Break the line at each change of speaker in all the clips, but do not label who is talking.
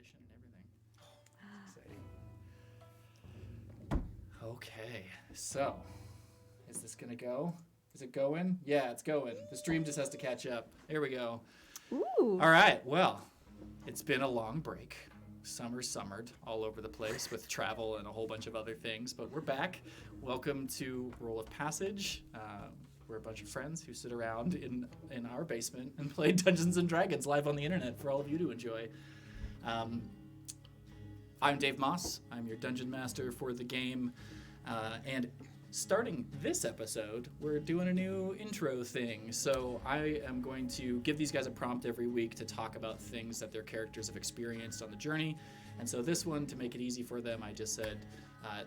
transition and everything. Exciting. Okay, so is this gonna go? Is it going? Yeah, it's going. The stream just has to catch up. There we go.
Ooh.
All right, well, it's been a long break. Summered all over the place with travel and a whole bunch of other things, but we're back. Welcome to Roll of Passage. We're a bunch of friends who sit around in our basement and play Dungeons & Dragons live on the internet for all of you to enjoy. I'm Dave Moss. I'm your Dungeon Master for the game. And starting this episode, we're doing a new intro thing. So I am going to give these guys a prompt every week to talk about things that their characters have experienced on the journey. And so this one, to make it easy for them, I just said,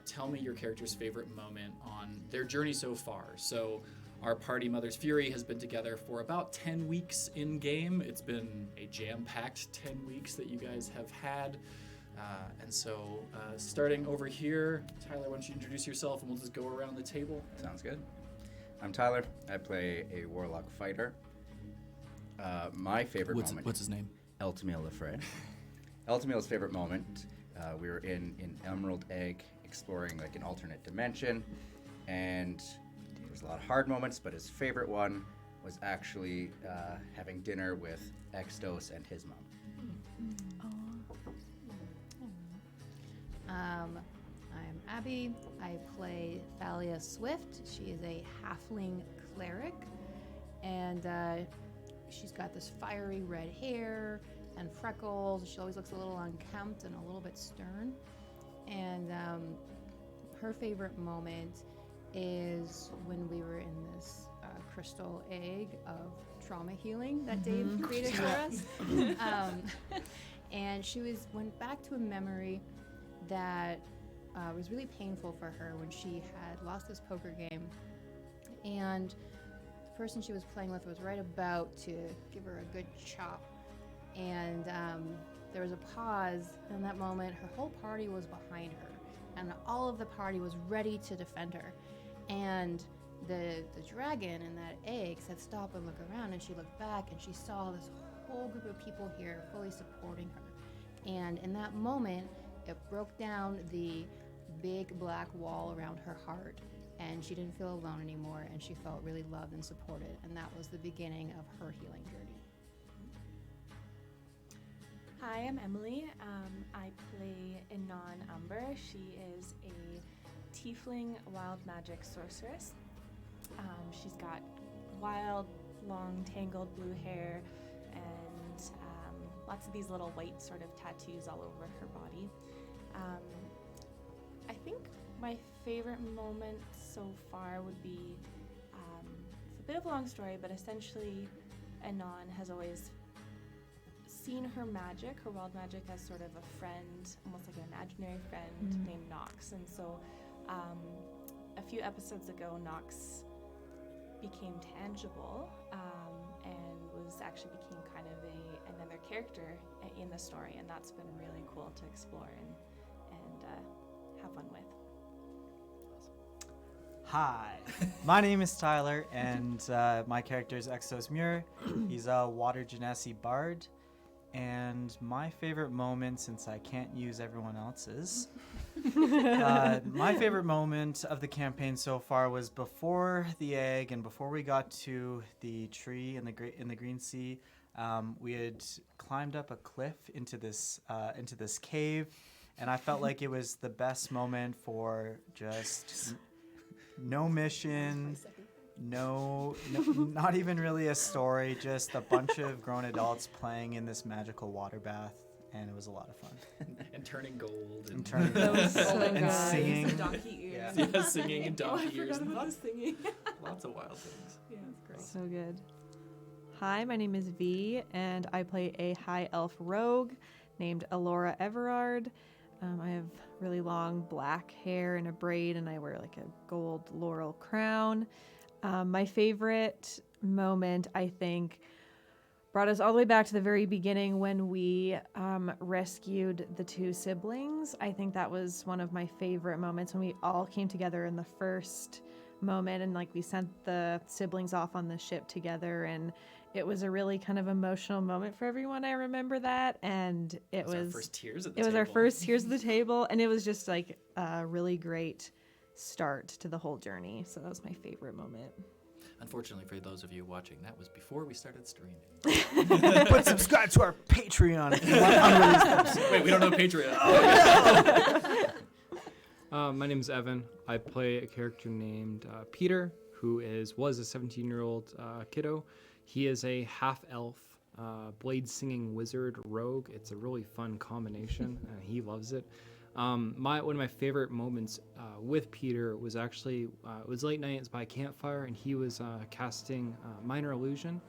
tell me your character's favorite moment on their journey so far. So our party, Mother's Fury, has been together for about 10 weeks in-game. It's been a jam-packed 10 weeks that you guys have had. And so starting over here, Tyler, why don't you introduce yourself and we'll just go around the table.
Sounds good. I'm Tyler. I play a warlock fighter. My favorite moment...
What's his name?
Eltamiel Lefred. Eltamiel's favorite moment, we were in Emerald Egg exploring like an alternate dimension, and there's a lot of hard moments, but his favorite one was actually having dinner with Extos and his mom.
I'm Abby. I play Thalia Swift. She is a halfling cleric, and she's got this fiery red hair and freckles. She always looks a little unkempt and a little bit stern. And her favorite moment is when we were in this crystal egg of trauma healing that Dave created for us. And she went back to a memory that was really painful for her when she had lost this poker game, and the person she was playing with was right about to give her a good chop, and there was a pause. In that moment, her whole party was behind her, and all of the party was ready to defend her, and the dragon in that egg said stop and look around, and she looked back and she saw this whole group of people here fully supporting her, and in that moment it broke down the big black wall around her heart, and she didn't feel alone anymore, and she felt really loved and supported, and that was the beginning of her healing journey.
Hi, I'm Emily. I play Inan Umber. She is a tiefling wild magic sorceress. She's got wild, long, tangled blue hair and lots of these little white sort of tattoos all over her body. I think my favorite moment so far would be, it's a bit of a long story, but essentially Anon has always seen her magic, her wild magic, as sort of a friend, almost like an imaginary friend named Nox. And so a few episodes ago, Nox became tangible and actually became kind of another character in the story, and that's been really cool to explore and have fun with.
Hi, my name is Tyler, and my character is Exos Muir. He's a Water Genasi bard, and my favorite moment, since I can't use everyone else's, my favorite moment of the campaign so far was before the egg and before we got to the tree in the Green Sea. We had climbed up a cliff into this cave, and I felt like it was the best moment for just no mission, no, not even really a story, just a bunch of grown adults playing in this magical water bath, and it was a lot of fun.
And turning gold.
And turning
That was so
and
good.
singing.
Some donkey ears.
Yeah, singing and donkey ears.
I forgot about singing.
Lots of wild things.
Yeah, it's great.
So good. Hi, my name is V, and I play a high elf rogue named Alora Everard. I have really long black hair and a braid, and I wear like a gold laurel crown. My favorite moment, I think, brought us all the way back to the very beginning when we rescued the two siblings. I think that was one of my favorite moments when we all came together in the first moment, and like we sent the siblings off on the ship together, and it was a really kind of emotional moment for everyone. I remember that, and it was
our first tears at the
it was our
table.
first tears at the table, and it was just like a really great start to the whole journey. So that was my favorite moment.
Unfortunately, for those of you watching, that was before we started streaming.
But subscribe to our Patreon if you want unreleased episodes.
Wait, we don't know Patreon.
My name is Evan. I play a character named Peter, who was a 17-year-old kiddo. He is a half-elf, blade-singing wizard rogue. It's a really fun combination. He loves it. One of my favorite moments with Peter was actually it was late night. It's by a campfire, and he was casting minor illusion,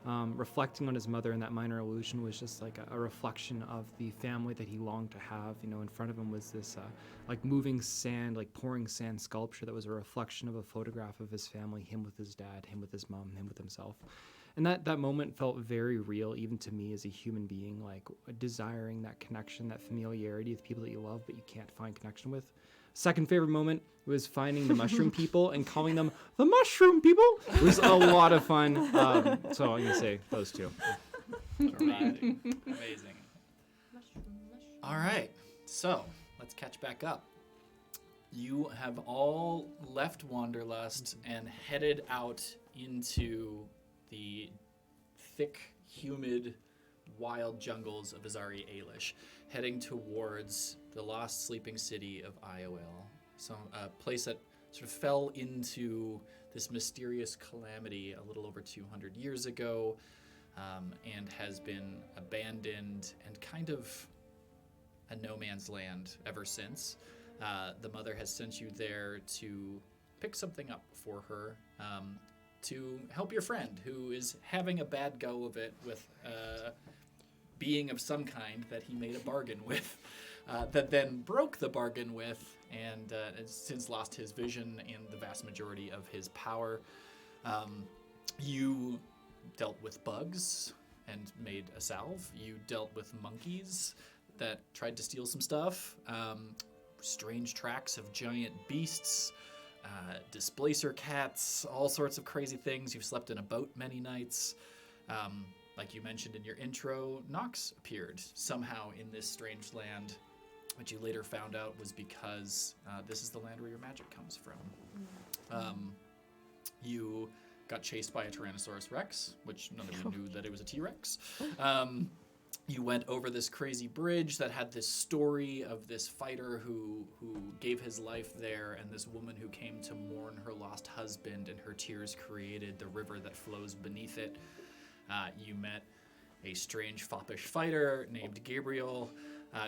reflecting on his mother, and that minor illusion was just like a reflection of the family that he longed to have. You know, in front of him was this like moving sand, like pouring sand sculpture that was a reflection of a photograph of his family, him with his dad, him with his mom, him with himself. And that moment felt very real, even to me as a human being, like desiring that connection, that familiarity with people that you love, but you can't find connection with. Second favorite moment was finding the mushroom people and calling them the mushroom people. It was a lot of fun. So I'm going to say those two.
Amazing. Amazing. All right. So let's catch back up. You have all left Wanderlust and headed out into the thick, humid, wild jungles of Izari-Ailish, heading towards the lost sleeping city of Iowell, a place that sort of fell into this mysterious calamity a little over 200 years ago, and has been abandoned and kind of a no man's land ever since. The mother has sent you there to pick something up for her, to help your friend who is having a bad go of it with a being of some kind that he made a bargain with, that then broke the bargain with, and has since lost his vision and the vast majority of his power. You dealt with bugs and made a salve. You dealt with monkeys that tried to steal some stuff. Strange tracks of giant beasts. Displacer cats, all sorts of crazy things. You've slept in a boat many nights. Like you mentioned in your intro, Nox appeared somehow in this strange land, which you later found out was because this is the land where your magic comes from. You got chased by a Tyrannosaurus Rex, which none of you knew that it was a T-Rex. You went over this crazy bridge that had this story of this fighter who gave his life there, and this woman who came to mourn her lost husband, and her tears created the river that flows beneath it. You met a strange foppish fighter named Gabriel,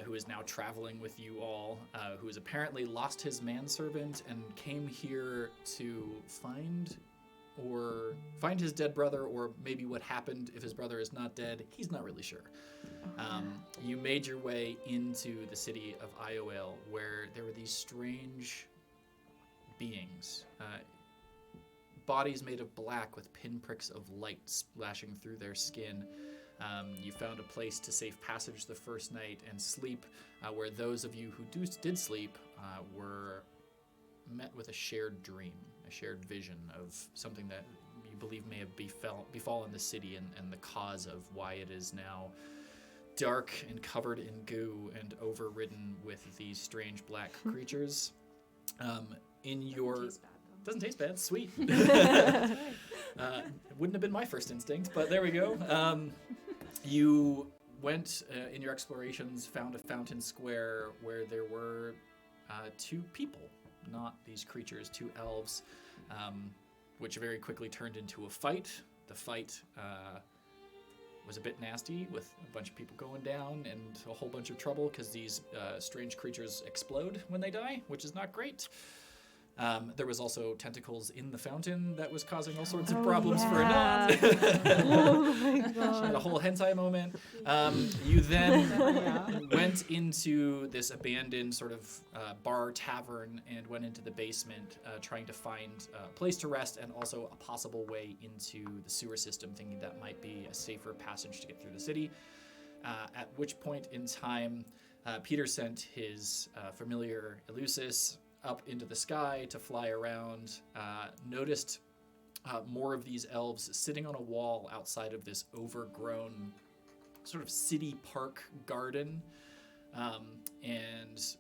who is now traveling with you all, who has apparently lost his manservant and came here to find his dead brother, or maybe what happened if his brother is not dead. He's not really sure. You made your way into the city of Iowell, where there were these strange beings, bodies made of black with pinpricks of light splashing through their skin. You found a place to safe passage the first night and sleep, where those of you who did sleep were met with a shared dream, a shared vision of something that you believe may have befallen the city, and the cause of why it is now dark and covered in goo and overridden with these strange black creatures. Doesn't taste bad, sweet. It wouldn't have been my first instinct, but there we go. You went in your explorations, found a fountain square where there were two people, not these creatures, two elves, which very quickly turned into a fight. The fight was a bit nasty, with a bunch of people going down and a whole bunch of trouble because these strange creatures explode when they die, which is not great. There was also tentacles in the fountain that was causing all sorts of problems for Anand.
Oh my god.
Had a whole hentai moment. You then went into this abandoned sort of bar tavern and went into the basement, trying to find a place to rest and also a possible way into the sewer system, thinking that might be a safer passage to get through the city. At which point in time, Peter sent his familiar Eleusis up into the sky to fly around, noticed more of these elves sitting on a wall outside of this overgrown sort of city park garden, and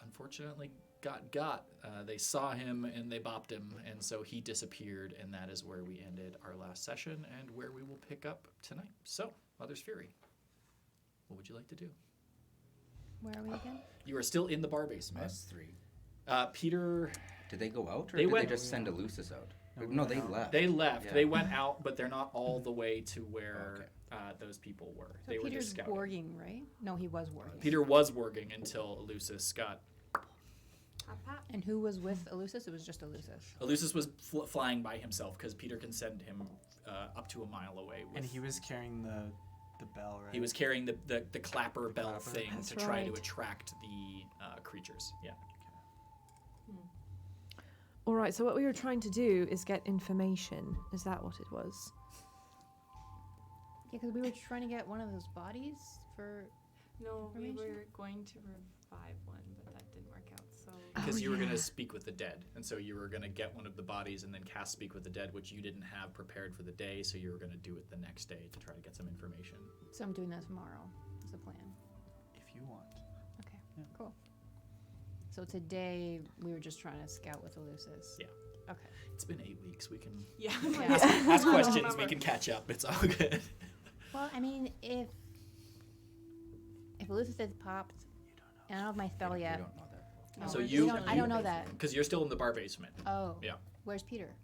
unfortunately got. They saw him and they bopped him, and so he disappeared, and that is where we ended our last session and where we will pick up tonight. So, Mother's Fury, what would you like to do?
Where are we again?
You are still in the bar basement.
Us three.
Peter,
Did they go out, or
They
did
went-
they just send Elusis out?
No,
No,
we
they
went out.
left.
they left.
Yeah.
They went out, but they're not all the way to where those people were.
So
They were
Peter's
just scouting.
warging, right? No, he was warging.
Peter was warging until Elusis got.
And who was with Elusis? It was just Elusis.
Elusis was flying by himself because Peter can send him up to a mile away. With,
And he was carrying the bell, right?
he was carrying the clapper bell
Clapper.
thing
That's
to try to
right.
attract the creatures. Yeah.
All right, so what we were trying to do is get information. Is that what it was?
Yeah, because we were trying to get one of those bodies for.
No, we
Information?
were going to revive one, but that didn't work out. So
Because you were going
yeah.
to speak with the dead, and so you were going to get one of the bodies and then cast Speak with the Dead, which you didn't have prepared for the day, so you were going to do it the next day to try to get some information.
So I'm doing that tomorrow. Is the plan.
If you want.
Okay,
Yeah.
cool. So today we were just trying to scout with Elusis.
Yeah.
Okay.
It's been 8 weeks. We can
yeah.
Yeah.
ask
I don't
questions. We
remember.
can catch up. It's all good.
Well, I mean, if Elusis has popped, and I don't have my spell
We
yet.
don't know that.
No,
So
we
you-
don't- I don't know that.
Because you're still in the bar basement.
Oh.
Yeah.
Where's Peter?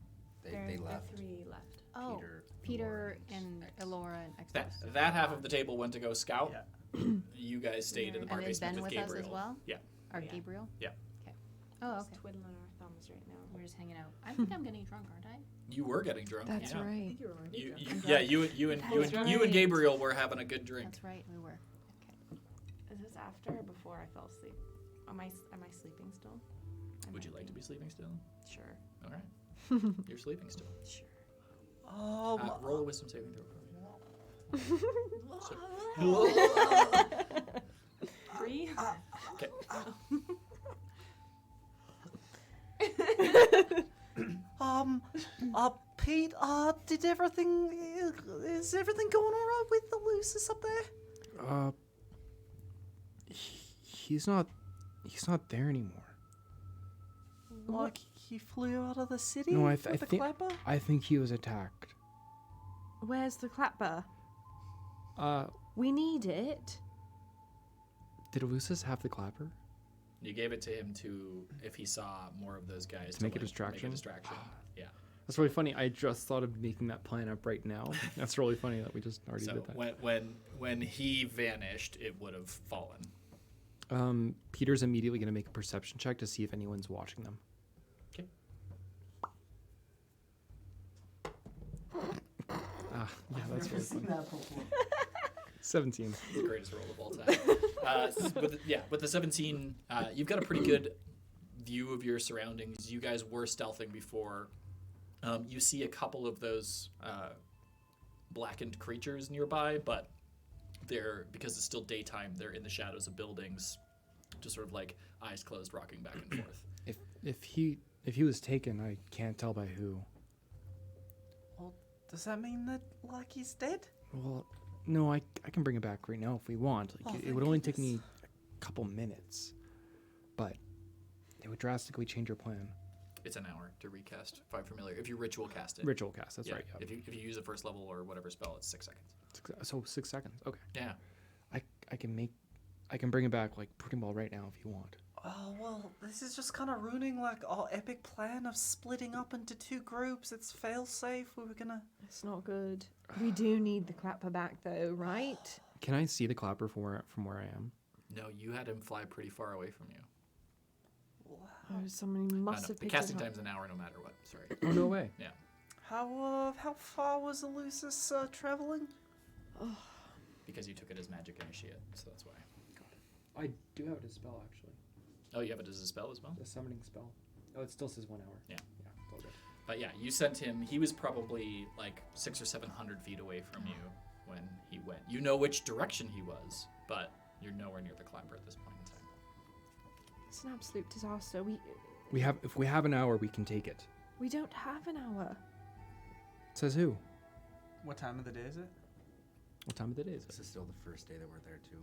They left.
The 3 left.
Oh. Peter and
X.
Elora and
That
Exos.
that half of the table went to go scout.
Yeah.
You guys stayed in the bar
And is
basement
Ben
with
with us
Gabriel.
as well?
Yeah.
Or
Yeah.
Gabriel?
Yeah.
Okay. Oh,
Just
okay.
twiddling our thumbs right now.
We're just hanging out. I think I'm getting drunk, aren't I?
You were getting drunk.
That's
yeah.
right.
You were already
You,
drunk.
you,
I'm
yeah,
drunk.
you and
That's
you and
right.
Gabriel were having a good drink.
That's right, we were. Okay.
Is this after or before I fell asleep? Am I sleeping still? I
Would you
might
like to be sleeping still?
Sure.
All right. You're sleeping still.
Sure.
Roll a wisdom saving throw.
3?
Okay.
Pete, did everything, is everything going alright with the Lucis up there?
He's not there anymore.
Like, he flew out of the city
No, I
with the
think
clapper?
I think he was attacked.
Where's the clapper?
Uh,
We need it.
did Elusis have the clapper?
You gave it to him to, if he saw more of those guys,
To make a
like,
distraction?
Make a distraction. Yeah.
That's really funny. I just thought of making that plan up right now. That's really funny that we just already
So
did that.
when he vanished, it would have fallen.
Peter's immediately going to make a perception check to see if anyone's watching them.
Okay.
Yeah, that's really funny. 17.
It's the greatest roll of all time. With the 17, you've got a pretty good view of your surroundings. You guys were stealthing before. You see a couple of those blackened creatures nearby, but they're, because it's still daytime, they're in the shadows of buildings, just sort of like eyes closed, rocking back and forth.
If he was taken, I can't tell by who.
Well, does that mean that, like, he's dead?
Well, no, I can bring it back right now if we want. Like,
Oh,
it
thank
would only take
goodness.
me a couple minutes, but it would drastically change your plan.
It's an hour to recast Find Familiar. If you ritual cast it.
Ritual cast, that's
Yeah,
right. Yeah.
If you use a first level or whatever spell, it's 6 seconds.
So 6 seconds. Okay.
Yeah.
I can bring it back like pretty well right now if you want.
Oh, well, this is just kind of ruining, like, our epic plan of splitting up into 2 groups. It's fail-safe. We were gonna...
It's not good. We do need the clapper back, though, right?
Can I see the clapper from where I am?
No, you had him fly pretty far away from you.
Oh, somebody must
No,
have
the
picked
casting
it up.
time's an hour no matter what. Sorry.
Oh no way.
Yeah.
How far was Elusis traveling?
Because you took it as magic initiate, so that's why.
I do have it as a spell actually.
Oh, you have it as a spell as well?
The summoning spell. Oh, it still says 1 hour.
Yeah.
Yeah, it's all good.
But yeah, you sent him. He was probably like 600 or 700 feet away from you when he went. You know which direction he was, but you're nowhere near the clapper at this point in time.
It's an absolute disaster.
If we have an hour, we can take it.
We don't have an hour.
Says who?
What time of the day is it?
What time of the day is
This
it?
is still the first day that we're there too.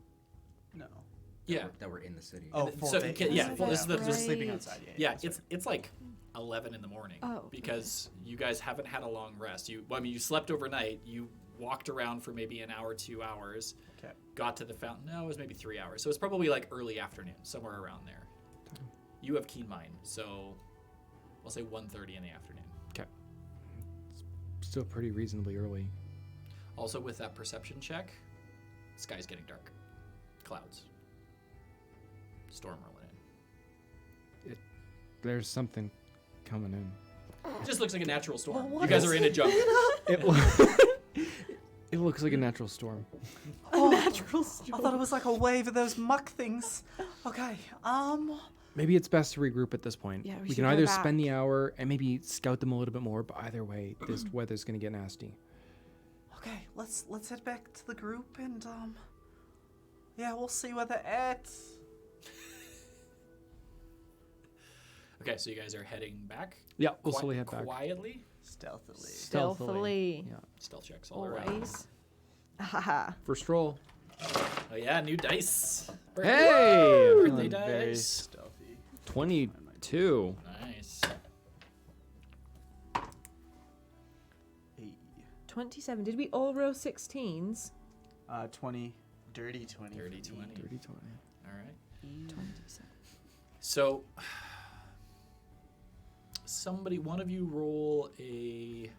No.
Yeah.
That we're in the city.
Oh,
And
full
so-
day.
okay, yeah,
well, this is the-
Just sleeping
Right.
outside.
Yeah,
that's
it's like 11 in the morning.
Oh,
Because you guys haven't had a long rest. You slept overnight. You walked around for maybe an hour, 2 hours.
Okay.
Got to the fountain. No, it was maybe 3 hours. So it's probably like early afternoon, somewhere around there. You have keen mind, so I'll say 1:30 in the afternoon.
Still pretty reasonably early.
Also, with that perception check, sky's getting dark. Clouds. Storm rolling in.
There's something coming in.
It just looks like a natural storm.
Well,
You
what
guys
is
are in a jungle.
It looks like a natural storm.
Oh, natural storm. I thought it was like a wave of those muck things. Okay.
Maybe it's best to regroup at this point.
Yeah, we
we
should
can
go
either
back.
spend the hour and maybe scout them a little bit more, but either way, this weather's gonna get nasty.
Okay, let's head back to the group and yeah, we'll see where they're at.
Okay, so you guys are heading back.
Yeah, we'll slowly head back.
Quietly.
Stealthily.
Stealthily.
Yeah.
Stealth checks all around.
Always. Haha.
First roll.
Oh yeah, new dice.
Hey!
Birthday
Feeling very
dice.
stealthy.
22.
Nice.
27. Did we all roll 16s?
20. Dirty 20.
Dirty 20.
Dirty 20.
All right.
27.
So, one of you roll a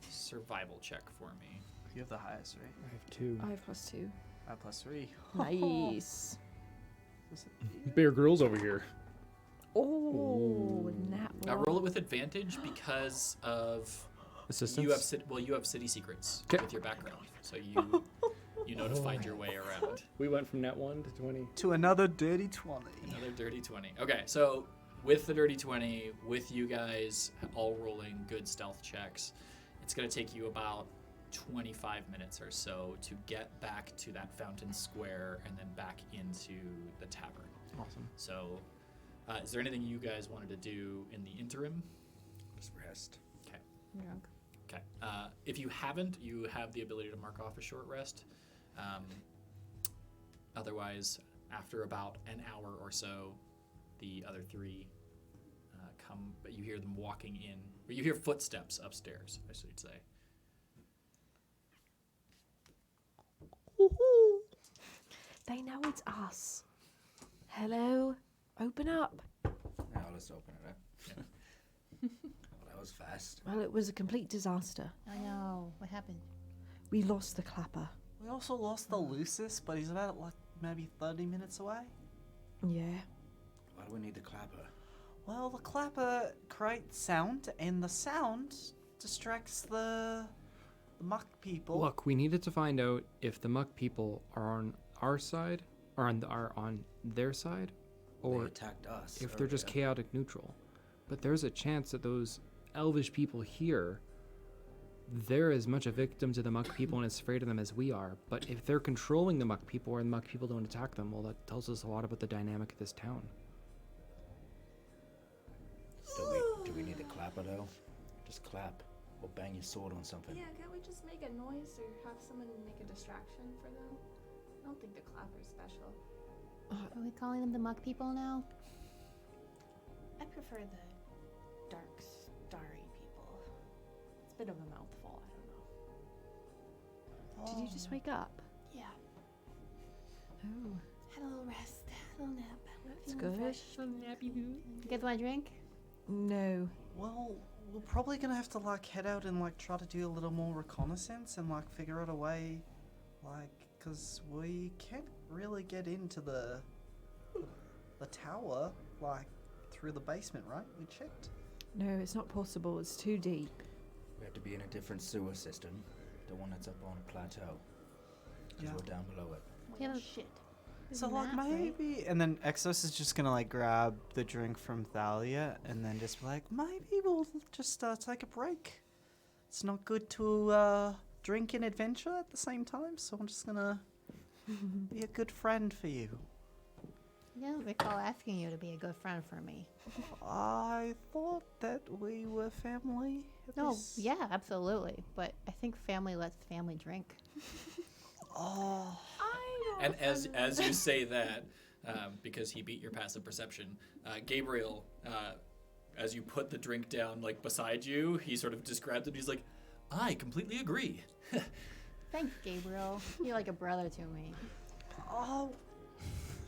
survival check for me.
You have the highest, right?
I have 2.
I have +2.
I plus 3.
Nice.
Bear Grylls over here.
Oh, nat
Now
one.
roll it with advantage because of
Assistance?
you have city secrets
'Kay.
with your background, so you know to find your way around.
We went from net 1 to 20.
To another dirty 20.
Another dirty 20. Okay, so with the dirty 20, with you guys all rolling good stealth checks, it's going to take you about 25 minutes or so to get back to that fountain square and then back into the tavern.
Awesome.
So, is there anything you guys wanted to do in the interim?
Just rest.
I'm drunk.
Okay. If you haven't, you have the ability to mark off a short rest. Otherwise, after about an hour or so, the other three come, but you hear them walking in, or you hear footsteps upstairs, I should say.
They know it's us. Hello? Open up.
Now let's open it up. Well, that was fast.
Well, it was a complete disaster.
I know. What happened?
We lost the clapper.
We also lost the Lucis, but he's about like maybe 30 minutes away.
Yeah.
Why do we need the clapper?
Well, the clapper creates sound, and the sound distracts the muck people.
Look, we needed to find out if the muck people are on our side, or are on their side,
They
or
attacked us.
if they're just
earlier.
chaotic neutral. But there's a chance that those elvish people here, they're as much a victim to the muck people and as afraid of them as we are. But if they're controlling the muck people and the muck people don't attack them, well, that tells us a lot about the dynamic of this town.
Do we need the clapper though? Just clap. Or bang your sword on something.
Yeah, can't we just make a noise or have someone make a distraction for them? I don't think the clapper's special.
Are we calling them the muck people now?
I prefer the dark, starry people. It's a bit of a mouthful, I don't know.
Did you just wake up?
Yeah,
Oh,
had a little rest, a little nap.
that's
Feeling
good.
fresh.
You guys want a drink?
No.
Well, we're probably gonna have to like head out and like try to do a little more reconnaissance and like figure out a way, like, cause we can't really get into the tower like through the basement, right? We checked.
No, it's not possible. It's too deep.
We have to be in a different sewer system. The one that's up on a plateau. Because we're down below it.
Yeah, but-
Shit.
There's
So
a
like
map, right?
maybe, and then Exos is just gonna like grab the drink from Thalia and then just be like, maybe we'll just take a break. It's not good to drink and adventure at the same time, so I'm just gonna be a good friend for you.
I don't recall asking you to be a good friend for me.
I thought that we were family. At
No,
least-
yeah, absolutely. But I think family lets family drink.
Oh.
I
And
don't
as you say that, because he beat your passive perception, Gabriel, as you put the drink down like beside you, he sort of described it. He's like, I completely agree.
Thanks, Gabriel. You're like a brother to me.
Oh.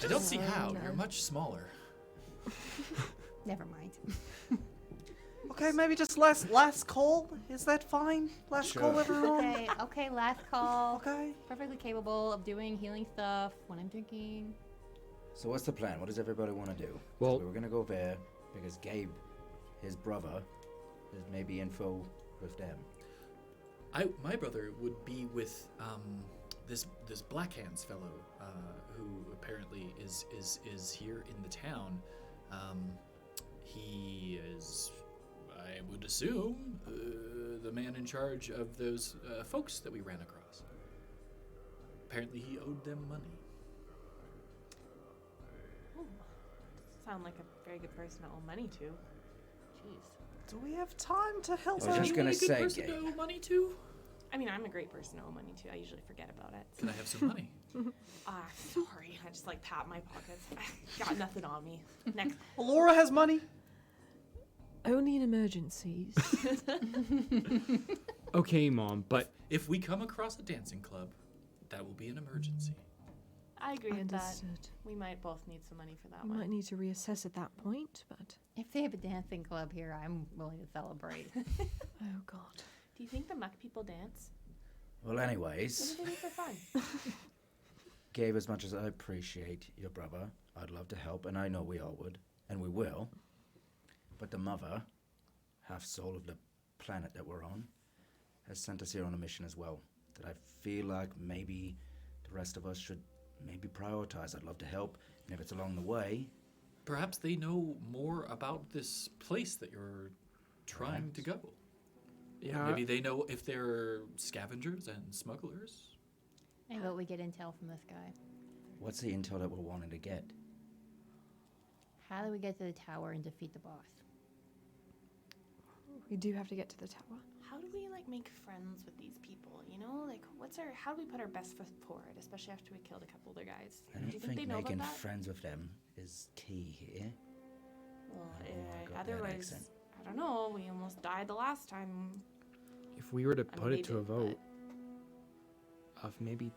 I don't see how.
no.
You're much smaller.
Never mind.
Okay, maybe just last call. Is that fine? Last call,
Sure.
everyone.
Okay, last call.
Okay.
Perfectly capable of doing healing stuff when I'm drinking.
So what's the plan? What does everybody want to do? 'Cause
Well-
we were gonna go there because Gabe, his brother, is maybe info with them.
My brother would be with this Black Hands fellow who apparently is here in the town. He is, I would assume, the man in charge of those folks that we ran across. Apparently, he owed them money.
sound like a very good person to owe money to. Jeez.
Do we have time to help
I was
out?
just gonna
Are you a good
say,
person to
Gabe.
owe money to?
I mean, I'm a great person to owe money to. I usually forget about it.
Can I have some money?
Sorry. I just like pat my pockets. Got nothing on me. Next.
Laura has money.
Only in emergencies.
Okay, Mom, but
If we come across a dancing club, that will be an emergency.
I agree with that.
Understood.
We might both need some money for that
We
one.
might need to reassess at that point, but
If they have a dancing club here, I'm willing to celebrate.
oh god.
Do you think the muck people dance?
Well,
What
anyways,
do they do for fun?
Gabe, as much as I appreciate your brother, I'd love to help, and I know we all would, and we will. But the mother, half soul of the planet that we're on, has sent us here on a mission as well. That I feel like maybe the rest of us should maybe prioritize. I'd love to help, and if it's along the way,
Perhaps they know more about this place that you're trying to go.
yeah,
Maybe they know if they're scavengers and smugglers.
How about we get intel from this guy?
what's the intel that we're wanting to get?
How do we get to the tower and defeat the boss?
We do have to get to the tower.
How do we like make friends with these people? You know, like how do we put our best foot forward, especially after we killed a couple of their guys?
I
Do
don't
you think they
think
know
making
about that?
friends with them is key here.
Well,
got that
otherwise,
accent.
I don't know. We almost died the last time.
if we were to
I mean,
put
they
it to a
did,
vote of maybe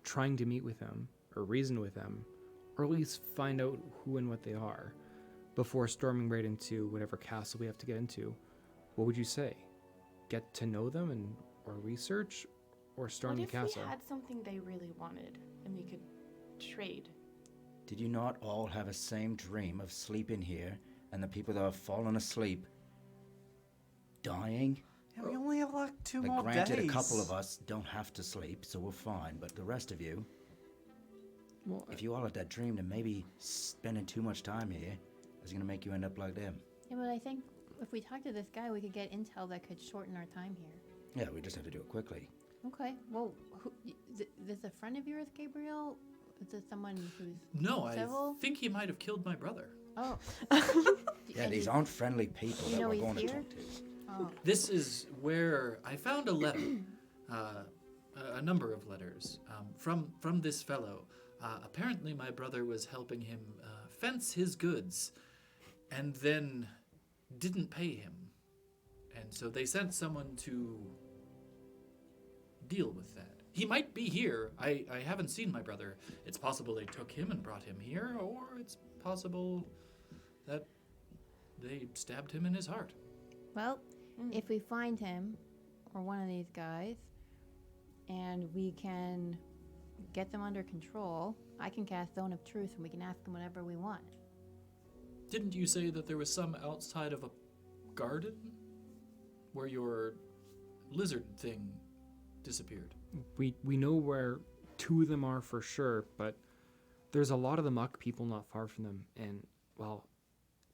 trying to meet with them or reason with them, or at least find out who and what they are before storming right into whatever castle we have to get into, what would you say? Get to know them and or research, or storm
What
the
if
castle?
we had something they really wanted and we could trade?
Did you not all have a same dream of sleeping here and the people that have fallen asleep dying?
Yeah, we only have like 2
Like,
more
granted,
days.
a couple of us don't have to sleep, so we're fine. But the rest of you,
Well,
if you all had that dream, then maybe spending too much time here is gonna make you end up like them.
Yeah, but I think if we talk to this guy, we could get intel that could shorten our time here.
Yeah, we just have to do it quickly.
Okay. Well, is a friend of yours, Gabriel? Is this someone who's
No, I
civil?
think he might have killed my brother.
Oh.
Yeah,
And
these
you-
aren't friendly people
you
that
know
we're
he's
going to
here?
talk to.
Oh.
This is where I found a letter, a number of letters from this fellow. Apparently, my brother was helping him fence his goods, and then didn't pay him, and so they sent someone to deal with that. He might be here. I haven't seen my brother. It's possible they took him and brought him here, or it's possible that they stabbed him in his heart.
Well,
Mm.
if we find him or one of these guys and we can get them under control, I can cast Zone of Truth and we can ask them whatever we want.
Didn't you say that there was some outside of a garden where your lizard thing disappeared?
we know where 2 of them are for sure, but there's a lot of the muck people not far from them, and well,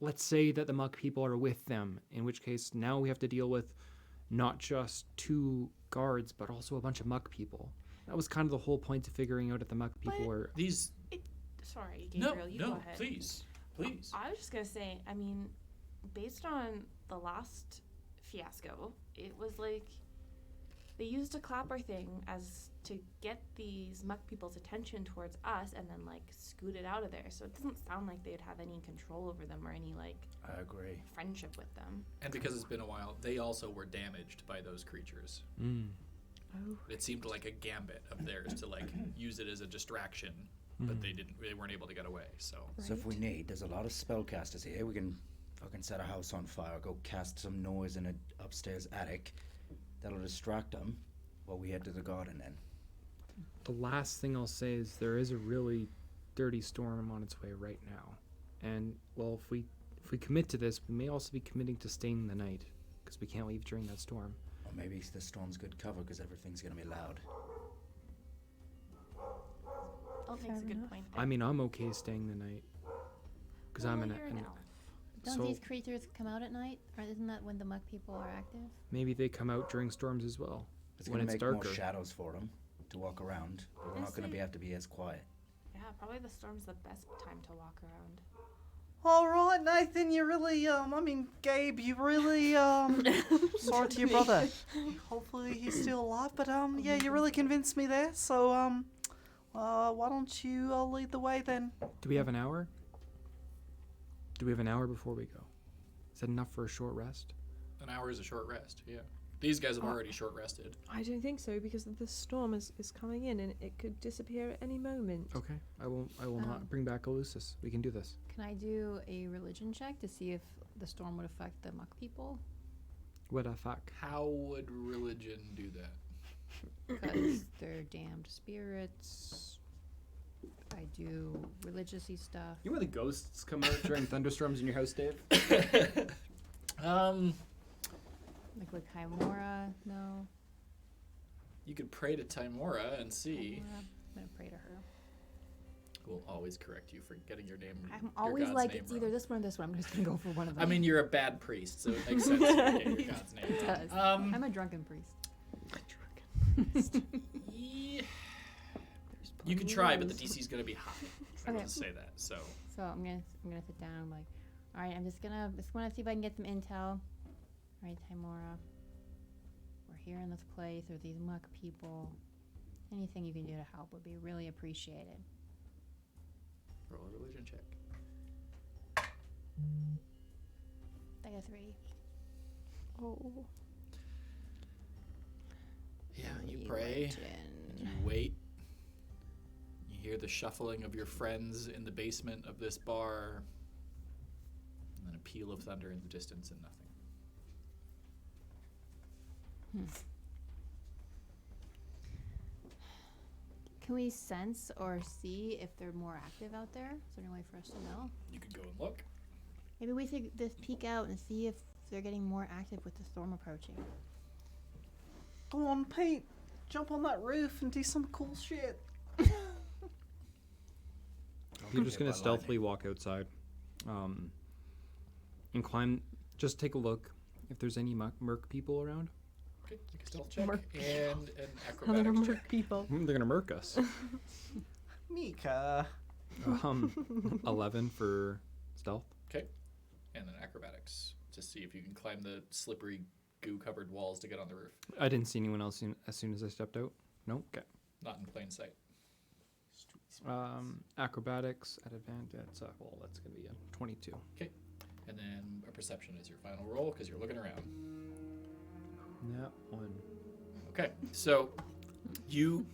let's say that the muck people are with them, in which case now we have to deal with not just 2 guards but also a bunch of muck people. That was kind of the whole point of figuring out if the muck people
But-
were
These
Sorry,
No,
Gabriel, you go
no,
ahead.
please.
I was just gonna say, I mean, based on the last fiasco, it was like they used a clapper thing as to get these muck people's attention towards us and then like scoot it out of there. So it doesn't sound like they'd have any control over them or any like
I agree.
friendship with them.
And because it's been a while, they also were damaged by those creatures.
Mm.
Oh.
It seemed like a gambit of theirs to like use it as a distraction, but they weren't able to get away. So
So if we need, there's a lot of spellcasters here. We can fucking set a house on fire, go cast some noise in an upstairs attic. That'll distract them while we head to the garden then.
The last thing I'll say is there is a really dirty storm on its way right now. And, well, if we commit to this, we may also be committing to staying the night, because we can't leave during that storm.
Or maybe the storm's good cover because everything's going to be loud.
Elf makes a
Fair
good
enough.
point there.
I mean, I'm okay staying the night. Because I'm
Well,
an
you're an elf.
Don't
So-
these creatures come out at night? Or isn't that when the muck people are active?
maybe they come out during storms as well.
It's
When
going to
it's
make
darker.
more shadows for them to walk around, but we're not going to
Honestly-
have to be as quiet.
Yeah, probably the storm's the best time to walk around.
All right, Nathan, you really, Gabe, you really, sorry to your brother. Hopefully he's still alive, but, yeah, you really convinced me there, so, why don't you lead the way then?
Do we have an hour? Do we have an hour before we go? Is that enough for a short rest?
an hour is a short rest. Yeah, these guys have already short rested.
I don't think so because the storm is coming in and it could disappear at any moment.
Okay, I will not
Um,
bring back Elusis. We can do this.
Can I do a religion check to see if the storm would affect the muck people?
What the fuck?
How would religion do that?
Because they're damned spirits. I do religious-y stuff.
You know where the ghosts come out during thunderstorms in your house, Dave?
Like with Chimora, no.
You could pray to Timora and see.
Chimora, I'm gonna pray to her.
We'll always correct you for getting your name.
I'm
your
always
God's
like,
name
it's
wrong.
either this one or this one. I'm just gonna go for one of them.
I mean, you're a bad priest, so it makes sense to get your God's name.
It
wrong.
does.
Um,
I'm a drunken priest.
yeah. You can try, but the DC is going to be high. I
Okay.
want to say that. So
So I'm gonna sit down. I'm like, all right, I'm just gonna see if I can get some intel. All right, Timora, we're here in this place. There's these muck people. Anything you can do to help would be really appreciated.
roll a religion check.
I got 3.
Oh.
Yeah, you pray. You wait. You hear the shuffling of your friends in the basement of this bar. And then a peal of thunder in the distance and nothing.
Can we sense or see if they're more active out there? Is there any way for us to know?
You could go and look.
Maybe we should just peek out and see if they're getting more active with the storm approaching.
Go on, Pete. Jump on that roof and do some cool shit.
You're just
hit
gonna
by
stealthily walk outside, and climb. Just take a look if there's any merc people around.
Okay, you can stealth check
Merc
and an
Other
acrobatics check.
merc people.
They're gonna merc us.
Mika.
11 for stealth.
Okay, and then acrobatics to see if you can climb the slippery, goo-covered walls to get on the roof.
I didn't see anyone else as soon as I stepped out. No. Okay.
Not in plain sight.
Acrobatics at advantage. Well, that's gonna be a 22.
And then a perception is your final roll because you're looking around.
That one.
Okay, so you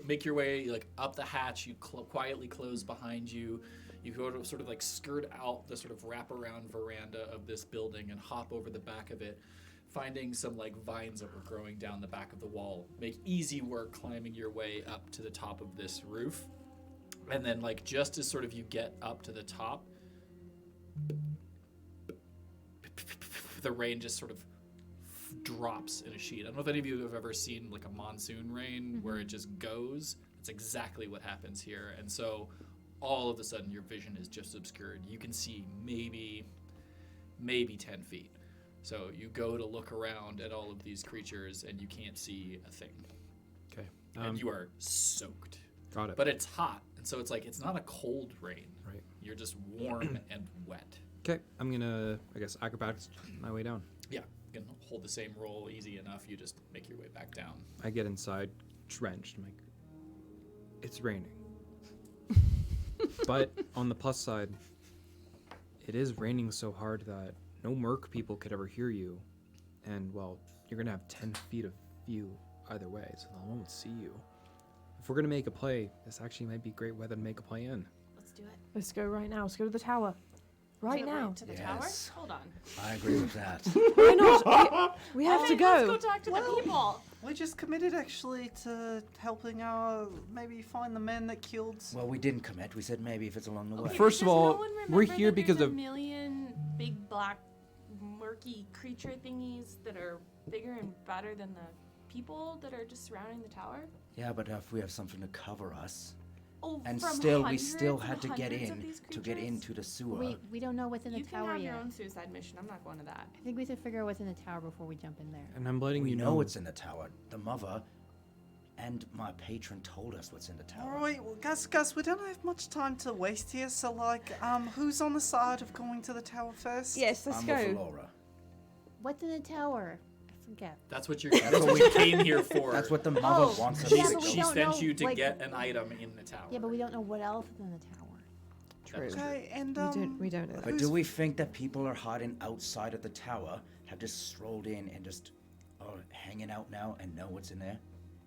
make your way up the hatch. You quietly close behind you. You go to sort of skirt out the sort of wraparound veranda of this building and hop over the back of it, finding some vines that were growing down the back of the wall. Make easy work climbing your way up to the top of this roof, and then just as sort of you get up to the top, the rain just sort of drops in a sheet. I don't know if any of you have ever seen a monsoon rain where it just goes. That's exactly what happens here. And so all of a sudden your vision is just obscured. You can see maybe 10 feet. So you go to look around at all of these creatures and you can't see a thing.
Okay.
And you are soaked.
Got it.
But it's hot, And so it's like, it's not a cold rain.
Right.
You're just warm and wet.
Okay, I'm gonna, I guess, acrobatics my way down.
Yeah, you can hold the same roll easy enough. You just make your way back down.
I get inside, drenched. I'm like, it's raining. But on the plus side, it is raining so hard that no merc people could ever hear you. And, well, you're going to have 10 feet of view either way, so no one would see you. If we're going to make a play, this actually might be great weather to make a play in.
Let's do it.
Let's go right now. Let's go to the tower. Right
Is it
now.
to the tower?
Yes.
Hold on.
I agree with that.
Why not? We have to
Let's
go.
go talk to the people.
We just committed actually to helping maybe find the men that killed.
Well, we didn't commit. We said maybe if it's along the way.
Okay,
First
but
of
does
all,
no one
we're
remember
here
that
because
there's
of-
a million big black murky creature thingies that are bigger and badder than the people that are just surrounding the tower.
Yeah, but if we have something to cover us,
Oh,
and
from
still we
hundreds
still
and
had to get
hundreds of
in
these
to get
creatures?
into the sewer.
We don't know what's in the
You can
tower
have
yet.
your own suicide mission. I'm not going to that.
I think we should figure out what's in the tower before we jump in there.
And I'm letting
We
you
know what's in the tower. The mother and my patron told us what's in the tower.
All right, well, guys, we don't have much time to waste here. So, like, who's on the side of going to the tower first?
Yes, let's
I'm
go.
with Laura.
What's in the tower? I forget.
That's what you came here for.
That's what the mother
Oh,
wants us
yeah,
to
but we
do.
She
don't
sent
know,
you to
like-
get an item in the tower.
Yeah, but we don't know what else is in the tower.
True.
Okay, and
We don't know that.
But do we think that people are hiding outside of the tower, have just strolled in and just are hanging out now and know what's in there?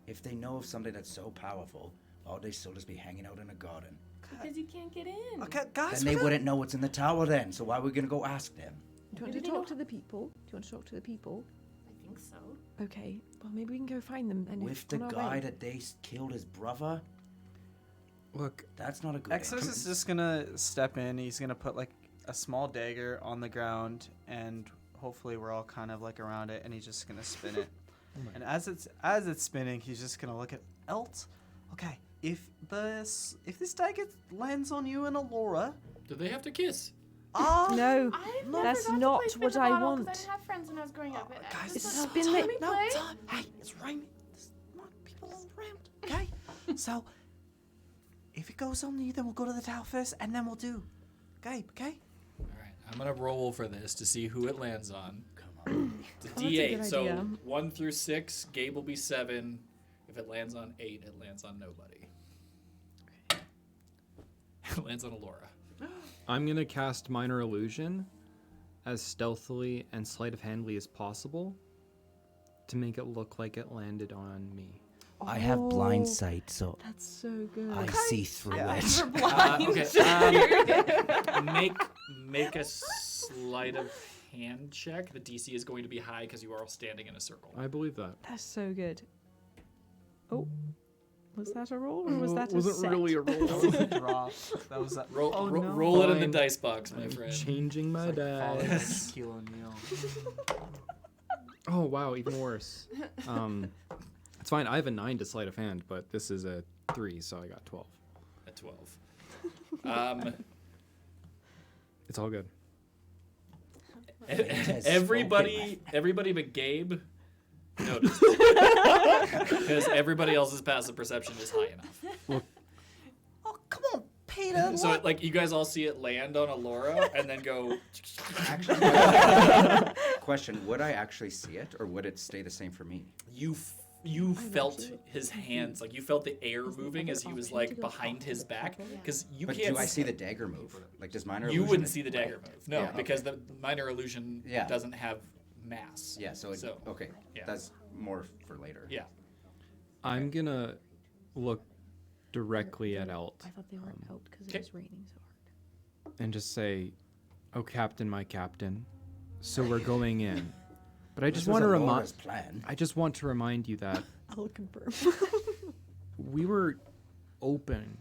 If they know of something that's so powerful, why would they still just be hanging out in a garden?
Because you can't get in.
Okay, guys,
Then they wouldn't know what's in the tower then, so why are we gonna go ask them?
Do you want
Maybe
to
they
talk
know-
to the people? Do you want to talk to the people?
I think so.
Okay. Well, maybe we can go find them. And
With the
on our
guy
way.
that they killed his brother?
Look,
That's not a good
Exos
idea.
is just gonna step in. He's gonna put like a small dagger on the ground, and hopefully we're all kind of like around it. And he's just gonna spin it. And as it's spinning, he's just gonna look at Elt. Okay, if this dagger lands on you and Alora,
Do they have to kiss?
No,
I
No,
that's
forgot to
not
play spin
what
the
I
bottle 'cause
want.
I didn't have friends when I was growing up.
guys,
It's
it's
spin
time.
it.
No,
play?
time. Hey, it's raining. There's not people around. Okay, so if it goes on you, then we'll go to the tower first, and then we'll do. Okay.
All right, I'm gonna roll for this to see who it lands on.
Come on.
The
Oh, that's a
D8.
good
So
idea.
1 through 6, Gabe will be 7. If it lands on 8, it lands on nobody. It lands on Alora.
I'm gonna cast Minor Illusion as stealthily and sleight of handly as possible to make it look like it landed on me.
I have blind
Oh,
sight, so
That's so good.
I see through
Yeah.
it.
Okay. Make a sleight of hand check. The DC is going to be high because you are all standing in a circle.
I believe that.
That's so good. Oh, was that a roll or was that a
wasn't
set?
really a
That
roll.
was a drop. That was a
Roll,
Oh,
ro-
no.
roll it in the
Fine.
dice box, my
I'm
friend.
changing my
it's like falling
dice.
Shaquille O'Neal.
Oh wow, even worse. It's fine. I have a 9 to sleight of hand, but this is a 3, so I got 12.
At 12.
It's all good.
Everybody but Gabe noticed. Because everybody else's passive perception is high enough.
Oh, come on, Peter.
So,
what?
like, you guys all see it land on Alora and then go.
Actually, question: would I actually see it, or would it stay the same for me?
You felt his hands, like you felt the air moving as he was like behind his back, because you
But
can't.
do I see the dagger move? Like, does minor
You
illusion?
wouldn't see the dagger move, no,
Yeah,
because the minor illusion
Yeah.
doesn't have mass.
Yeah. So, okay.
yeah.
That's more for later.
Yeah.
I'm gonna look directly at Elt
I thought they weren't out because
Okay.
it was raining so hard.
and just say, "Oh, Captain, my Captain, so we're going in." But I
This
just
was
want to
Alora's
remind.
plan.
I just want to remind you that
I'll confirm.
we were open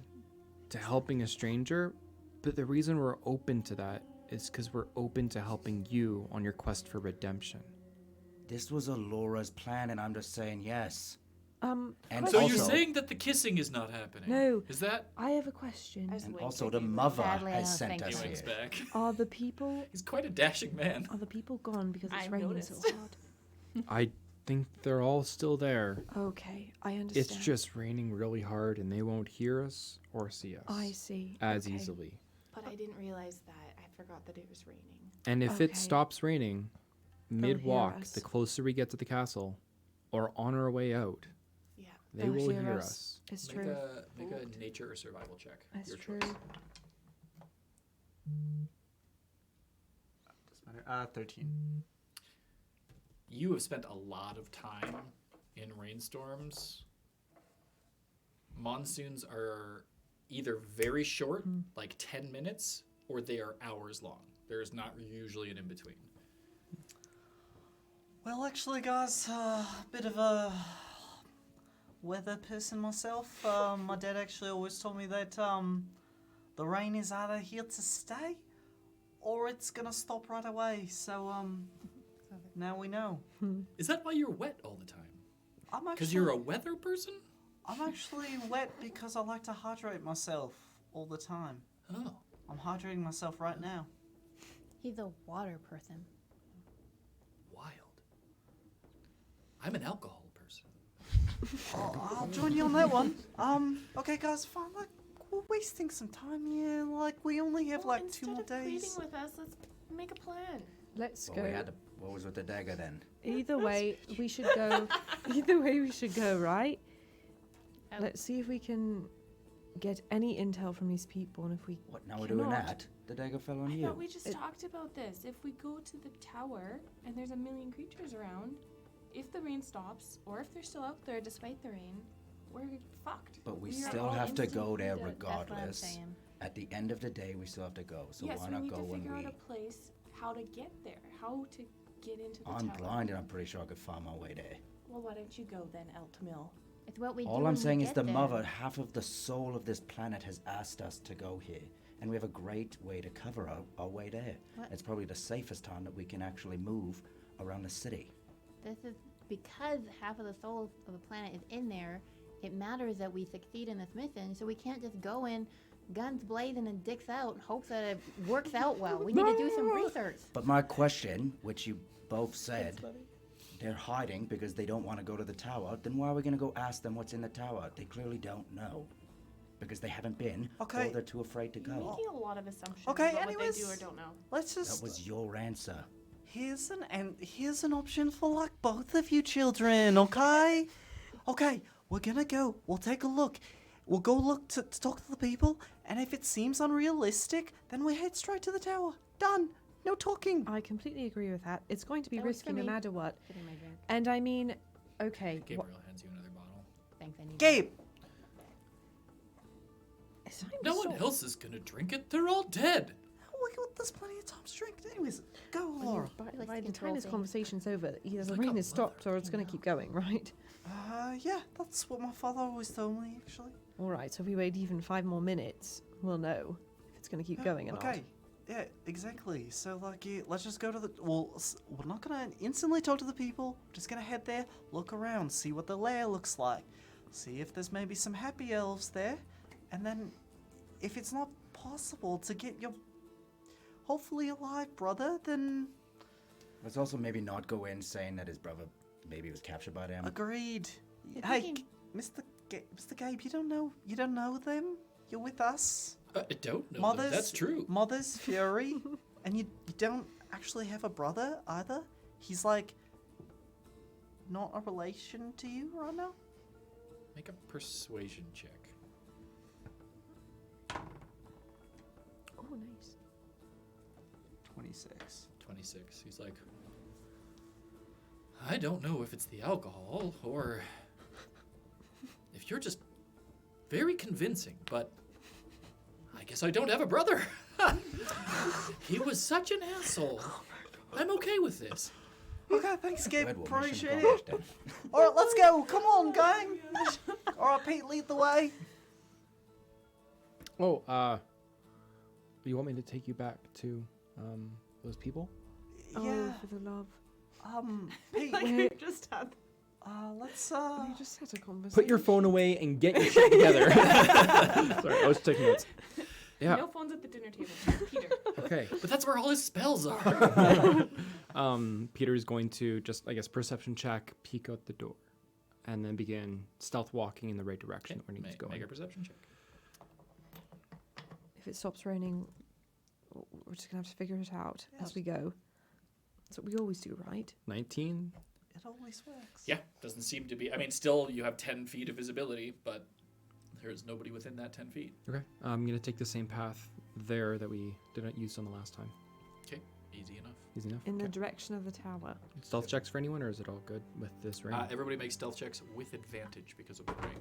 to helping a stranger, but the reason we're open to that is because we're open to helping you on your quest for redemption.
This was Alora's plan, and I'm just saying yes. And
So
also,
you're saying that the kissing is not happening?
No.
Is that?
I have a question.
I was
and
waiting
also
for
the
you.
mother
Sadly, I
has
don't
sent
think
us
so.
here.
Ewing's back.
Are the people
He's quite a dashing man.
are the people gone because it's
I've
raining
noticed.
so hard?
I think they're all still there.
Okay, I understand.
It's just raining really hard, and they won't hear us or see us
I see.
as
Okay.
easily.
But I didn't realize that. I forgot that it was raining.
And if
Okay.
it stops raining
hear
mid-walk,
us.
the closer we get to the castle, or on our way out,
Yeah.
they
They'll
will
hear
hear
us.
us.
It's
Make
true.
a nature or survival check.
It's
Your
true.
choice.
Doesn't matter. 13.
You have spent a lot of time in rainstorms. Monsoons are either very short, like 10 minutes, or they are hours long. There is not usually an in-between.
Well, actually, guys, a bit of a weather person myself. My dad actually always told me that the rain is either here to stay or it's gonna stop right away. So now we know.
Is that why you're wet all the time?
I'm
Because
actually
you're a weather person?
I'm actually wet because I like to hydrate myself all the time.
Oh.
I'm hydrating myself right now.
He's a water person.
Wild. I'm an alcohol person.
I'll join you on that one. Okay, guys, fine. Like, we're wasting some time here. Like, we only have
Well,
like 2
instead
more
of pleading
days.
with us, let's make a plan.
Let's
Well,
go.
what was with the dagger then?
Either way, we should go. Either way, we should go, right?
Oh.
Let's see if we can get any intel from these people, and if we
What, now we're doing
cannot-
that? The dagger fell on
I
you.
thought we just
It-
talked about this. If we go to the tower and there's a million creatures around, if the rain stops, or if they're still out there despite the rain, we're fucked.
But we
are
still
all
have to go
instantly
there
dead.
regardless.
That's what I'm saying.
At the end of the day, we still have to go. So
Yes,
why
we
not
need
go
to
when
figure
we...
out a place how to get there, how to get into the
I'm
tower.
blind and I'm pretty sure I could find my way there.
Well, why don't you go then, Eltamil?
It's what we do
All
when
I'm
we
saying is
get
the
there.
mother, half of the soul of this planet has asked us to go here. And we have a great way to cover our way there.
What?
It's probably the safest time that we can actually move around the city.
This is because half of the soul of the planet is in there. It matters that we succeed in this mission, so we can't just go in, guns blazing and dicks out, and hope that it works out well. We need to do some research.
But my question, which you both said, they're hiding because they don't want to go to the tower, then why are we going to go ask them what's in the tower? They clearly don't know. Because they haven't been,
Okay.
or they're too afraid to
You're
go.
making a lot of assumptions
Okay,
about what they do
anyways.
or don't know.
Let's
That
just.
was your answer.
Here's an option for like both of you children, okay? Okay, we're gonna go. We'll take a look. We'll go look to talk to the people, and if it seems unrealistic, then we head straight to the tower. Done. No talking.
I completely agree with that. It's going to be
That works
risky
for
no
me.
matter what.
Getting my drink.
And I mean, okay.
Gabriel hands you another bottle.
Thanks, I need
Gabe.
It's time
No
to
one
stop.
else is gonna drink it. They're all dead.
There's plenty of time to drink. Anyways, go,
Well,
Laura.
By,
He likes
by
to
the time
control
this
things.
conversation's over, either the
like
rain
a
has stopped or it's going to keep going, right?
Yeah, that's what my father always told me, actually.
All right, so if we wait even 5 more minutes, we'll know if it's going to keep going or
Okay. Yeah, exactly. So, like, yeah, let's just go to the. Well, we're not gonna instantly talk to the people. We're just gonna head there, look around, see what the lair looks like, see if there's maybe some happy elves there, and then, if it's not possible to get your hopefully alive brother, then
Let's also maybe not go in saying that his brother maybe was captured by them.
agreed.
If we
Hey,
can-
Mr. Gabe, you don't know them. You're with us.
I don't know. That. That's true.
Mother's Fury, and you don't actually have a brother either. He's like not a relation to you right now.
Make a persuasion check.
not. Oh, nice.
26.
26. He's like, I don't know if it's the alcohol or if you're just very convincing, but I guess I don't have a brother. He was such an asshole. I'm okay with this.
Okay, thanks, Gabe.
Good one, mission
Appreciate it.
accomplished then.
All right, let's go. Come on, gang. All right, Pete, lead the way.
Oh, you want me to take you back to those people?
Yeah.
Oh, for the love.
Pete,
We
just had.
let's
we just had a conversation.
Put your phone away and get your shit together. Sorry, I was taking notes. Yeah.
No phones at the dinner table, Peter.
Okay.
But that's where all his spells are.
Peter's going to just, I guess, perception check, peek out the door, and then begin stealth walking in the right direction that we need to go
Make
in.
a perception check.
If it stops raining, we're just going to have to figure it out as we go. That's what we always do, right?
19.
It always works.
Yeah, doesn't seem to be. I mean, still you have 10 feet of visibility, but there's nobody within that 10 feet.
Okay. I'm going to take the same path there that we didn't use on the last time.
Okay, easy enough.
Easy enough.
In the
Okay.
direction of the tower.
Stealth checks for anyone, or is it all good with this rain?
Everybody makes stealth checks with advantage because of the rain.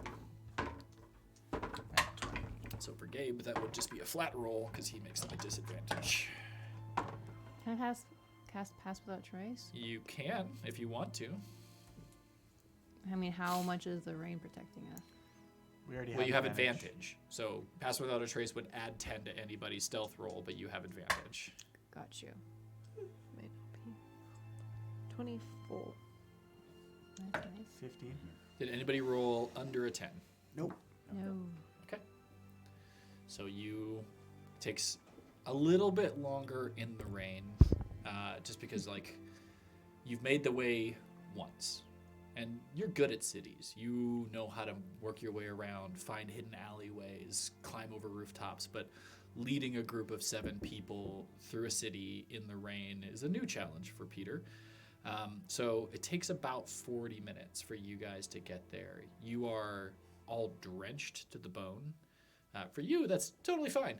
So for Gabe, that would just be a flat roll because he makes them a disadvantage.
Can I cast Pass Without Trace?
You can if you want to.
I mean, how much is the rain protecting us?
We already
Well, you have advantage. So pass without a trace would add 10 to anybody's stealth roll, but you have advantage.
Got you.
May not be. 24.
Nice, nice.
15.
Did anybody roll under a 10?
Nope.
No.
So you takes a little bit longer in the rain, just because like you've made the way once, and you're good at cities. You know how to work your way around, find hidden alleyways, climb over rooftops. But leading a group of 7 people through a city in the rain is a new challenge for Peter. So it takes about 40 minutes for you guys to get there. You are all drenched to the bone. For you, that's totally fine.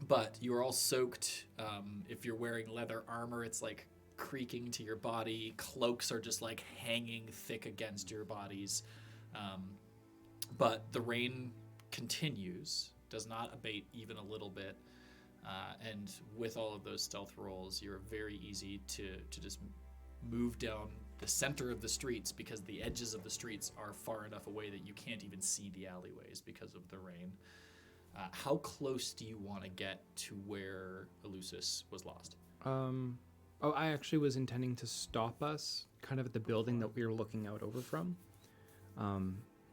But you are all soaked. If you're wearing leather armor, it's like creaking to your body. Cloaks are just like hanging thick against your bodies. But the rain continues, does not abate even a little bit. And with all of those stealth rolls, you're very easy to just move down the center of the streets because the edges of the streets are far enough away that you can't even see the alleyways because of the rain. How close do you want to get to where Elusis was lost?
I actually was intending to stop us kind of at the building that we were looking out over from.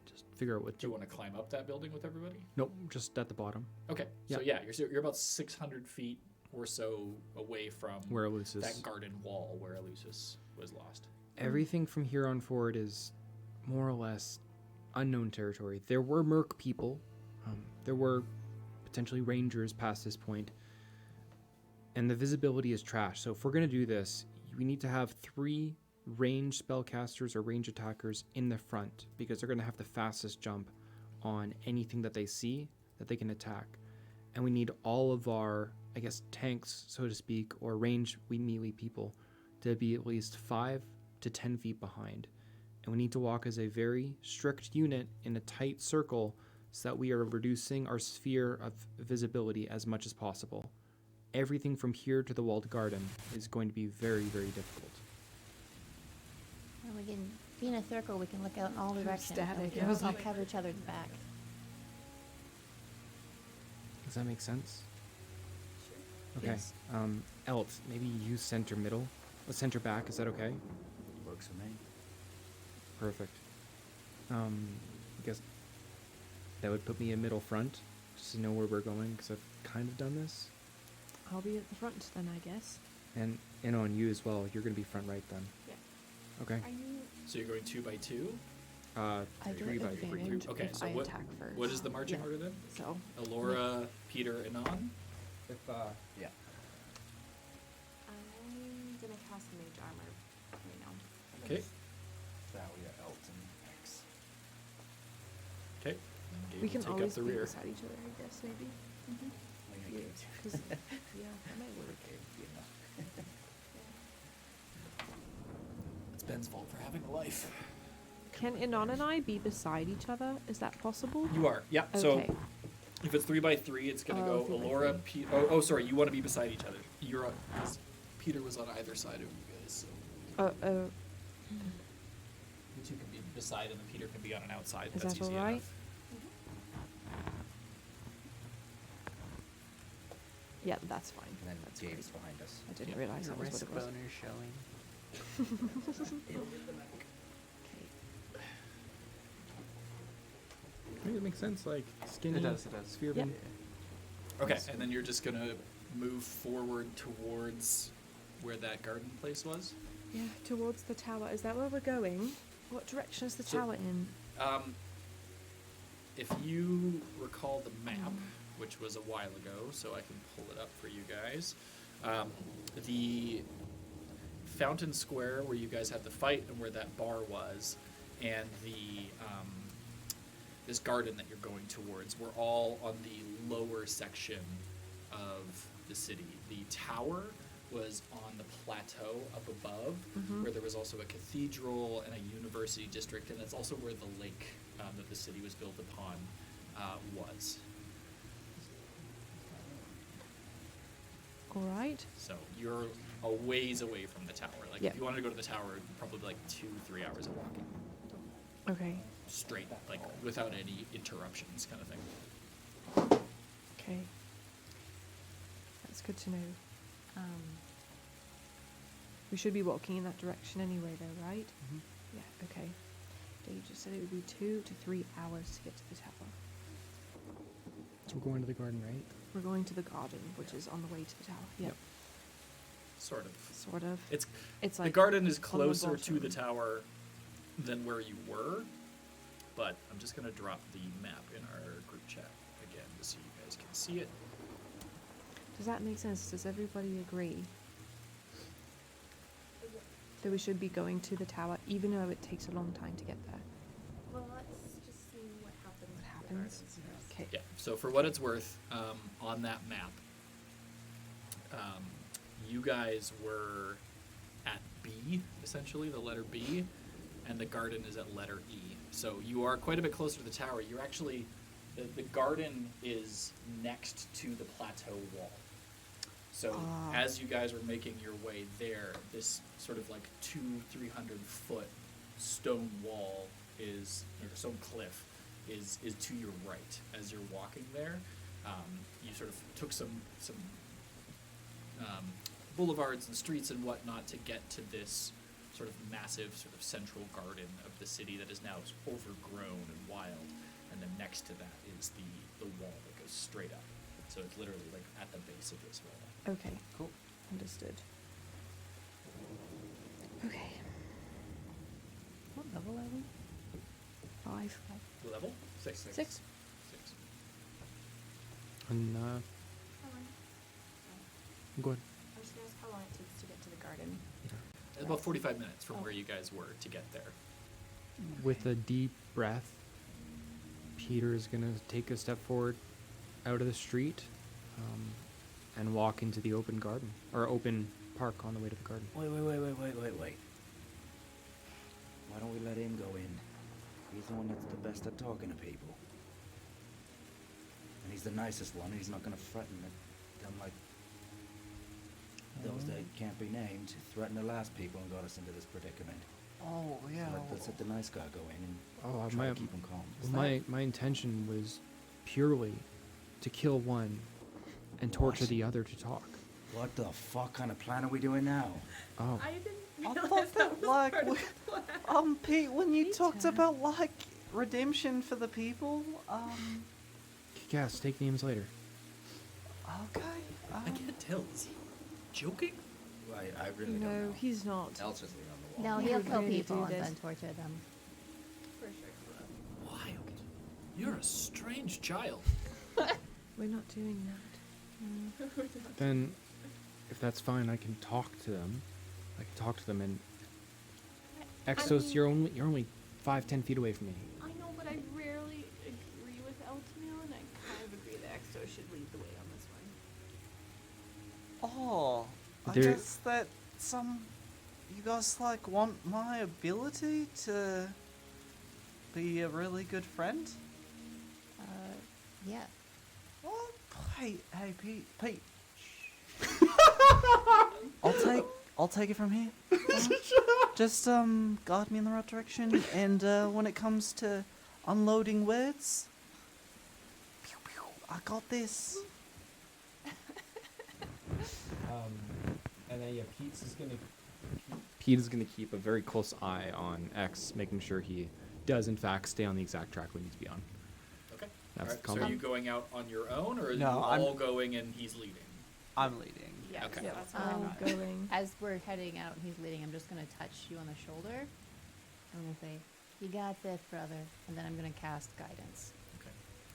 Just figure out what.
Do you want to climb up that building with everybody?
Nope, just at the bottom
Okay, so yeah, you're about 600 feet or so away from
where Elusis.
that garden wall where Elusis was lost.
Everything from here on forward is more or less unknown territory. There were merc people. There were potentially rangers past this point. And the visibility is trash. So if we're going to do this, we need to have 3 range spellcasters or range attackers in the front because they're going to have the fastest jump on anything that they see that they can attack. And we need all of our, I guess, tanks, so to speak, or range melee people to be at least 5 to 10 feet behind. And we need to walk as a very strict unit in a tight circle so that we are reducing our sphere of visibility as much as possible. Everything from here to the walled garden is going to be very, very difficult.
Well, we can be in a circle. We can look out in all directions. and we
Static,
can
I was
all
like-
cover each other's back.
Does that make sense? Okay.
Yes.
Elt, maybe you center middle. Center back, is that okay?
Works for me.
Perfect. I guess that would put me in middle front, just to know where we're going, because I've kind of done this.
I'll be at the front then, I guess.
And on you as well, you're going to be front right then.
Yeah.
Okay.
Are you?
So you're going 2 by 2?
I get
3 by 3.
advantage
Okay,
if
so
I
what-
attack first.
What is the marching
Yeah.
order then?
So,
Alora, Peter, and On?
If yeah.
I'm gonna cast Mage Armor right now.
Okay.
Thalia, Elton, X.
Okay.
we can
take
always
up the
be
rear.
beside each other, I guess, maybe. Yeah, 'cause- yeah, that might work.
It's Ben's fault for having a life.
Can Inon and I be beside each other? Is that possible?
You are, yeah.
Okay.
So if it's 3 by 3, it's gonna
Oh,
go
3 by
Alora, sorry, you want to be beside each other. You're on. Peter was on either side of you guys, so you 2 can be beside, and then Peter can be on an outside.
Is
That's
that
easy
alright?
enough.
yeah, that's fine.
And then
That's
Gabe's
great.
behind us.
I didn't realize that was what it was.
showing.
I think it makes sense, like skinny.
It does.
Sphere.
Yeah.
Okay, and then you're just gonna move forward towards where that garden place was.
Yeah, towards the tower. Is that where we're going? What direction is the
So-
tower in?
If you recall the map, which was a while ago, so I can pull it up for you guys, the Fountain Square where you guys had the fight and where that bar was, and the this garden that you're going towards were all on the lower section of the city. The tower was on the plateau up above, where there was also a cathedral and a university district, and that's also where the lake that the city was built upon was.
All right.
So you're a ways away from the tower. Like
Yeah.
if you wanted to go to the tower, probably like 2-3 hours of walking,
Okay.
straight, like without any interruptions, kind of thing.
Okay. That's good to know. We should be walking in that direction anyway, though, right? Yeah. Okay. So you just said it would be 2 to 3 hours to get to the tower.
So we're going to the garden, right?
We're going to the garden, which is on the way to the tower. Yep.
Sort of.
Sort of.
It's
It's
the
like
garden is
the
closer to the
bottom.
tower than where you were, but I'm just gonna drop the map in our group chat again just so you guys can see it.
Does that make sense? Does everybody agree that we should be going to the tower, even though it takes a long time to get there?
Well, let's just see what happens.
What happens? Okay.
Yeah. So for what it's worth, on that map, you guys were at B, essentially the letter B, and the garden is at letter E. So you are quite a bit closer to the tower. You're actually the garden is next to the plateau wall. So
Ah.
as you guys are making your way there, this sort of like 200-300 foot stone wall is, or stone cliff is to your right as you're walking there. You sort of took some boulevards and streets and whatnot to get to this sort of massive sort of central garden of the city that is now overgrown and wild, and then next to that is the wall that goes straight up. So it's literally like at the base of this wall.
Okay.
Cool.
Understood. Okay.
What level are we?
5.
Level? 6.
6.
And
How long?
go ahead.
I'm just gonna ask how long it takes to get to the garden.
About 45 minutes from where you guys were to get there.
With a deep breath, Peter is going to take a step forward out of the street and walk into the open garden, or open park on the way to the garden.
Wait. Why don't we let him go in? He's the one that's the best at talking to people. And he's the nicest one, and he's not gonna threaten them like those that can't be named, threatened the last people and got us into this predicament.
Oh, yeah.
So let's let the nice guy go in and
Oh,
try to keep him calm.
my intention was purely to kill one and torture
What?
the other to talk.
What the fuck kind of plan are we doing now?
Oh,
I didn't
I
realize
thought that,
was
like,
part of
we-
the plan.
Pete, when you talked
Peter.
about, like, redemption for the people,
kick ass, take names later.
okay.
I can't tell. Is he joking?
I really don't
No,
know.
he's not.
Elsa's leaning on the wall.
No,
He
he'll
would
kill
really
people
do
and
this.
then torture them.
For sure.
Wild. You're a strange child.
We're not doing that.
Then, if that's fine, I can talk to them. I can talk to them, and Exos,
mean-
you're only 5-10 feet away from me.
I know, but I rarely agree with Eltamil, and I kind of agree that Exo should lead the way on this one.
Oh, I
There-
guess that you guys, like, want my ability to be a really good friend?
Yeah.
Well, hey, Pete. I'll take it from here. Just guide me in the right direction, and when it comes to unloading words, pew, pew, I got this.
And then yeah, Pete is gonna keep a very close eye on X, making sure he does in fact stay on the exact track we need to be on.
Okay.
That's
Alright,
the
so are
combo.
you going out on your own, or are
No,
you
I'm-
all going and he's leading?
I'm leading.
Yeah.
Okay.
Yep.
That's where I'm at.
Going.
As we're heading out and he's leading, I'm just gonna touch you on the shoulder. I'm gonna say, "You got this, brother," and then I'm gonna cast guidance.
Okay.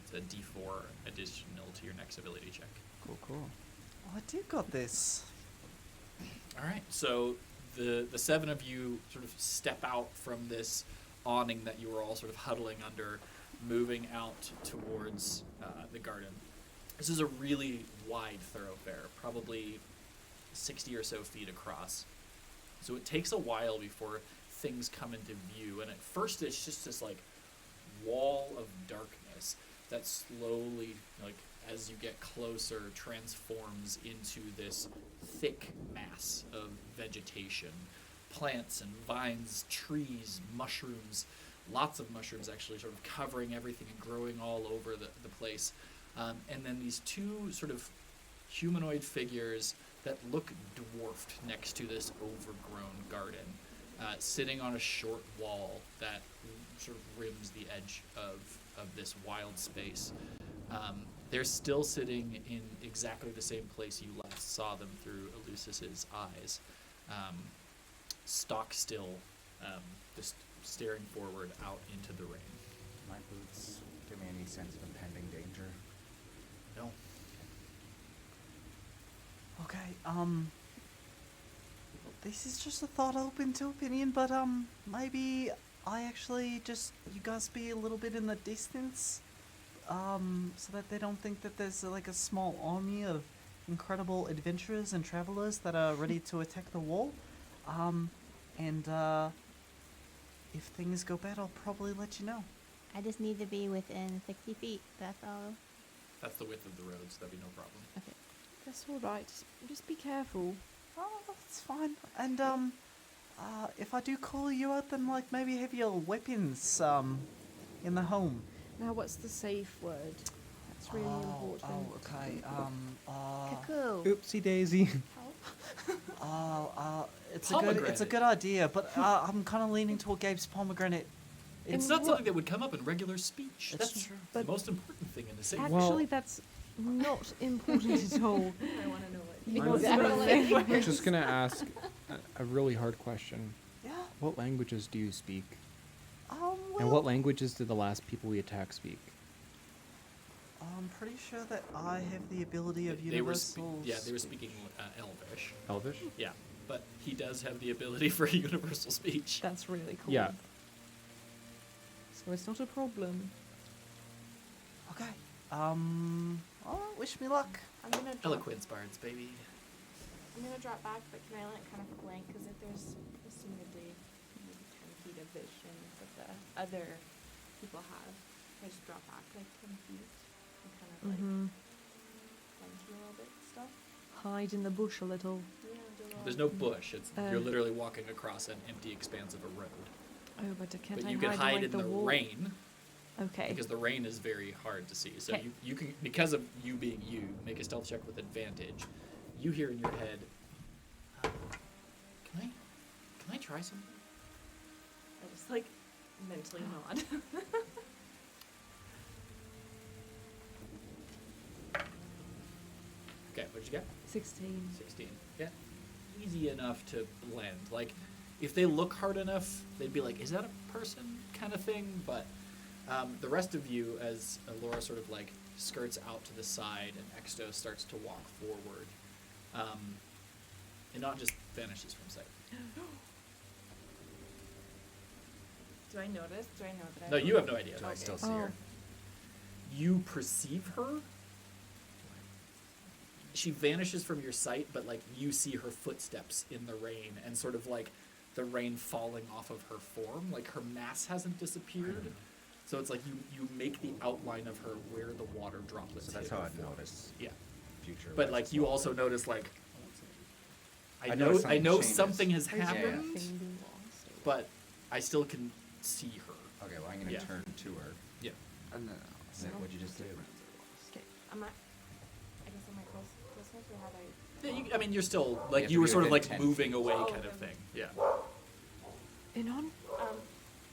It's a D4 additional to your next ability check.
Cool. Oh, I do got this.
All right. So the seven of you sort of step out from this awning that you were all sort of huddling under, moving out towards the garden. This is a really wide thoroughfare, probably 60 or so feet across. So it takes a while before things come into view, and at first it's just this like wall of darkness that slowly, like as you get closer, transforms into this thick mass of vegetation, plants and vines, trees, mushrooms, lots of mushrooms actually sort of covering everything and growing all over the place. And then these two sort of humanoid figures that look dwarfed next to this overgrown garden, sitting on a short wall that sort of rims the edge of this wild space. They're still sitting in exactly the same place you last saw them through Elusis's eyes, stock still, just staring forward out into the rain.
My boots give me any sense of impending danger.
No.
Okay, this is just a thought open to opinion, but maybe I actually just, you guys be a little bit in the distance, so that they don't think that there's like a small army of incredible adventurers and travelers that are ready to attack the wall. And if things go bad, I'll probably let you know.
I just need to be within 60 feet. That's all.
That's the width of the road, so that'd be no problem.
That's all right. Just be careful.
Oh, that's fine. And if I do call you out, then like maybe have your weapons in the home.
Now, what's the safe word? That's really important.
Oh, okay.
Cuckoo.
Oopsie daisy.
It's a good idea, but I'm kind of leaning toward Gabe's pomegranate.
It's
And
not
what-
something that would come up in regular speech.
It's
That's
true.
the
But-
most important thing in the city.
Actually, that's not important at all.
I want to know what.
You
I'm
exactly.
just gonna ask a really hard question.
Yeah.
What languages do you speak?
Well,
And what languages did the last people we attacked speak?
I'm pretty sure that I have the ability of
They were
universal.
they were speaking Elvish.
Elvish?
Yeah, but he does have the ability for universal speech.
That's really cool.
Yeah.
So it's not a problem.
Okay. Wish me luck.
I'm gonna drop.
Eloquence bards, baby.
I'm gonna drop back, but can I let kind of flank? Because if there's assumedly maybe 10 feet of vision that the other people have, I just drop back like 10 feet and kind of like
Mm-hmm.
flank you a little bit and stuff.
Hide in the bush a little.
Yeah, do a little-
There's no bush. It's you're
Oh.
literally walking across an empty expanse of a road.
Oh, but can't
But
I
you can hide
like,
in
the
the
wall?
rain
Okay.
because the rain is very hard to see. So
Okay.
you can, because of you being you, make a stealth check with advantage. You hear in your head, can I try something?
I just like mentally nod.
Okay, what'd you get?
16.
16. Yeah. Easy enough to blend. Like, if they look hard enough, they'd be like, is that a person kind of thing? But the rest of you, as Laura sort of like skirts out to the side and Exto starts to walk forward, and not just vanishes from sight.
Do I notice? Do I know that I
No, you have no idea.
Do I still
Okay.
see her?
You perceive her. She vanishes from your sight, but like you see her footsteps in the rain and sort of like the rain falling off of her form. Like her mass hasn't disappeared. So it's like you make the outline of her where the water droplets
So that's
hit
how
her
I'd
form.
notice
Yeah.
future.
But
events
like
as
you
well.
also notice like I
noticed
know
something changes.
something has
Is your
happened,
thing being lost?
but I still can see her.
Okay, well I'm gonna
Yeah.
turn to her.
Yeah.
And then what'd you just do?
Okay. I'm at. I guess I'm at closeness, or how do I?
Yeah, I mean, you're still
have
like
to
you were
be
sort of
within
like
10
moving
feet.
away
Oh,
kind of
okay.
thing. Yeah.
In on?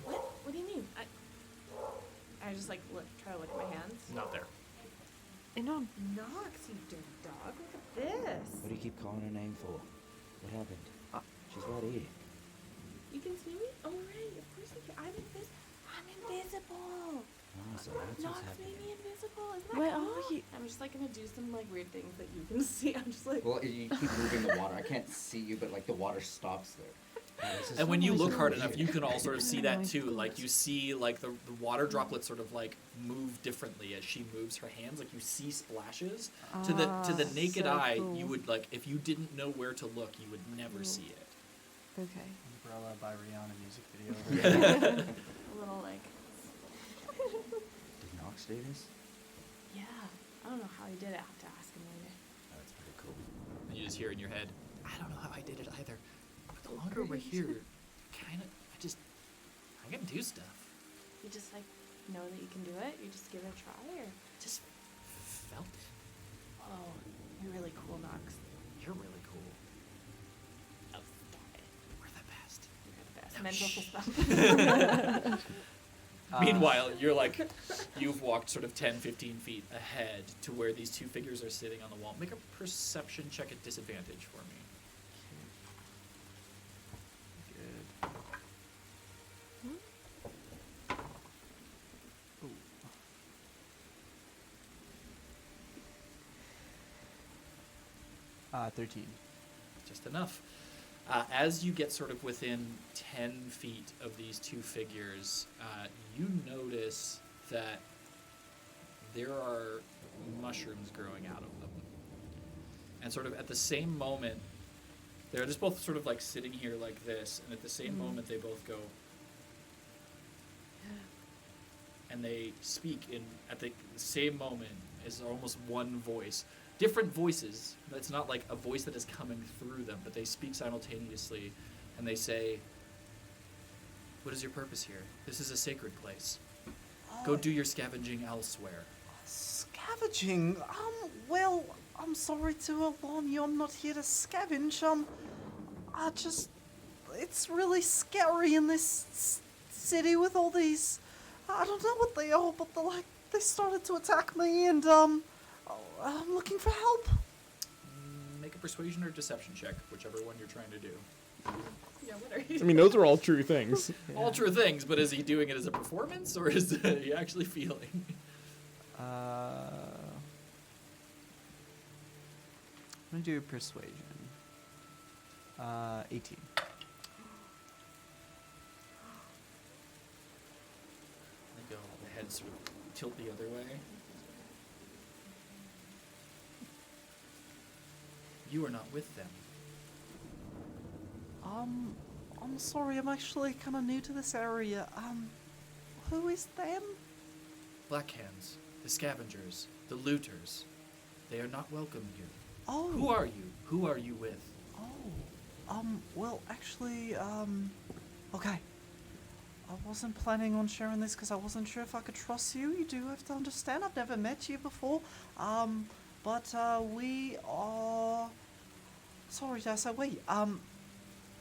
What? What do you mean? I just like try to look at my hands.
Not there.
And on.
Nox, you dirty dog. Look at this.
What do you keep calling her name for? What happened? She's not eating.
You can see me? Oh, right. Of course you can. I'm invisible.
Oh, so that's what's
Nox
happening.
made me invisible. Isn't that
Wait,
cool?
oh, you-
I'm just like gonna do some like weird things that you can see. I'm just like.
Well, you keep moving the water. I can't see you, but like the water stops there. Oh, this is
And when you
so
look hard
weird.
enough, you can all sort of see
Oh
that
my
too.
God.
Like you see, like the water droplets sort of like move differently as she moves her hands. Like you see splashes. To the naked
so
ay,
cool.
you would like if you didn't know where to look, you would never
Cool.
see it.
Okay.
Umbrella by Rihanna music video.
A little like.
Did Nox do this?
Yeah. I don't know how he did it. I have to ask him later.
Oh, that's pretty cool.
And you just hear in your head, I don't know how I did it either. But the longer we're here, I can do stuff.
You just like know that you can do it. You just give it a try, or
Just felt it.
oh, you're really cool, Nox.
You're really cool.
Oh, stop it.
We're the best.
You're the best.
No,
Mental
shh.
stuff.
Meanwhile, you're like, you've walked sort of 10, 15 feet ahead to where these two figures are sitting on the wall. Make a perception check at disadvantage for me.
Good. Ooh. 13.
Just enough. As you get sort of within 10 feet of these two figures, you notice that there are mushrooms growing out of them. And sort of at the same moment, they're just both sort of like sitting here like this, and at the same moment they both go, and they speak at the same moment as almost one voice. Different voices. It's not like a voice that is coming through them, but they speak simultaneously, and they say, "What is your purpose here? This is a sacred place. Go do your scavenging elsewhere."
Scavenging? Well, I'm sorry to alarm you. I'm not here to scavenge. It's really scary in this city with all these. I don't know what they are, but they started to attack me, and I'm looking for help.
Make a persuasion or deception check, whichever one you're trying to do.
Yeah, what are you?
I mean, those are all true things.
All true things, but is he doing it as a performance, or is he actually feeling?
I'm gonna do persuasion. 18.
They go, the head sort of tilt the other way. You are not with them.
I'm sorry. I'm actually kind of new to this area. Who is them?
Blackhands, the scavengers, the looters. They are not welcome here.
Oh.
Who are you? Who are you with?
Oh. Well, actually, okay. I wasn't planning on sharing this because I wasn't sure if I could trust you. You do have to understand, I've never met you before. But we are. Sorry, did I say we?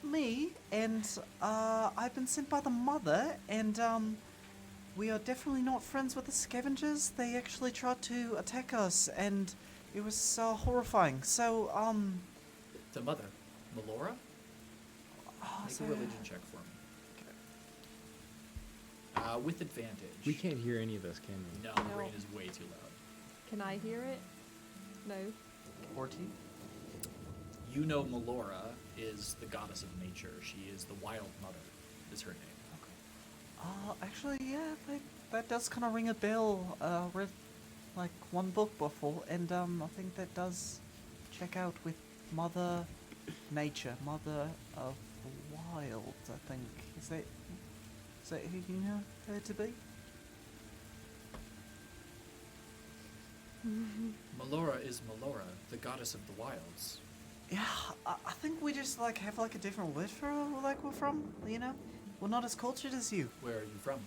Me and I've been sent by the mother, and we are definitely not friends with the scavengers. They actually tried to attack us, and it was horrifying. So
The mother, Melora? Make a religion check for me. With advantage.
We can't hear any of this, can we?
No, the
No.
rain is way too loud.
Can I hear it? No.
14.
You know Melora is the goddess of nature. She is the wild mother, is her name.
Actually, yeah, that does kind of ring a bell. Read like one book before, and I think that does check out with Mother Nature, Mother of the Wild. I think is that who you know her to be?
Melora is Melora, the goddess of the wilds.
Yeah, I think we just like have like a different word for like we're from. You know, we're not as cultured as you.
Where are you from?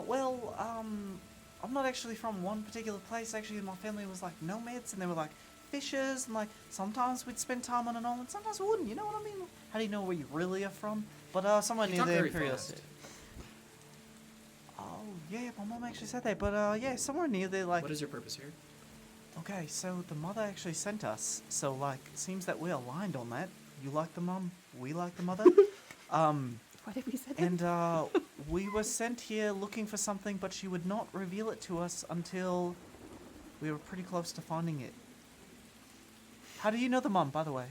Well, I'm not actually from one particular place. Actually, my family was like nomads, and they were like fishers, and like sometimes we'd spend time on an island, sometimes we wouldn't. You know what I mean? How do you know where you really are from? But somewhere
You
near
talk
the
very
Imperial
fast.
State. Oh yeah, my mom actually said that. But yeah, somewhere near there, like
What is your purpose here?
Okay, so the mother actually sent us. So, like, it seems that we're aligned on that. You like the mum, we like the mother.
What did we say?
And we were sent here looking for something, but she would not reveal it to us until we were pretty close to finding it. How do you know the mum, by the way?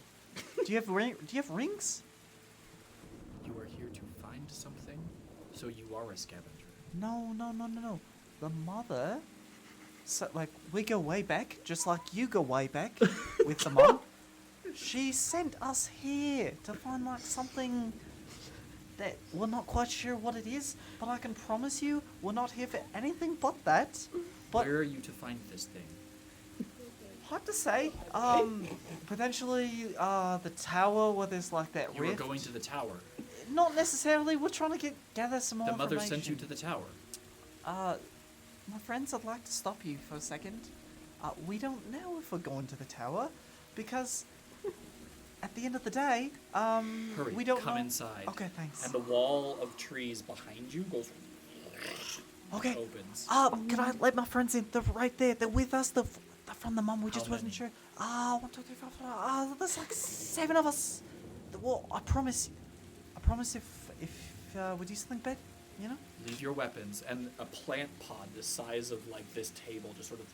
Do you have rings?
You are here to find something, so you are a scavenger.
No. The mother. So, like, we go way back, just like you go way back with the mum. She sent us here to find, like, something that we're not quite sure what it is, but I can promise you we're not here for anything but that. But
Where are you to find this thing?
hard to say. Potentially the tower where there's like that
You
rift.
are going to the tower.
Not necessarily. We're trying to gather some more
The mother
information.
sent you to the tower.
My friends, I'd like to stop you for a second. We don't know if we're going to the tower because at the end of the day,
Hurry,
we don't
come
know.
inside.
Okay, thanks.
And the wall of trees behind you goes
Okay.
opens.
Can I let my friends in? They're right there. They're with us. They're from the mum. We just
How
wasn't
many?
sure. 1, 2, 3, 4, 5. There's like 7 of us. Well, I promise if we do something bad, you know.
Leave your weapons, and a plant pod the size of like this table just sort of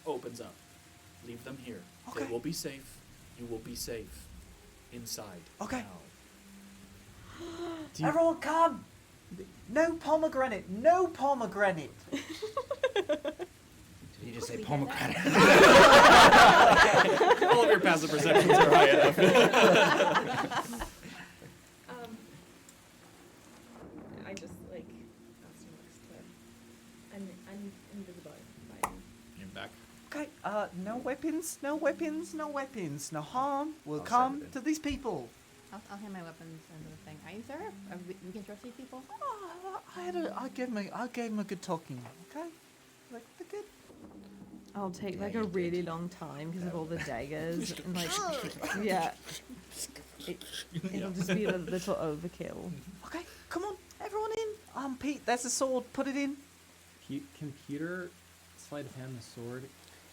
opens up. Leave them here. They
Okay.
will be safe. You will be safe inside.
Okay.
Now.
Everyone come! No pomegranate! No pomegranate!
Did you just say pomegranate?
All of your passive perceptions are high enough.
I just like asked Max to. I'm invisible. Fine.
You're back.
Okay, no weapons, no weapons, no weapons, no harm will
I'll
come
send it in.
to these people.
I'll hand my weapons and the thing. Are you sure? We can trust these people?
I gave him a good talking, okay? Like, they're good.
I'll take
Yeah,
like
you
a
did.
really long time because of all the daggers and like yeah, it'll just be a little overkill.
Okay, come on, everyone in. Pete, that's a sword, put it in.
Can Peter sleight of hand the sword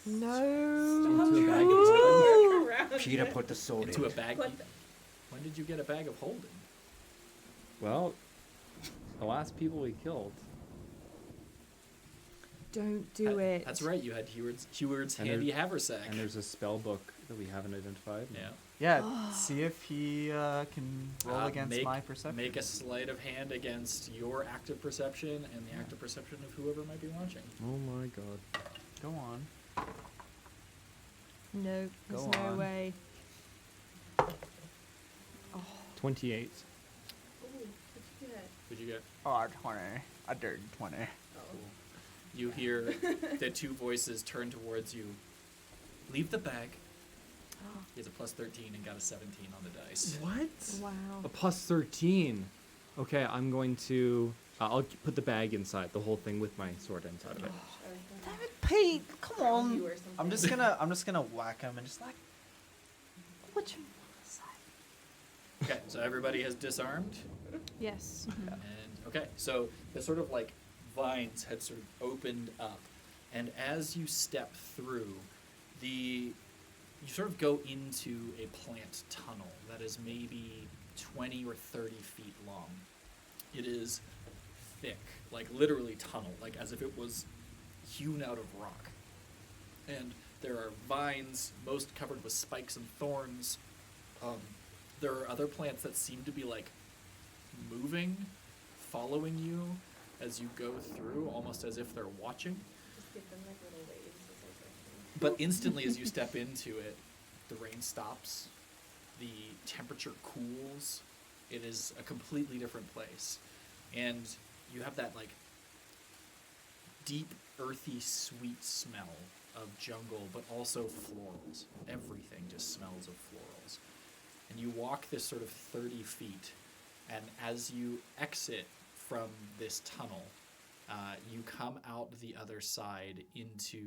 No.
into a bag of holding?
Around
Peter
it.
put the sword
Into a
in.
bag.
What
When did you get a bag of holding?
Well, the last people we killed.
Don't do it.
That's right. You had Heward's
And
handy haversack.
And there's a spell book that we haven't identified.
yeah.
Yeah, see if he can roll against
make,
my perception.
Make a sleight of hand against your active perception and the active perception of whoever might be watching.
Oh my god.
Go on.
No, there's
Go
no
on.
way.
28.
Ooh, what'd you get?
Would you get?
Oh, 20. I did 20.
You hear the two voices turn towards you. Leave the bag. He has a plus 13 and got a 17 on the dice.
What?
Wow.
A plus 13. Okay, I'm going to. I'll put the bag inside, the whole thing with my sword inside of it.
Damn it, Pete, come on.
You or
I'm
something.
just gonna whack him and just like, what you want to say?
Okay, so everybody has disarmed.
Yes.
And okay, so the sort of like vines had sort of opened up, and as you step through, you sort of go into a plant tunnel that is maybe 20 or 30 feet long. It is thick, like literally tunnel, like as if it was hewn out of rock. And there are vines, most covered with spikes and thorns. There are other plants that seem to be like moving, following you as you go through, almost as if they're watching.
Just give them like little waves as I go through.
But instantly as you step into it, the rain stops, the temperature cools, it is a completely different place. And you have that like deep, earthy, sweet smell of jungle, but also florals. Everything just smells of florals. And you walk this sort of 30 feet, and as you exit from this tunnel, you come out the other side into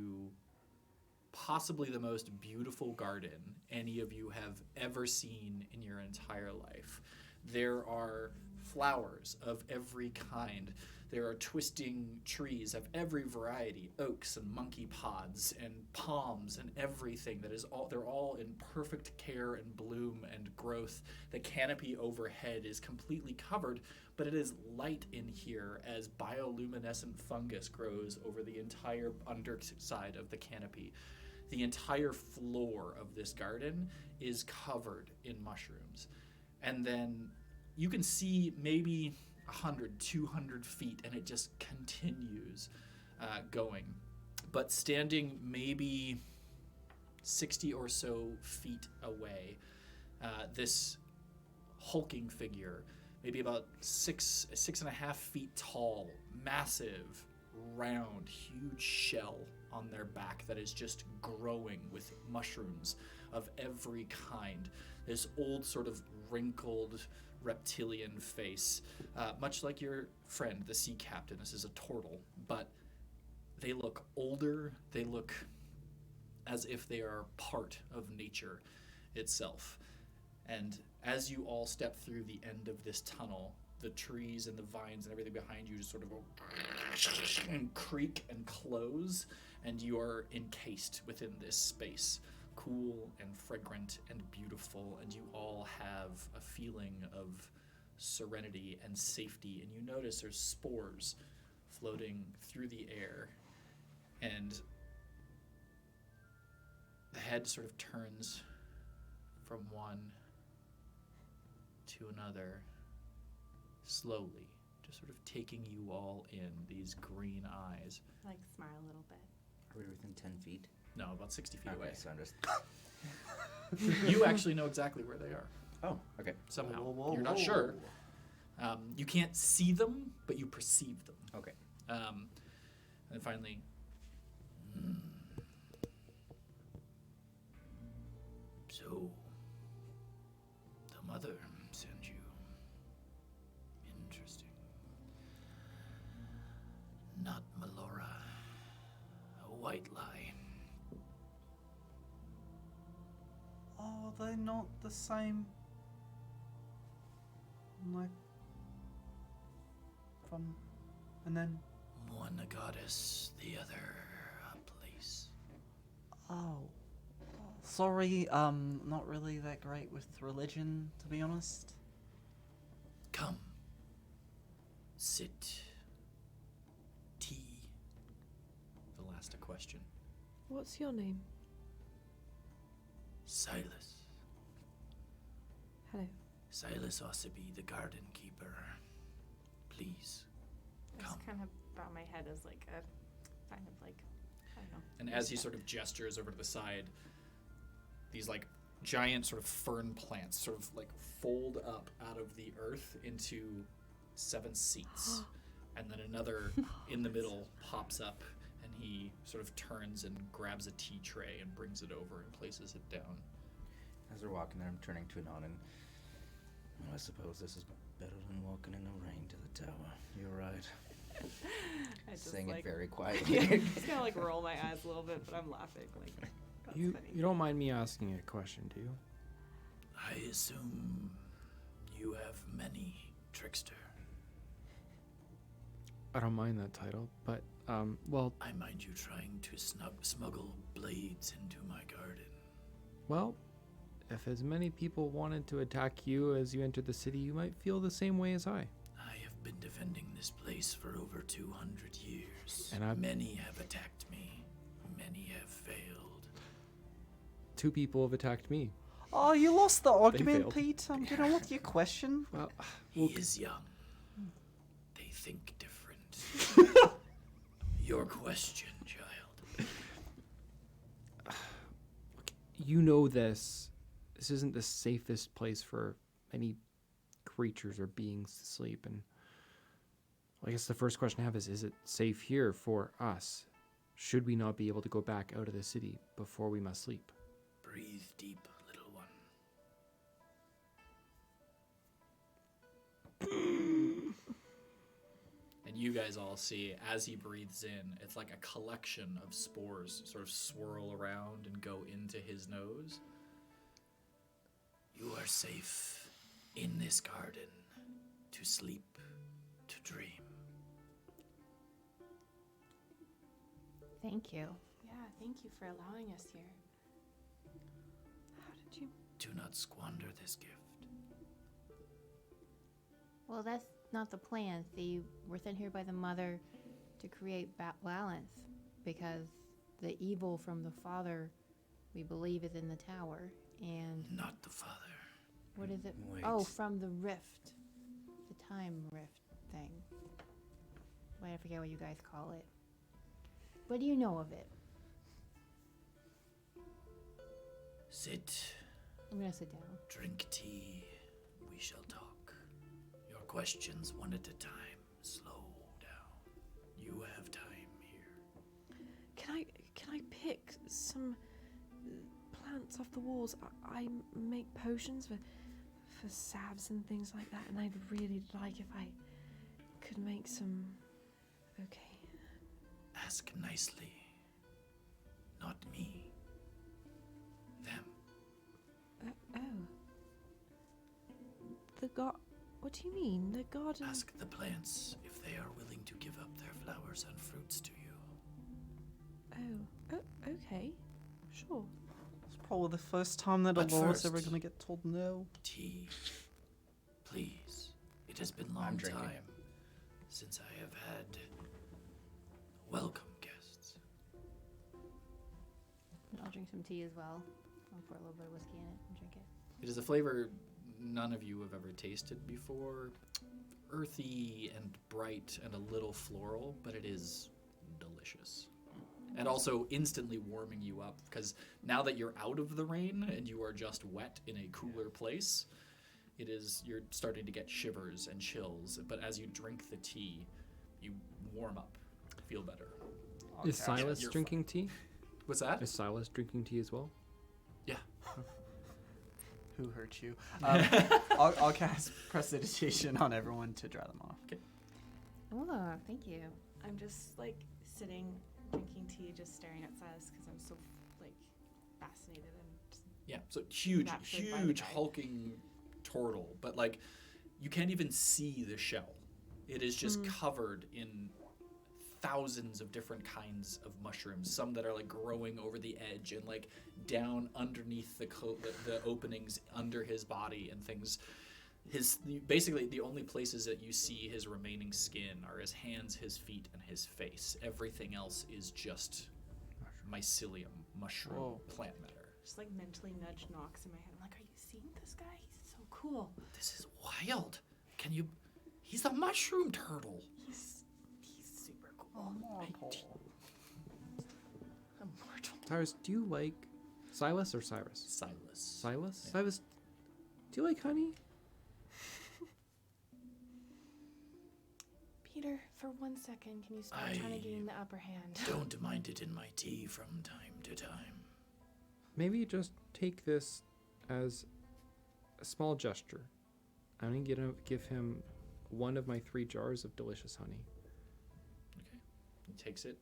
possibly the most beautiful garden any of you have ever seen in your entire life. There are flowers of every kind. There are twisting trees of every variety, oaks and monkey pods and palms and everything that is all, they're all in perfect care and bloom and growth. The canopy overhead is completely covered, but it is light in here as bioluminescent fungus grows over the entire underside of the canopy. The entire floor of this garden is covered in mushrooms. And then you can see maybe 100, 200 feet, and it just continues going. But standing maybe 60 or so feet away, this hulking figure, maybe about 6.5 feet tall, massive, round, huge shell on their back that is just growing with mushrooms of every kind. This old sort of wrinkled reptilian face, much like your friend, the sea captain. This is a turtle, but they look older. They look as if they are part of nature itself. And as you all step through the end of this tunnel, the trees and the vines and everything behind you just sort of go and creak and close, and you are encased within this space, cool and fragrant and beautiful, and you all have a feeling of serenity and safety. And you notice there's spores floating through the air, and the head sort of turns from one to another slowly, just sort of taking you all in, these green eyes.
Like, smile a little bit.
Are we within 10 feet?
No, about 60 feet away.
Okay, so I'm just...
You actually know exactly where they are,
Oh, okay.
somehow.
Whoa, whoa,
You're not
whoa.
sure. You can't see them, but you perceive them.
Okay.
And finally, so the mother sent you. Interesting. Not Melora. A white lie.
Are they not the same? Like, from, and then,
One a goddess, the other a place.
oh, sorry, not really that great with religion, to be honest.
Come. Sit. Tea. The last a question.
What's your name?
Silas.
Hello.
Silas Ossiby, the garden keeper. Please,
I
come.
just kind of bow my head as like a kind of like, I don't know.
And as he sort of gestures over to the side, these like giant sort of fern plants sort of like fold up out of the earth into 7 seats. And then another in the middle pops up, and he sort of turns and grabs a tea tray and brings it over and places it down.
As we're walking there, I'm turning to Anon and... Well, I suppose this is better than walking in the rain to the tower. You're right.
I just
Saying
like,
it very quietly.
yeah, just kind of like roll my eyes a little bit, but I'm laughing. Like, that's
You
funny.
don't mind me asking a question, do you?
I assume you have many, trickster.
I don't mind that title, but well,
I mind you trying to smuggle blades into my garden.
well, if as many people wanted to attack you as you entered the city, you might feel the same way as I.
I have been defending this place for over 200 years.
And
many have attacked me. Many have failed.
2 people have attacked me.
Oh, you lost the argument,
failed.
Pete. Do you know what your question?
Well,
He is young. They think different. Your question, child.
you know this. This isn't the safest place for any creatures or beings to sleep. And I guess the first question I have is it safe here for us? Should we not be able to go back out of the city before we must sleep?
Breathe deep, little one. And you guys all see, as he breathes in, it's like a collection of spores sort of swirl around and go into his nose. You are safe in this garden to sleep, to dream.
Thank you.
Yeah, thank you for allowing us here.
How did you?
Do not squander this gift.
Well, that's not the plan. See, we're sent here by the mother to create balance because the evil from the father, we believe, is in the tower. And
Not the father.
what is it?
Wait.
Oh, from the rift, the time rift thing. Wait, I forget what you guys call it. What do you know of it?
Sit,
I'm gonna sit down.
drink tea, we shall talk. Your questions one at a time. Slow down. You have time here.
Can I pick some plants off the walls? I make potions for salves and things like that, and I'd really like if I could make some. Okay.
Ask nicely. Not me. Them.
Oh. The god. What do you mean? The garden.
Ask the plants if they are willing to give up their flowers and fruits to you.
Oh. Okay. Sure.
It's probably the first time that
But
Alora's ever
first-
gonna get told no.
Tea. Please. It has been a
I'm
long
drinking
time
it.
since I have had welcome guests.
I'll drink some tea as well. I'll pour a little bit of whiskey in it and drink it.
It is a flavor none of you have ever tasted before. Earthy and bright and a little floral, but it is delicious. And also instantly warming you up because now that you're out of the rain and you are just wet in a cooler place, you're starting to get shivers and chills. But as you drink the tea, you warm up, feel better.
Is
Okay.
Silas
you're
drinking tea?
What's that?
Is Silas drinking tea as well?
Yeah.
Who hurt you? I'll cast Prestidigitation on everyone to dry them off.
Oh, thank you.
I'm just like sitting, drinking tea, just staring at Silas because I'm so like fascinated and just
Yeah, so huge,
Raptured by the
huge
guy.
hulking turtle, but like you can't even see the shell. It is just covered in thousands of different kinds of mushrooms. Some that are like growing over the edge and like down underneath the openings under his body and things. Basically the only places that you see his remaining skin are his hands, his feet, and his face. Everything else is just mycelium, mushroom,
Whoa.
plant matter.
just like mentally nudge Knox in my head. I'm like, are you seeing this guy? He's so cool.
This is wild. He's a mushroom turtle.
He's super cool.
Cyrus, do you like Silas or Cyrus?
Silas.
Silas?
Yeah.
Silas, do you like honey?
Peter, for 1 second, can you stop trying to gain the upper hand?
Don't mind it in my tea from time to time.
Maybe just take this as a small gesture. I'm going to give him one of my 3 jars of delicious honey.
Okay. He takes it,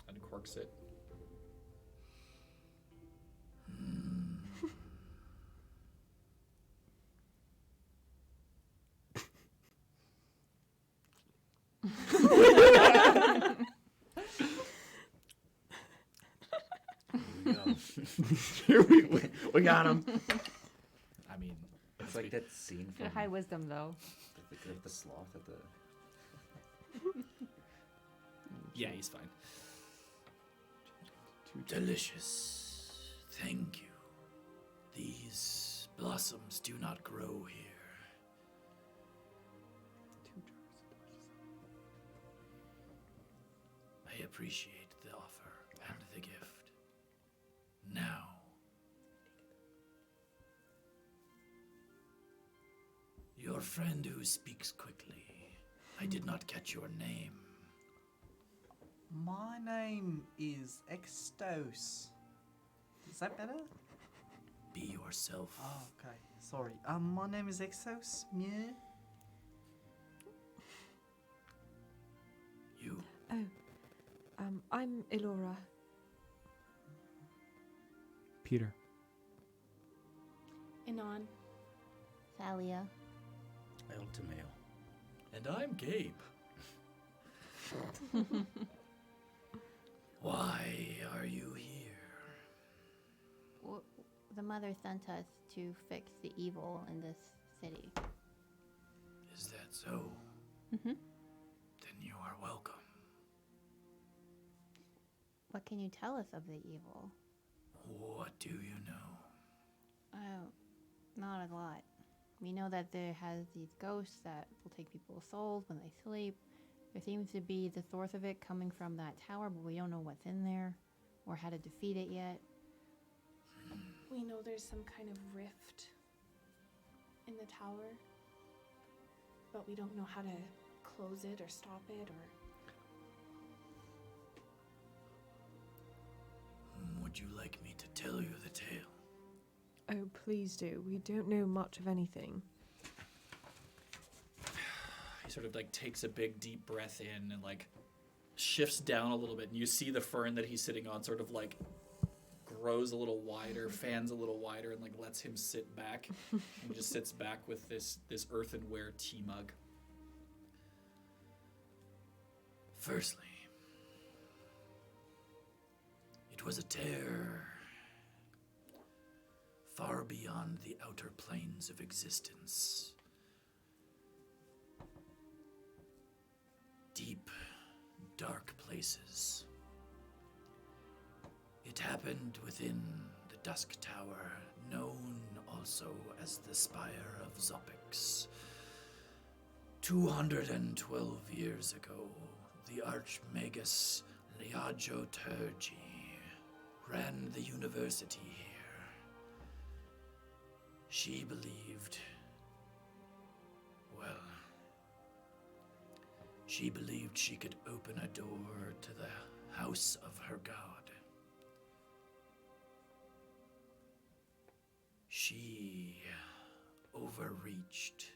uncorks it.
we got him.
I mean,
It's like that scene from
Good high wisdom, though.
the sloth at the.
yeah, he's fine. Delicious. Thank you. These blossoms do not grow here.
2 jars of delicious honey.
I appreciate the offer and the gift. Now, your friend who speaks quickly. I did not catch your name.
My name is Extos. Is that better?
Be yourself.
Oh, okay. Sorry. My name is Exos. Mew.
You.
I'm Elora.
Peter.
Inon.
Thalia.
Ultimail.
And I'm Gabe. Why are you here?
The mother sent us to fix the evil in this city.
Is that so?
Mm-hmm.
Then you are welcome.
What can you tell us of the evil?
What do you know?
Oh, not a lot. We know that there has these ghosts that will take people's souls when they sleep. There seems to be the source of it coming from that tower, but we don't know what's in there or how to defeat it yet.
We know there's some kind of rift in the tower, but we don't know how to close it or stop it or...
Would you like me to tell you the tale?
Oh, please do. We don't know much of anything.
He sort of like takes a big deep breath in and like shifts down a little bit, and you see the fern that he's sitting on sort of like grows a little wider, fans a little wider, and like lets him sit back. And he just sits back with this earthenware tea mug. Firstly, it was a tear far beyond the outer planes of existence. Deep, dark places. It happened within the Dusk Tower, known also as the Spire of Zopix. 212 years ago, the Archmagus Liajo Turgi ran the university here. She believed, well, she believed she could open a door to the house of her god. She overreached.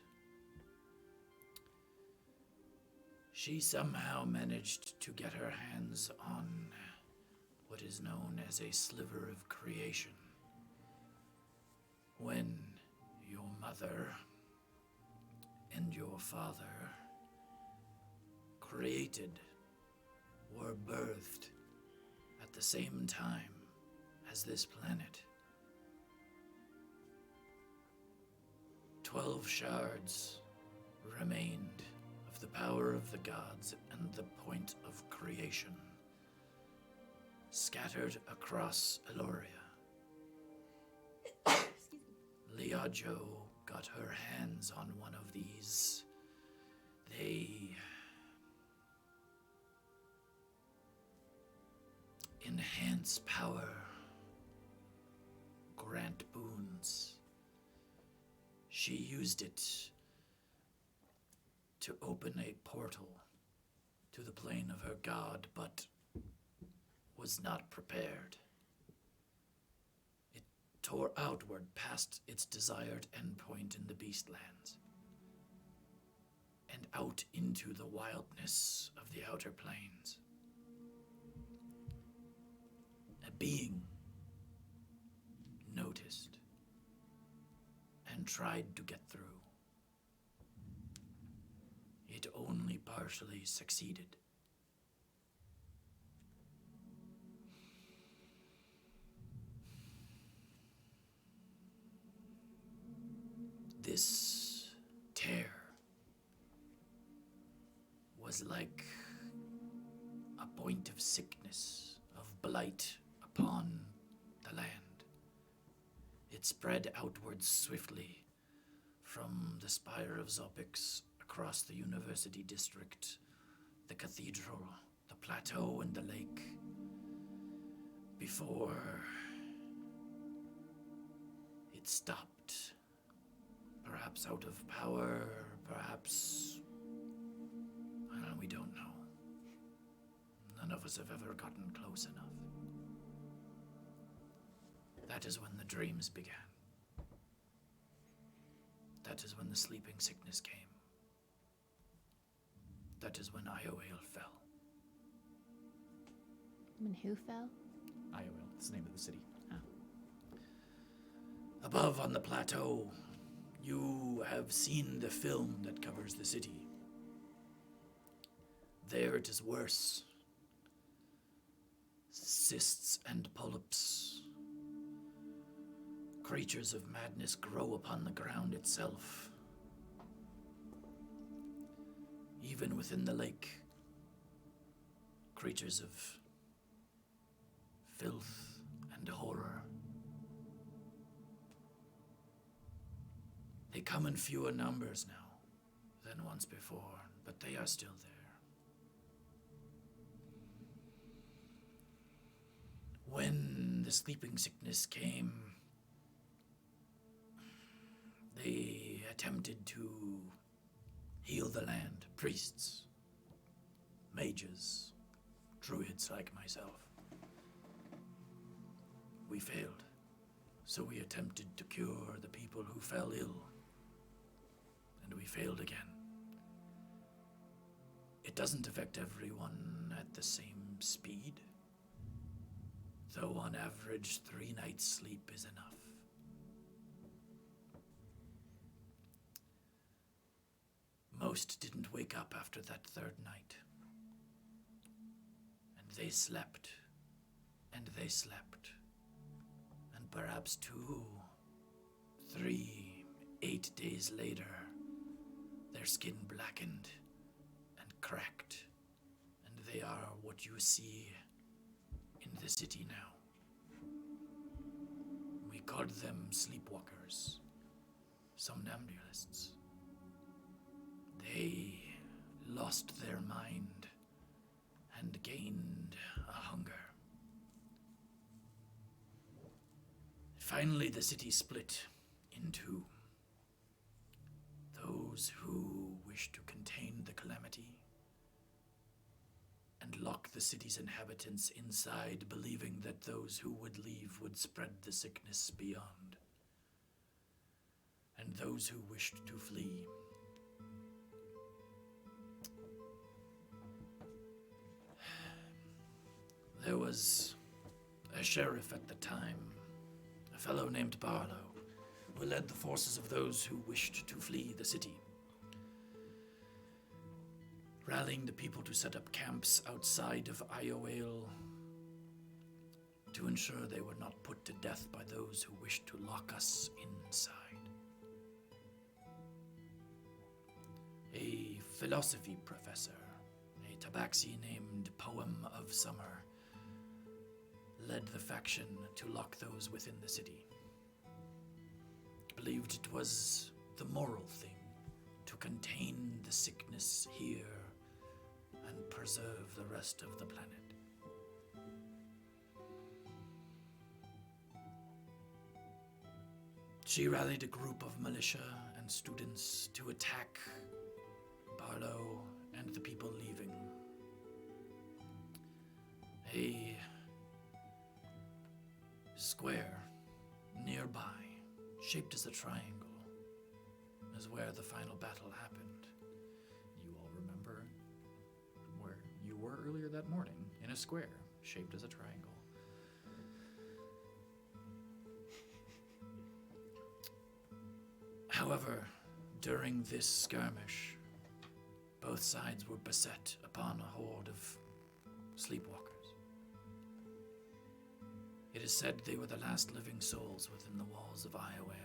She somehow managed to get her hands on what is known as a sliver of creation. When your mother and your father created or birthed at the same time as this planet. 12 shards remained of the power of the gods and the point of creation, scattered across Eloria. Liajo got her hands on one of these. They enhance power, grant boons. She used it to open a portal to the plane of her god, but was not prepared. It tore outward past its desired endpoint in the Beastlands, and out into the wildness of the outer plains. A being noticed and tried to get through. It only partially succeeded. This tear was like a point of sickness, of blight upon the land. It spread outwards swiftly from the Spire of Zopix across the University District, the Cathedral, the Plateau, and the lake, before it stopped. Perhaps out of power, perhaps... we don't know. None of us have ever gotten close enough. That is when the dreams began. That is when the sleeping sickness came. That is when Iowail fell.
When who fell?
Iowail, that's the name of the city.
Oh.
Above on the plateau, You have seen the film that covers the city. There it is worse. Cysts and polyps. Creatures of madness grow upon the ground itself. Even within the lake, creatures of filth and horror. They come in fewer numbers now than once before, but they are still there. When the sleeping sickness came, they attempted to heal the land. Priests, mages, druids like myself. We failed, so we attempted to cure the people who fell ill, and we failed again. It doesn't affect everyone at the same speed, though on average 3 nights sleep is enough. Most didn't wake up after that 3rd night. And they slept, and they slept. And perhaps 2, 3, 8 days later, their skin blackened and cracked, and they are what you see in the city now. We called them sleepwalkers, somnambulists. They lost their mind and gained a hunger. Finally, the city split in 2. Those who wished to contain the calamity and lock the city's inhabitants inside, believing that those who would leave would spread the sickness beyond, and those who wished to flee. There was a sheriff at the time, a fellow named Barlow, who led the forces of those who wished to flee the city, rallying the people to set up camps outside of Izari-Ailish to ensure they were not put to death by those who wished to lock us inside. A philosophy professor, a tabaxi named Poem of Summer, led the faction to lock those within the city. Believed it was the moral thing to contain the sickness here and preserve the rest of the planet. She rallied a group of militia and students to attack Barlow and the people leaving. A square nearby, shaped as a triangle, is where the final battle happened. You all remember where you were earlier that morning, in a square, shaped as a triangle. However, during this skirmish, both sides were beset upon a horde of sleepwalkers. It is said they were the last living souls within the walls of Izari-Ailish,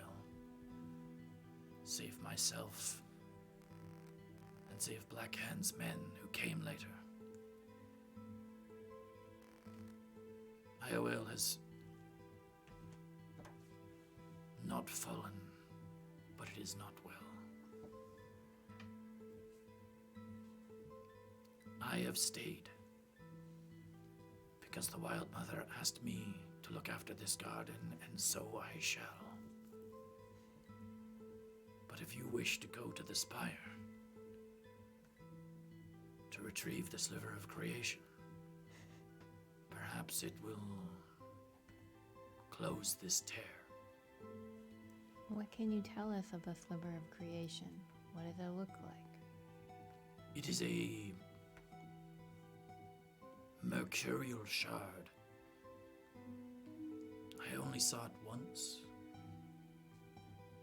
save myself and save Black Hand's men who came later. Izari-Ailish has not fallen, but it is not well. I have stayed because the Wild Mother asked me to look after this garden, and so I shall. But if you wish to go to the spire to retrieve the sliver of creation, perhaps it will close this tear.
What can you tell us of the sliver of creation? What does it look like?
It is a mercurial shard. I only saw it once,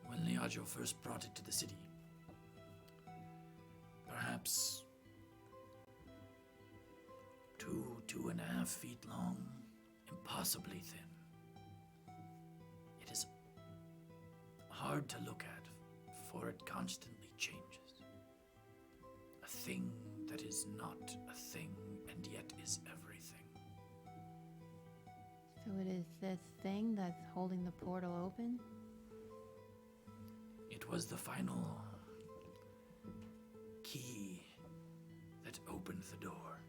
when when Liaggio first brought it to the city. Perhaps 2.5 feet long, impossibly thin. It is hard to look at, for it constantly changes. A thing that is not a thing and yet is everything.
So it is this thing that's holding the portal open?
It was the final key that opened the door.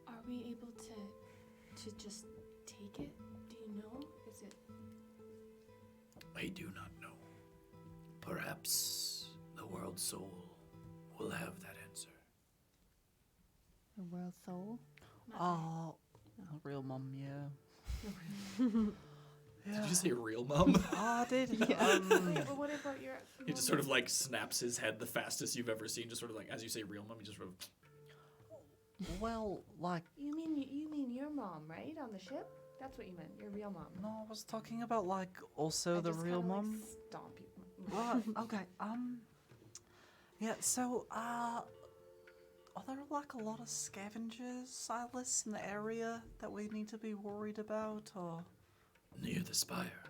Are we able to just take it? Do you know? Is it?
I do not know. Perhaps the world soul will have that answer.
The world soul?
Oh, a real mum, yeah.
Did you say real mum?
Oh, I did.
Well, what about your?
He just sort of like snaps his head the fastest you've ever seen. Just sort of like, as you say real mum, he just sort of...
Well, like,
You mean your mom, right? On the ship? That's what you meant. Your real mom.
no, I was talking about, like, also
I
the
just
real
kinda,
mum.
Like, stomp you.
Right, okay, yeah, so, are there, like, a lot of scavengers, Silas, in the area that we need to be worried about, or,
Near the spire.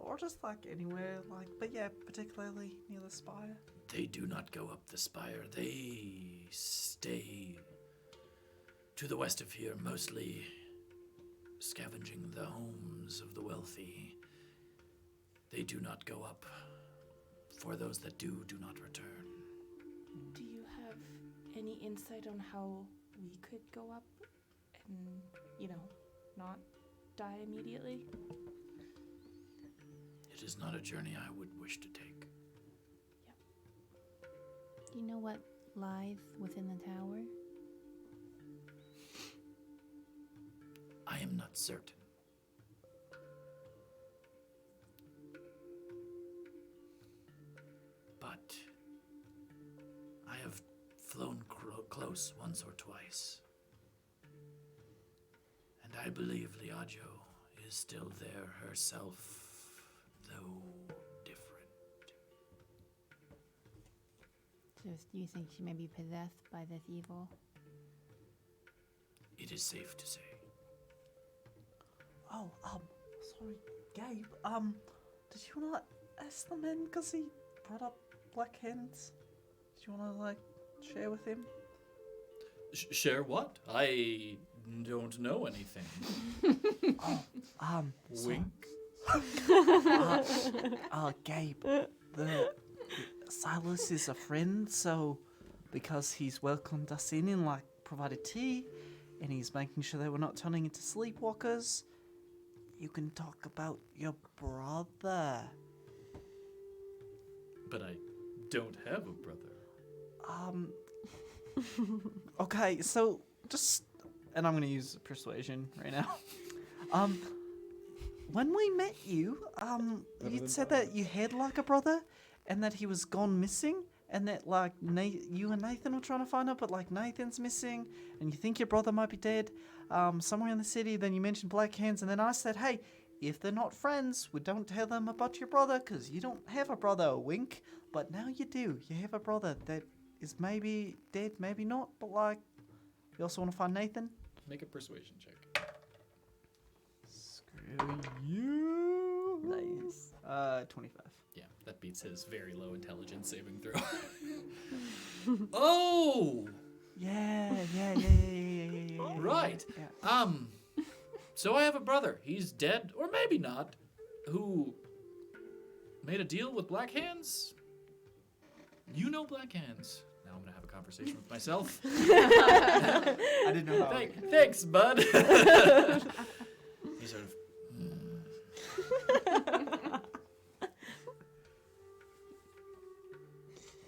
or just, like, anywhere, like, but yeah, particularly near the spire?
They do not go up the spire. They stay to the west of here, mostly scavenging the homes of the wealthy. They do not go up. For those that do not return.
Do you have any insight on how we could go up and, not die immediately?
It is not a journey I would wish to take.
Do you know what lies within the tower?
I am not certain. But I have flown close once or twice. And I believe Liaggio is still there herself, though different.
So do you think she may be possessed by this evil?
It is safe to say.
Oh, sorry, Gabe, did you wanna ask the man, cause he brought up Black Hands? Did you wanna, like, share with him?
Share what? I don't know anything. Wink.
Gabe, Silas is a friend, so because he's welcomed us in and, like, provided tea, and he's making sure that we're not turning into sleepwalkers, you can talk about your brother.
But I don't have a brother.
Okay, so just, and I'm gonna use persuasion right now. When we met you, you'd said that you had like a brother, and that he was gone missing, and that like you and Nathan were trying to find him, but like Nathan's missing, and you think your brother might be dead, somewhere in the city. Then you mentioned Black Hands, and then I said, hey, if they're not friends, we don't tell them about your brother, because you don't have a brother, wink. But now you do. You have a brother that is maybe dead, maybe not, but like, you also want to find Nathan?
Make a persuasion check.
Screw you. Nice. 25.
Yeah, that beats his very low intelligence saving throw. Oh!
Yeah.
Right.
Yeah.
So I have a brother. He's dead, or maybe not, who made a deal with Black Hands. You know Black Hands. Now I'm going to have a conversation with myself.
I didn't know how.
Thanks, bud. He sort of...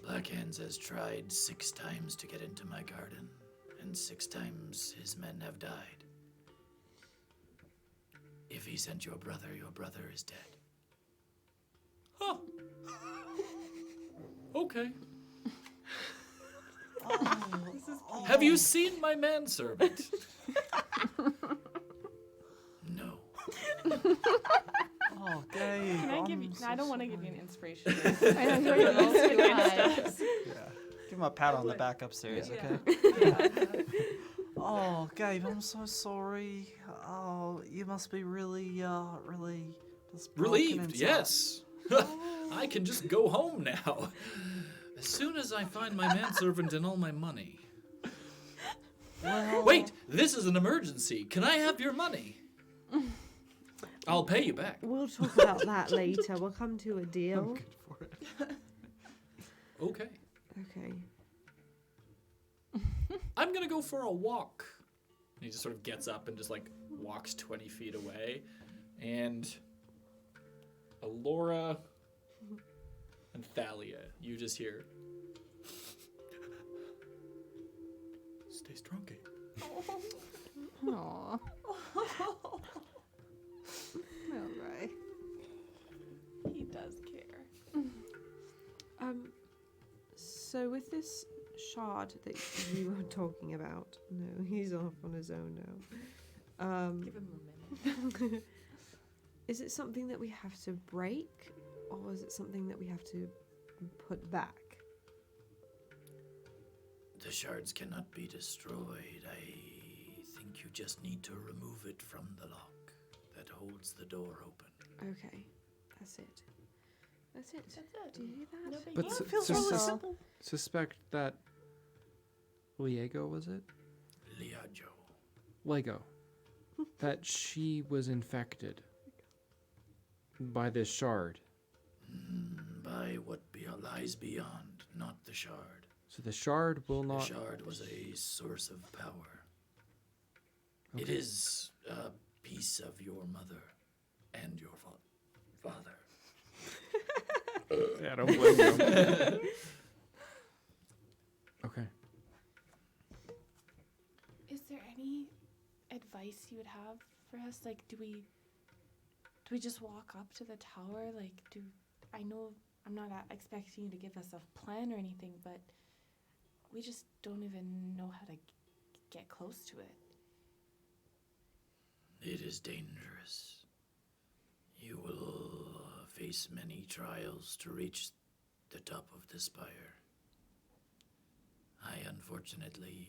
Black Hands has tried 6 times to get into my garden, and 6 times his men have died. If he sent your brother is dead. Huh. Okay. Have you seen my manservant? No.
Oh, Gabe.
Can I give
I'm
you?
so
I don't want to give
sorry.
you an inspiration.
I know you're
You're
supposed to
doing
hide.
steps.
Yeah. Give him a pat on the
would.
back upstairs,
Yeah.
okay? Oh, Gabe, I'm so sorry. Oh, you must be really just broken
Relieved,
inside.
yes. I can just go home now. As soon as I find my manservant and all my money.
Well,
Wait, this is an emergency. Can I have your money? I'll pay you back.
We'll talk about that later. We'll come to a deal.
good for it.
Okay.
Okay.
I'm gonna go for a walk. And he just sort of gets up and just like walks 20 feet away. And Alora and Thalia, you just hear. Stay strong, Gabe.
Aw. Alright.
He does care.
So with this shard that you were talking about, no, he's off on his own now.
Give him a minute.
Is it something that we have to break, or is it something that we have to put back?
The shards cannot be destroyed. I think you just need to remove it from the lock that holds the door open.
Okay, that's it. That's it.
That's it.
Do you hear that?
No big
But
deal.
su-
feels
sus-
so
sus-
simple.
suspect that Liego, was it?
Liajo.
Lego. That she was infected by this shard.
By what lies beyond, not the shard.
So the shard will
The
not.
shard was a source of power. It
Okay.
is a piece of your mother and your father.
Yeah, don't blame you. Okay.
Is there any advice you would have for us? Like, do we just walk up to the tower? Like, I know I'm not expecting you to give us a plan or anything, but we just don't even know how to get close to it.
It is dangerous. You will face many trials to reach the top of the spire. I unfortunately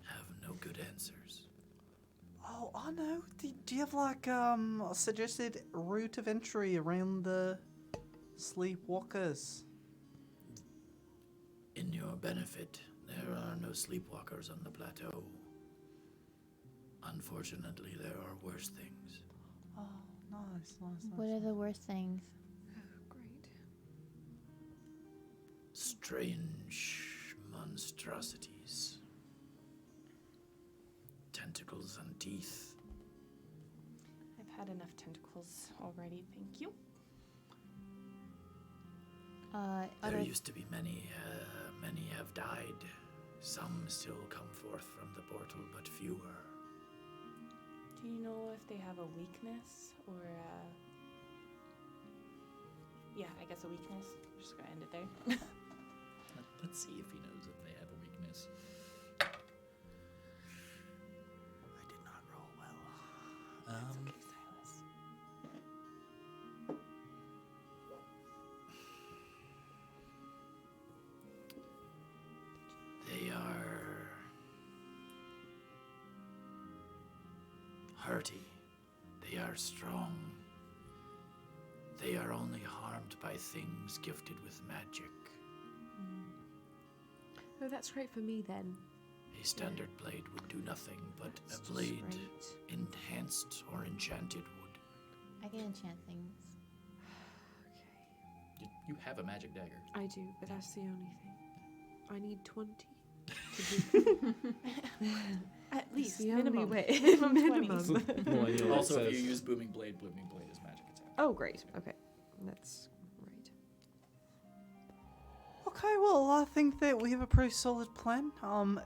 have no good answers.
Oh, I know. Do you have like a suggested route of entry around the sleepwalkers?
In your benefit, there are no sleepwalkers on the plateau. Unfortunately, there are worse things.
Oh, nice.
What are the worst things?
Great.
Strange monstrosities. Tentacles and teeth.
I've had enough tentacles already, thank you.
There
Other
used to be many have died. Some still come forth from the portal, but fewer.
Do you know if they have a weakness or yeah, I guess a weakness. I'm just gonna end it there.
Let's see if he knows if they have a weakness. I did not roll well.
That's okay, Silas.
They are hearty. They are strong. They are only harmed by things gifted with magic.
Oh, that's great for me then.
A standard blade would do nothing, but
That's
a
just
blade
great.
enhanced or enchanted would.
I can enchant things.
Okay.
You have a magic dagger.
I do, but that's the only thing. I need 20 to do.
At
It's
least
the
minimum.
only way.
Minimum 20s.
Millennial
Also, if
says-
you use Booming Blade is magic attack.
Oh, great. Okay. That's right.
Okay, well, I think that we have a pretty solid plan.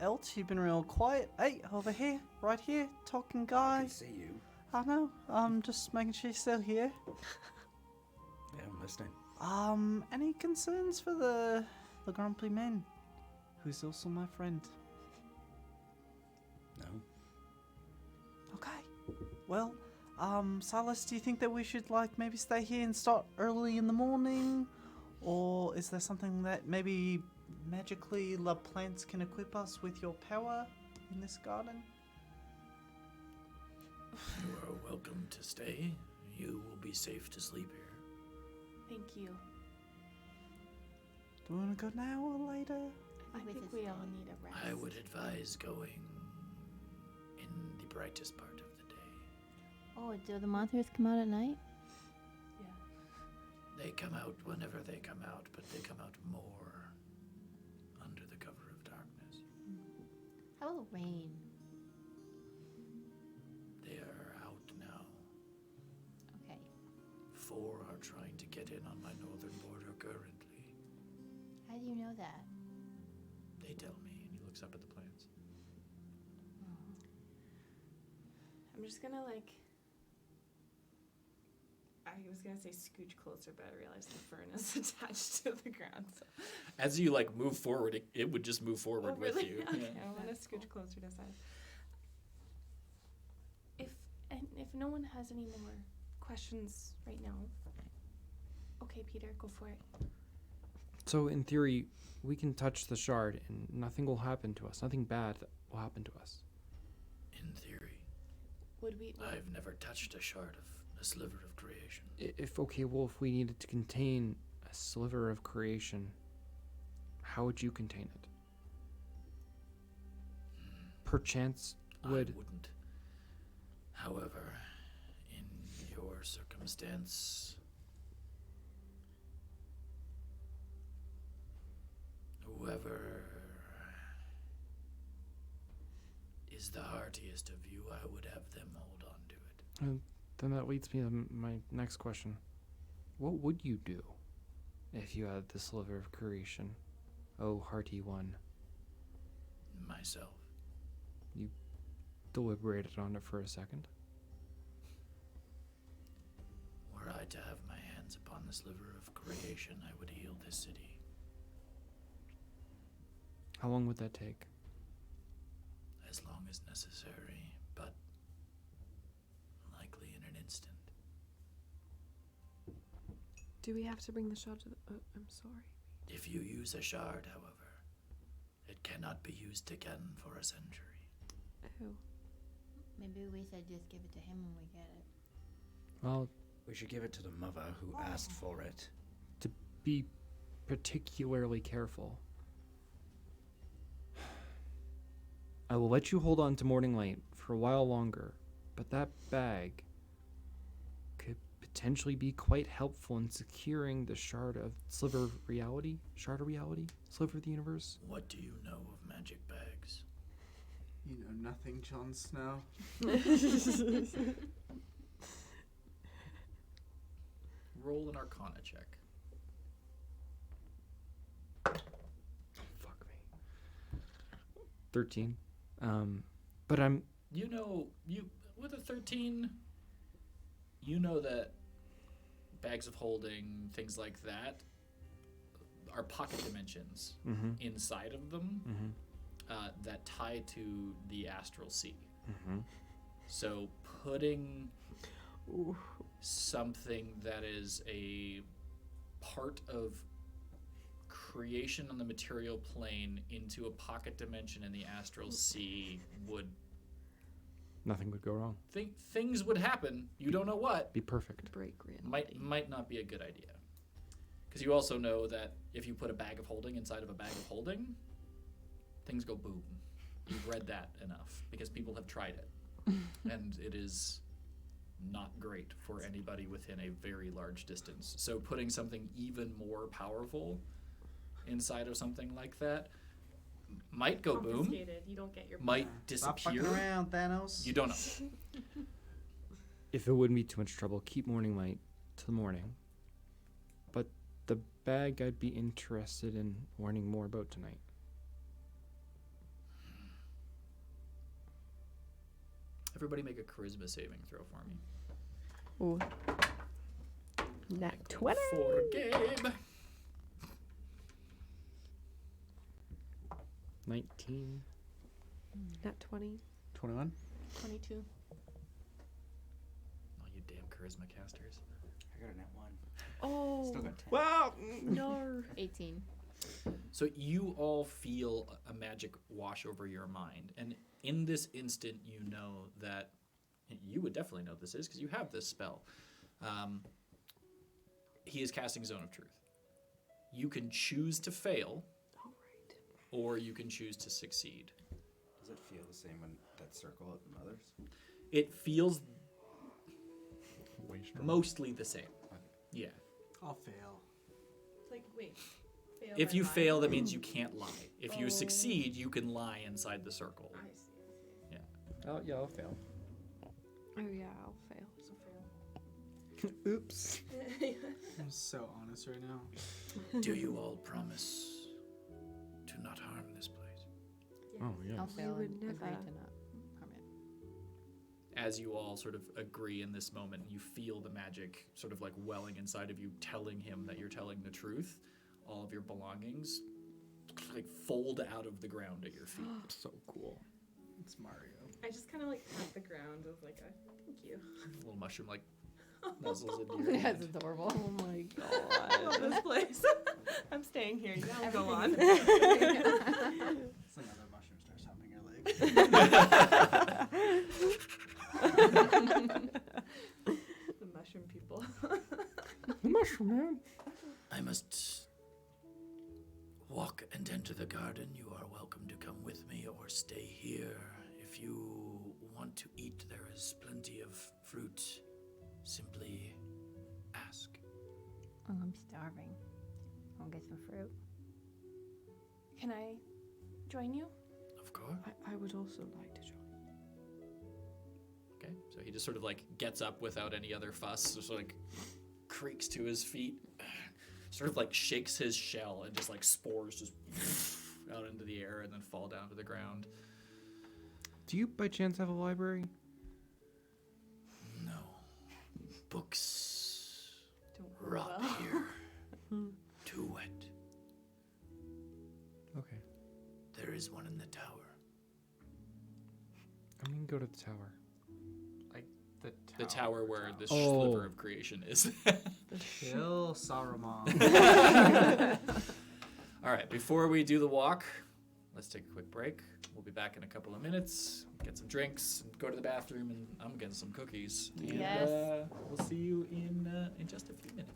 Elt, you've been real quiet. Hey, over here, right here, talking
I
guy.
can see you.
I know. Just making sure you're still here.
Yeah, I'm listening.
Any concerns for the grumpy man, who's also my friend?
No.
Okay. Well, Silas, do you think that we should like maybe stay here and start early in the morning? Or is there something that maybe magically the plants can equip us with your power in this garden?
You are welcome to stay. You will be safe to sleep here.
Thank you.
Do we want to go now or later?
I think we all need a rest.
I would advise going in the brightest part of the day.
Oh, do the monsters come out at night?
They come out whenever they come out, but they come out more under the cover of darkness.
How about rain?
They are out now.
Okay.
4 are trying to get in on my northern border currently.
How do you know that?
They tell me, and he looks up at the plants.
I'm just gonna I was gonna say scooch closer, but I realized the fern is attached to the ground. So.
As you move forward, it would just move forward with
really?
you.
Okay,
Yeah.
I want to scooch closer to side. If no one has any more questions right now, okay, Peter, go for it.
So in theory, we can touch the shard and nothing will happen to us. Nothing bad will happen to us.
In theory,
Would we?
I've never touched a shard of a sliver of creation.
If we needed to contain a sliver of creation, how would you contain it? Perchance
I
would.
wouldn't. However, in your circumstance, whoever is the heartiest of you, I would have them hold on to it.
Then that leads me to my next question. What would you do if you had the sliver of creation? Oh, hearty one.
Myself.
Deliberated on it for a second.
Were I to have my hands upon the sliver of creation, I would heal this city.
How long would that take?
As long as necessary, but likely in an instant.
Do we have to bring the shard to the... I'm sorry.
If you use a shard, however, it cannot be used again for a century.
Oh.
Maybe we should just give it to him when we get it.
Well,
We should give it to the mother who asked for it.
to be particularly careful. I will let you hold on to Morning Light for a while longer, but that bag could potentially be quite helpful in securing the sliver of reality? Sliver of the universe?
What do you know of magic bags?
You know nothing, Jon Snow.
Roll an Arcana check.
Fuck me. 13. But I'm...
With a 13, you know that bags of holding, things like that, are pocket dimensions
Mm-hmm.
inside of them
Mm-hmm.
that tie to the astral sea.
Mm-hmm.
So putting something that is a part of creation on the material plane into a pocket dimension in the astral sea would...
Nothing would go wrong.
Things would happen. You don't know what.
Be perfect.
Break reality.
Might not be a good idea. Because you also know that if you put a bag of holding inside of a bag of holding, things go boom. You've read that enough because people have tried it. And it is not great for anybody within a very large distance. So putting something even more powerful inside of something like that might go boom,
Confiscated. You don't get your
might
Stop
disappear.
fucking around, Thanos.
You don't know.
If it wouldn't be too much trouble, keep Morning Light till the morning. But the bag I'd be interested in learning more about tonight.
Everybody make a charisma saving throw for me.
Ooh. Nat 20.
For Gabe.
19.
Nat 20.
21.
22.
charisma casters.
I got a net 1.
Oh.
Still got 10.
Wow. No.
18.
So you all feel a magic wash over your mind, and in this instant, you know that you would definitely know this is because you have this spell. He is casting Zone of Truth. You can choose to fail, or you can choose to succeed.
Does it feel the same when that circle at the others?
It feels
Way strong.
mostly the same. Yeah.
I'll fail.
It's like, wait. Fail
If
by
you
lying?
fail, that means you can't lie. If you
Oh.
succeed, you can lie inside the circle.
I see.
Oh, yeah, I'll fail.
Oh yeah, I'll fail.
So fail.
Oops.
I'm so honest right now.
Do you all promise to not harm this place?
Oh, yeah.
I'll fail
would
and agree
never.
to not harm it.
As you all sort of agree in this moment, you feel the magic sort of like welling inside of you, telling him that you're telling the truth. All of your belongings like fold out of the ground at your feet.
So cool.
It's Mario.
I just kind of like pat the ground. I was like, thank you.
A little mushroom like nuzzles into your
That's
hand.
adorable.
Oh my
I love
god.
this place. I'm staying here. You gotta go on.
It's another mushroom starts humping your leg.
The mushroom people.
The mushroom man.
I must walk and enter the garden. You are welcome to come with me or stay here. If you want to eat, there is plenty of fruit. Simply ask.
Oh, I'm starving. I'll get some fruit.
Can I join you?
Of course.
I would also like to join.
Okay, so he just sort of like gets up without any other fuss, just like creaks to his feet, sort of like shakes his shell, and just like spores just out into the air and then fall down to the ground.
Do you by chance have a library?
No. Books
Don't
rot
well.
here. Too wet.
Okay.
There is one in the tower.
I'm gonna go to the tower.
The tower where this
Oh.
sliver of creation is.
Kill Saruman.
All right, before we do the walk, let's take a quick break. We'll be back in a couple of minutes, get some drinks, and go to the bathroom, and I'm getting some cookies. And,
Yes.
We'll see you in just a few minutes.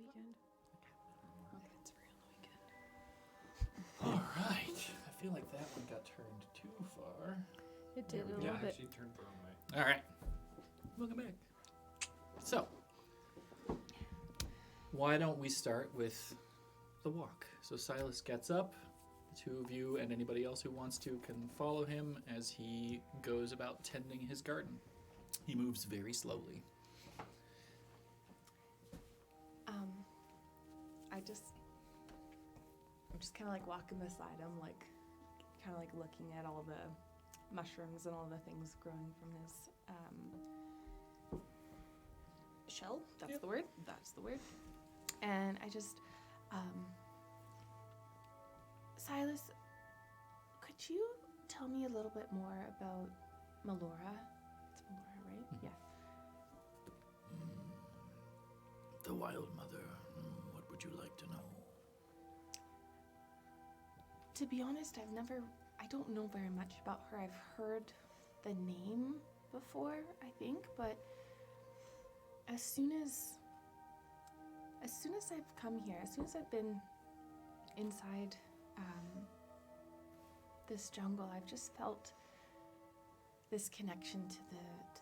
weekend.
All right. I feel like that one got turned too far.
It did a little
Yeah,
bit.
actually turned the wrong way.
All right. Welcome back. So, why don't we start with the walk? So Silas gets up. The two of you and anybody else who wants to can follow him as he goes about tending his garden. He moves very slowly.
I'm just kind of like walking beside him, like kind of like looking at all the mushrooms and all the things growing from his shell. That's
Yep.
the word. That's the word. And I just, Silas, could you tell me a little bit more about Melora? It's Melora, right? Yeah.
The Wild Mother. What would you like to know?
To be honest, I don't know very much about her. I've heard the name before, I think, but as soon as I've come here, as soon as I've been inside this jungle, I've just felt this connection to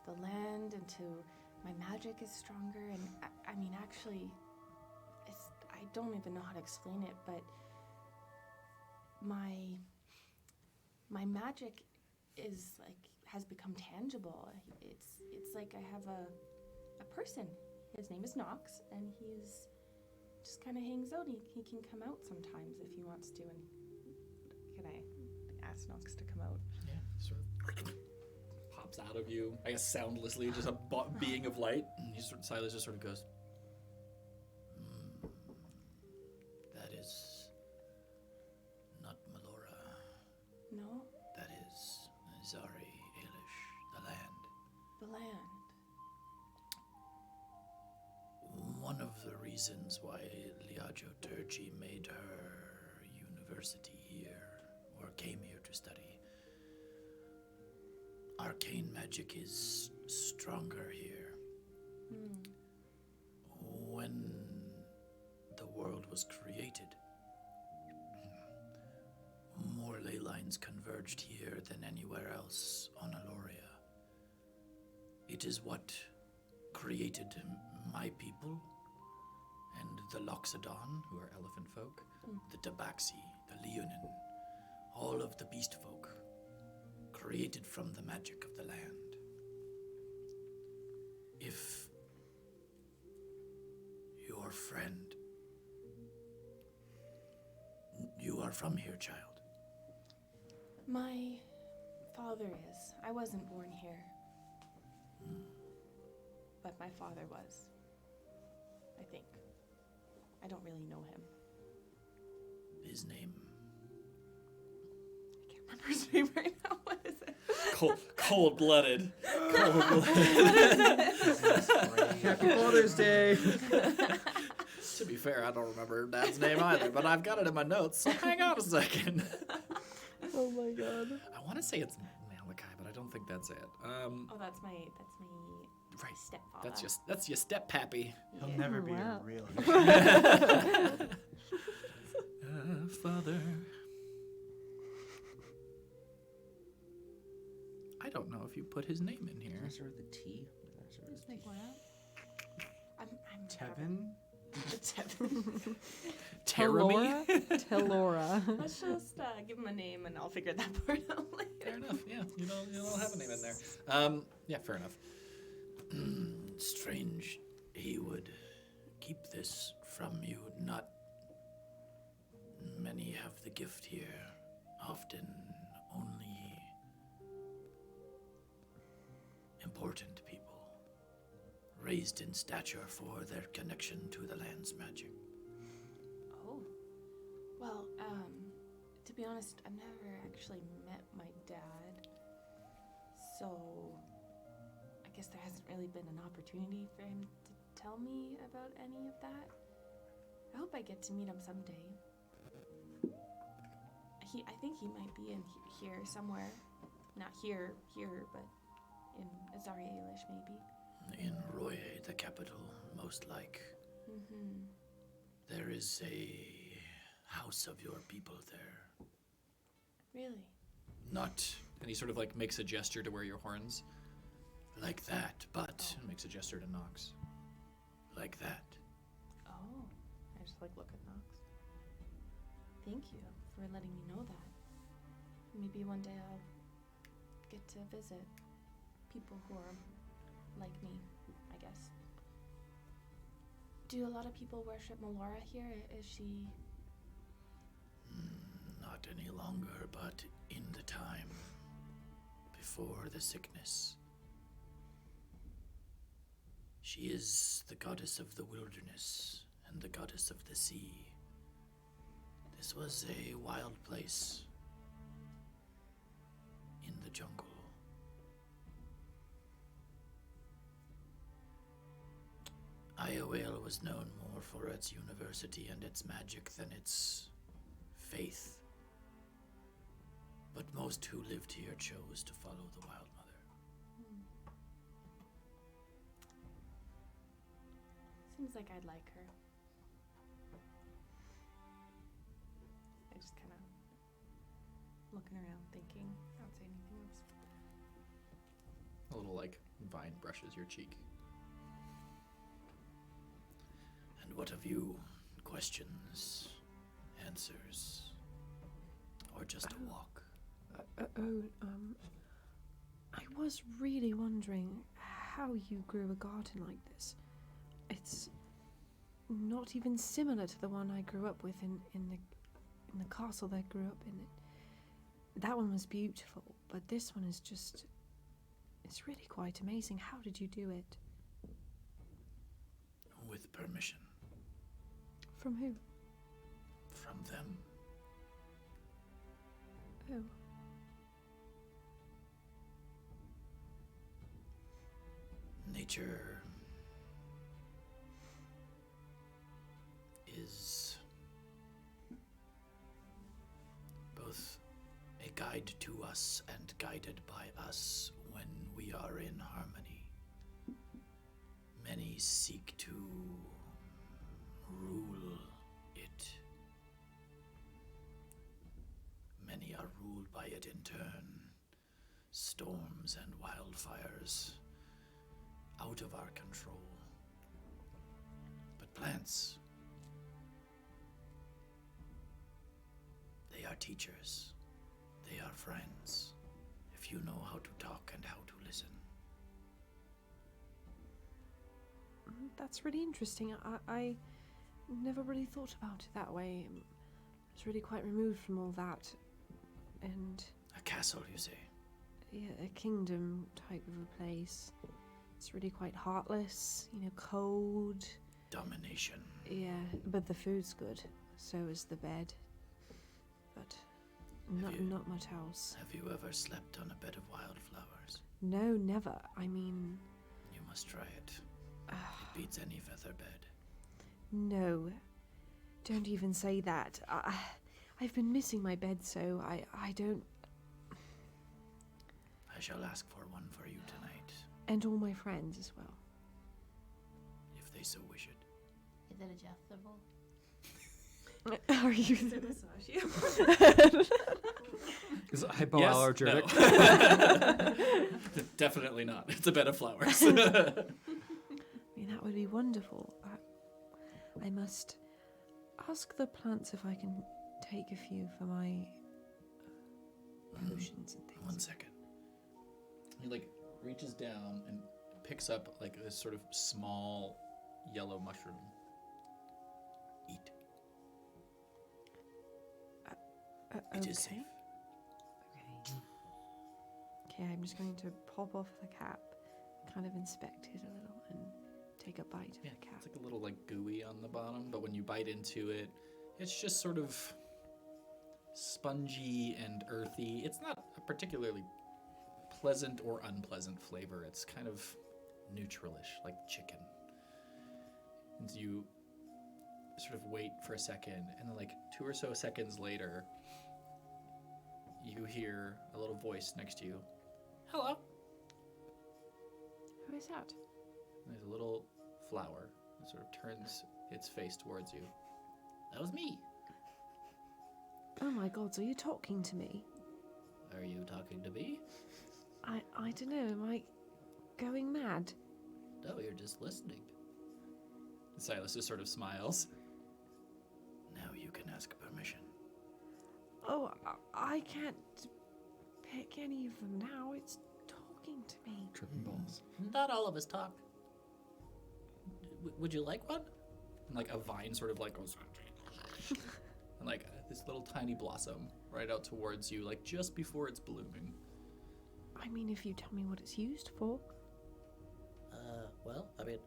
the land and to my magic is stronger. And I mean, actually, I don't even know how to explain it, but my magic is has become tangible. It's like I have a person. His name is Nox, and he's just kind of hangs out. He can come out sometimes if he wants to. And can I ask Nox to come out?
Yeah, sort of pops out of you, I guess soundlessly, just a being of light. And Silas just sort of goes, that is not Melora.
No,
That is Izari-Ailish, the land.
the land.
One of the reasons why Liajo Turgi made her university here, or came here to study. Arcane magic is stronger here. When the world was created, more ley lines converged here than anywhere else on Aloria. It is what created my people and the Loxodon, who are elephant folk, the Tabaxi, the Leonin, all of the beast folk, created from the magic of the land. If your friend, you are from here, child.
My father is. I wasn't born here. But my father was. I think. I don't really know him.
His name.
I can't remember his name right now. What is it?
Cold-blooded.
Happy Father's Day.
To be fair, I don't remember Dad's name either, but I've got it in my notes, so hang on a second.
Oh my god.
I want to say it's Malachi, but I don't think that's it.
Oh, that's my
Right.
stepfather.
That's your step pappy.
He'll
Yeah.
never
Oh,
be
wow.
a real.
Father. I don't know if you put his name in here.
Did I start with the T? Did I start with
Just make one up.
I'm
Tevin?
Tevin.
Terami?
Telora.
Let's just give him a name and I'll figure that part out later.
Fair enough. Yeah, you don't have a name in there. Yeah, fair enough. Strange, he would keep this from you. Not many have the gift here. Often only important people, raised in stature for their connection to the land's magic.
Oh. Well, to be honest, I've never actually met my dad. So I guess there hasn't really been an opportunity for him to tell me about any of that. I hope I get to meet him someday. I think he might be in here somewhere. Not here, but in Izari-Ailish maybe.
In Roye, the capital, most like.
Mm-hmm.
There is a house of your people there.
Really?
Not, and he sort of like makes a gesture to where your horns. Like that, but makes a gesture to Nox. Like that.
Oh. I just like look at Nox. Thank you for letting me know that. Maybe one day I'll get to visit people who are like me, I guess. Do a lot of people worship Melora here? Is she...
Not any longer, but in the time before the sickness. She is the goddess of the wilderness and the goddess of the sea. This was a wild place in the jungle. Iowale was known more for its university and its magic than its faith. But most who lived here chose to follow the Wild Mother.
Seems like I'd like her. I just kind of looking around thinking. I don't say anything else.
A little like vine brushes your cheek. And what have you? Questions, answers, or just a walk?
I was really wondering how you grew a garden like this. It's not even similar to the one I grew up with in the castle that I grew up in. That one was beautiful, but this one is just... It's really quite amazing. How did you do it?
With permission.
From who?
From them.
Oh.
Nature is both a guide to us and guided by us when we are in harmony. Many seek to rule it. Many are ruled by it in turn. Storms and wildfires out of our control. But plants, they are teachers. They are friends. If you know how to talk and how to listen.
That's really interesting. I never really thought about it that way. I was really quite removed from all that. And...
A castle, you say?
Yeah, a kingdom type of a place. It's really quite heartless, cold.
Domination.
Yeah, but the food's good. So is the bed. But not much else.
Have you ever slept on a bed of wildflowers?
No, never. I mean...
You must try it. It beats any feather bed.
No. Don't even say that. I've been missing my bed, so I don't...
I shall ask for one for you tonight.
And all my friends as well.
If they so wish it.
Is it adjustable?
Are you...
Does it massage you?
Is it hypoallergenic?
No. Definitely not. It's a bed of flowers.
I mean, that would be wonderful. I must ask the plants if I can take a few for my potions and things.
1 second. He reaches down and picks up this sort of small yellow mushroom. Eat. It is safe.
Okay, I'm just going to pop off the cap, kind of inspect it a little, and take a bite of the cap.
It's a little gooey on the bottom, but when you bite into it, it's just sort of spongy and earthy. It's not a particularly pleasant or unpleasant flavor. It's kind of neutralish, like chicken. And you sort of wait for a second, and then 2 or so seconds later, you hear a little voice next to you. Hello.
Who is that?
There's a little flower that sort of turns its face towards you. That was me.
Oh my god, so you're talking to me?
Are you talking to me?
I don't know, am I going mad?
No, you're just listening. Silas just sort of smiles. Now you can ask permission.
Oh, I can't pick any of them now. It's talking to me.
Tripping balls.
Not all of us talk. Would you like one? And like a vine sort of like goes, and like this little tiny blossom right out towards you, like just before it's blooming.
I mean, if you tell me what it's used for.
Well, I mean,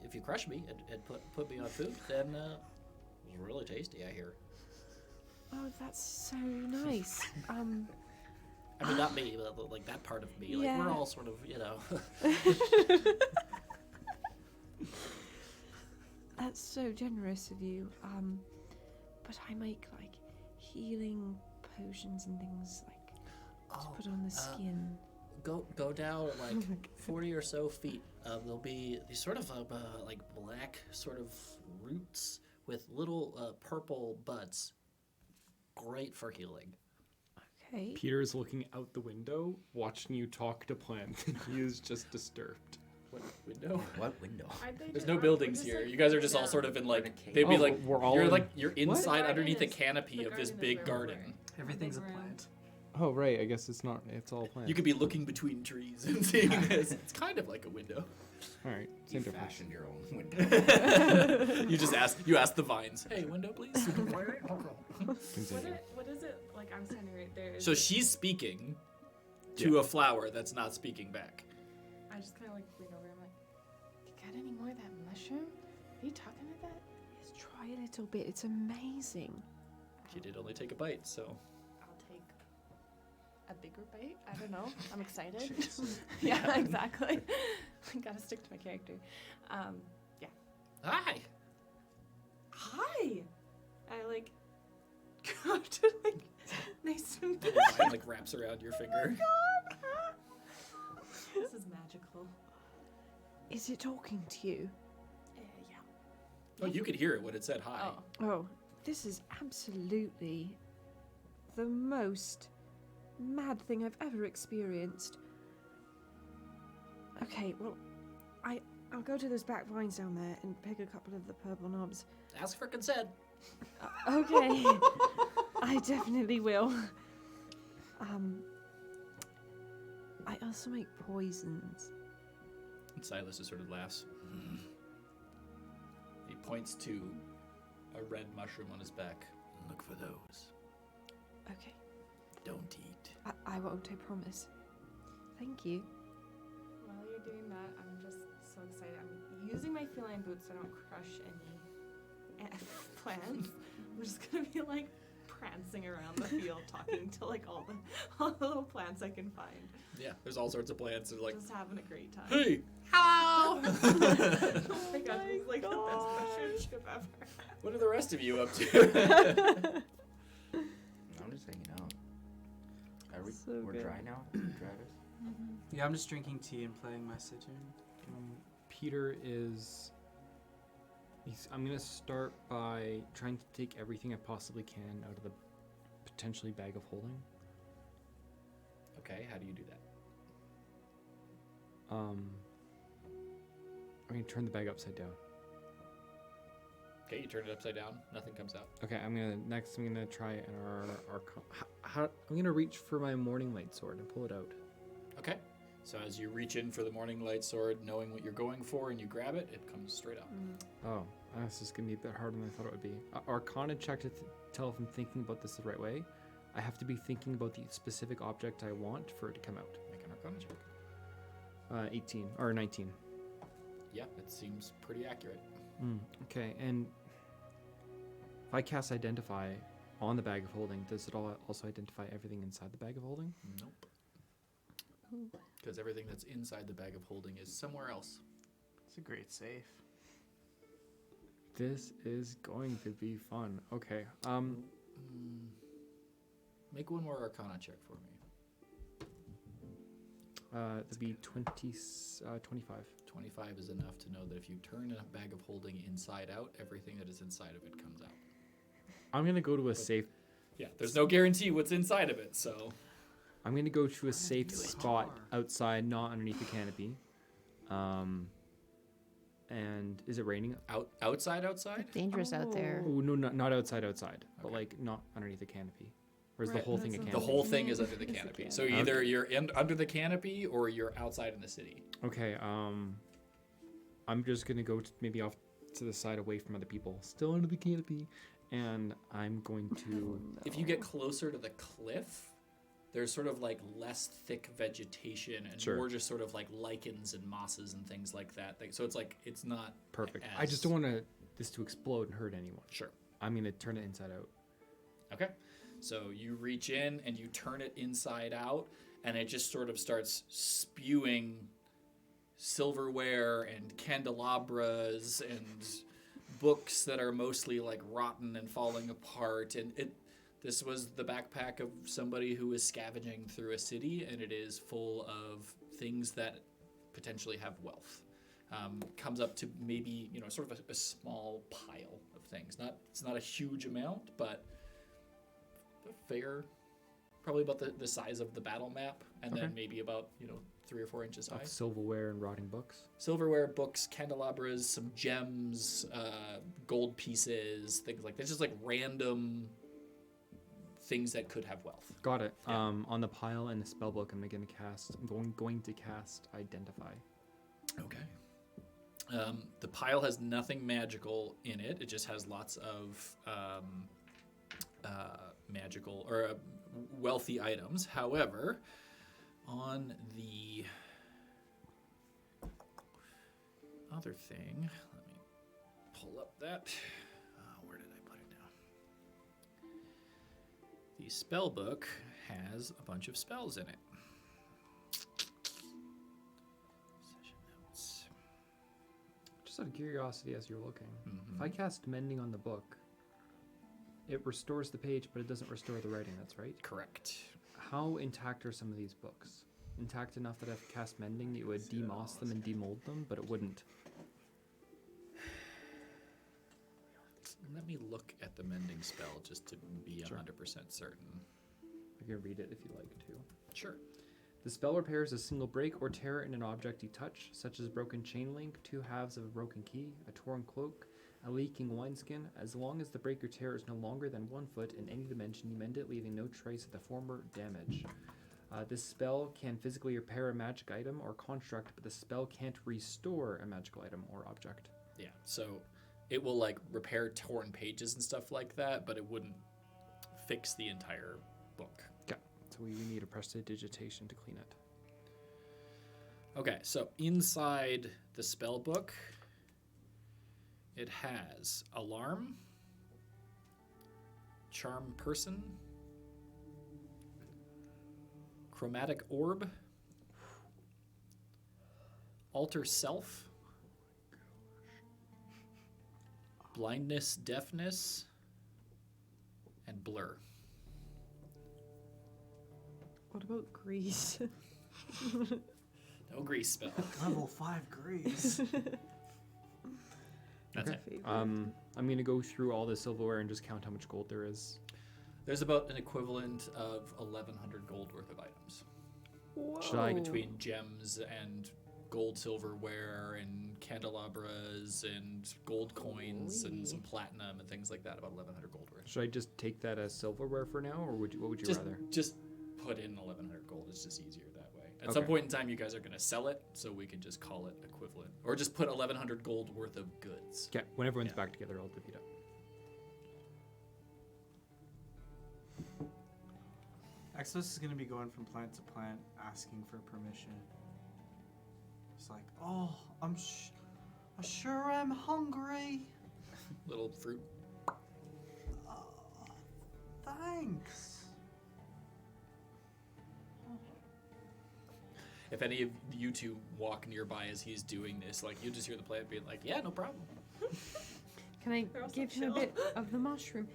if you crush me and put me on food, then it's really tasty, I hear.
Oh, that's so nice.
I mean, not me, but like that part of me. Like
Yeah.
we're all sort of, you know.
That's so generous of you. But I make like healing potions and things like to put on the skin.
Go down like 40 or so feet. There'll be these sort of like black sort of roots with little purple buds. Great for healing.
Okay.
Peter is looking out the window, watching you talk to plants, and he is just disturbed.
What window?
What window?
There's no buildings here. You guys are just all sort of in like
cave.
they'd be
Oh,
like
we're all
you're
in-
like you're inside
garden
underneath the
is-
canopy
the
of this
garden is
big
where we
garden.
were.
Everything's a
Big room.
plant.
Oh, right. I guess it's not. It's all plants.
You could be looking between trees and seeing this. It's kind of like a window.
All right.
You
Same difference.
fashioned your own window.
You just ask the vines. Hey, window, please.
Continue.
What is it? Like, I'm standing right there. Is
So
it-
she's speaking to a flower that's not speaking back.
I just kind of like lean over. I'm like,
You got any more of that mushroom? Are you talking like that?
Just try a little bit. It's amazing.
She did only take a bite, so.
I'll take a bigger bite. I don't know. I'm excited.
Yeah, exactly. I gotta stick to my character. Yeah.
Hi.
Hi. I like go up to like nice to meet
The
you.
vine like wraps around your finger.
This is magical.
Is it talking to you?
Yeah.
Oh, you could hear it when it said hi.
Oh.
Oh, this is absolutely the most mad thing I've ever experienced. Okay, well, I'll go to those back vines down there and pick a couple of the purple knobs.
Ask for consent.
Okay, I definitely will. I also make poisons.
And Silas just sort of laughs. He points to a red mushroom on his back. Look for those.
Okay,
Don't eat.
I won't, I promise. Thank you.
While you're doing that, I'm just so excited. I'm using my feline boots so I don't crush any plants. I'm just gonna be like prancing around the field talking to like all the little plants I can find.
Yeah, there's all sorts of plants. They're like,
Just having a great time.
hey, hello.
Oh my gosh, this is like the best mushroom trip ever.
What are the rest of you up to?
I'm just hanging out. Are we?
So
We're
good.
dry now, Travis.
Yeah, I'm just drinking tea and playing my cittern.
Peter is. I'm gonna start by trying to take everything I possibly can out of the potentially bag of holding.
Okay, how do you do that?
I'm gonna turn the bag upside down.
Okay, you turn it upside down. Nothing comes out.
Okay, I'm gonna try an how I'm gonna reach for my morning light sword and pull it out.
Okay. So as you reach in for the morning light sword, knowing what you're going for, and you grab it, it comes straight out.
Oh, this is gonna be a bit harder than I thought it would be. Arcana check to tell if I'm thinking about this the right way. I have to be thinking about the specific object I want for it to come out.
Make an Arcana check.
18 or 19.
Yeah, it seems pretty accurate.
Okay, and if I cast Identify on the bag of holding, does it also identify everything inside the bag of holding?
Nope. Because everything that's inside the bag of holding is somewhere else.
It's a great safe.
This is going to be fun. Okay.
Make one more Arcana check for me.
That'd be 25.
25 is enough to know that if you turn a bag of holding inside out, everything that is inside of it comes out.
I'm gonna go to a safe.
Yeah, there's no guarantee what's inside of it, so.
I'm gonna go to a safe spot outside, not underneath the canopy. And is it raining?
Outside?
Dangerous out there.
Oh no, not outside, but like not underneath the canopy. Or is the
Right,
whole thing a
that's
canopy?
The whole thing is under the canopy. So either you're under the canopy or you're outside in the city.
Okay. I'm just gonna go maybe off to the side, away from other people, still under the canopy, and I'm going to.
If you get closer to the cliff, there's sort of like less thick vegetation and
Sure.
more just sort of like lichens and mosses and things like that. So it's like it's not
Perfect.
as-
I just don't want this to explode and hurt anyone.
Sure.
I'm gonna turn it inside out.
Okay. So you reach in and you turn it inside out, and it just sort of starts spewing silverware and candelabras and books that are mostly like rotten and falling apart. And this was the backpack of somebody who is scavenging through a city, and it is full of things that potentially have wealth. Comes up to maybe, sort of a small pile of things. It's not a huge amount, but fair, probably about the size of the battle map, and then
Okay.
maybe about 3 or 4 inches high.
Of silverware and rotting books.
Silverware, books, candelabras, some gems, gold pieces, things like that. Just like random things that could have wealth.
Got it.
Yeah.
On the pile and the spell book, I'm going to cast Identify.
Okay. The pile has nothing magical in it. It just has lots of magical or wealthy items. However, on the other thing, let me pull up that. Where did I put it now? The spell book has a bunch of spells in it. Session notes.
Just out of curiosity, as you're looking,
Mhm.
if I cast Mending on the book, it restores the page, but it doesn't restore the writing. That's right.
Correct.
How intact are some of these books? Intact enough that if cast Mending, it would demoss them and demold them, but it wouldn't.
Let me look at the mending spell just to be
Sure.
100% certain.
I can read it if you'd like to.
Sure.
The spell repairs a single break or tear in an object you touch, such as broken chain link, 2 halves of a broken key, a torn cloak, a leaking wineskin. As long as the break or tear is no longer than 1 foot in any dimension, you mend it, leaving no trace of the former damage. This spell can physically repair a magic item or construct, but the spell can't restore a magical item or object.
Yeah. So it will like repair torn pages and stuff like that, but it wouldn't fix the entire book.
Okay, so we need a prestidigitation to clean it.
Okay, so inside the spell book, it has Alarm, Charm Person, Chromatic Orb, Alter Self, Blindness, Deafness, and Blur.
What about grease?
No grease spell.
Level 5 grease.
That's
Okay.
it.
I'm gonna go through all the silverware and just count how much gold there is.
There's about an equivalent of 1,100 gold worth of items.
Should I
Between gems and gold silverware and candelabras and gold coins and some platinum and things like that, about 1,100 gold worth.
Should I just take that as silverware for now, or what would you rather?
Just put in 1,100 gold. It's just easier that way. At some
Okay.
point in time, you guys are going to sell it, so we can just call it equivalent. Or just put 1,100 gold worth of goods.
Okay, when everyone's
Yeah.
back together, I'll divvy it up.
Exos is gonna be going from plant to plant, asking for permission. It's like, oh, I'm sure I'm hungry.
Little fruit.
Thanks.
If any of you two walk nearby as he's doing this, like, you just hear the plant being like, yeah, no problem.
Can I
They're also
give him a
chill.
bit of the mushroom?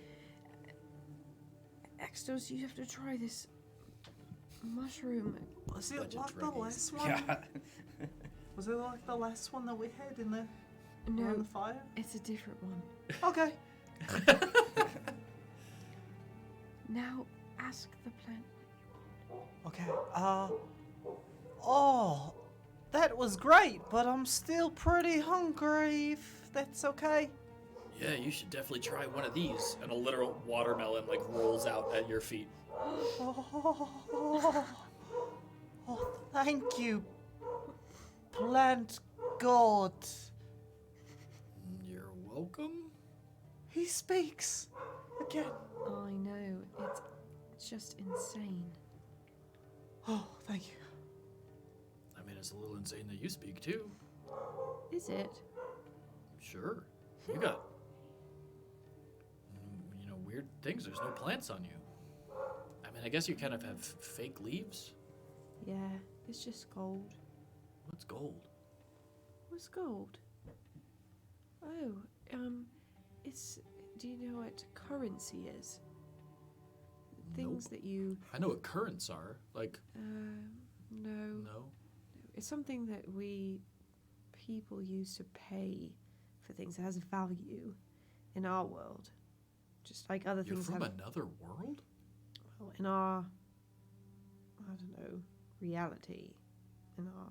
Extos, you have to try this.
Mushroom.
Was it
Bunch of
like the
druggies.
last one?
Yeah.
Was it like the last one that we had in the around
No,
the fire?
it's a different one.
Okay.
Now ask the plant.
Okay. Oh, that was great, but I'm still pretty hungry. If that's okay.
Yeah, you should definitely try one of these. And a literal watermelon like rolls out at your feet.
Oh, thank you, plant god.
You're welcome.
He speaks again.
I know, it's just insane.
Oh, thank you.
I mean, it's a little insane that you speak too.
Is it?
Sure. You got, weird things. There's no plants on you. I mean, I guess you kind of have fake leaves.
Yeah, it's just gold.
What's gold?
What's gold? Oh, it's. Do you know what currency is? Things
Nope.
that you.
I know what currents are. Like,
No.
no.
It's something that we people use to pay for things that has value in our world. Just like other
You're
things
from
have.
another world?
Well, in our. I don't know. Reality. In our.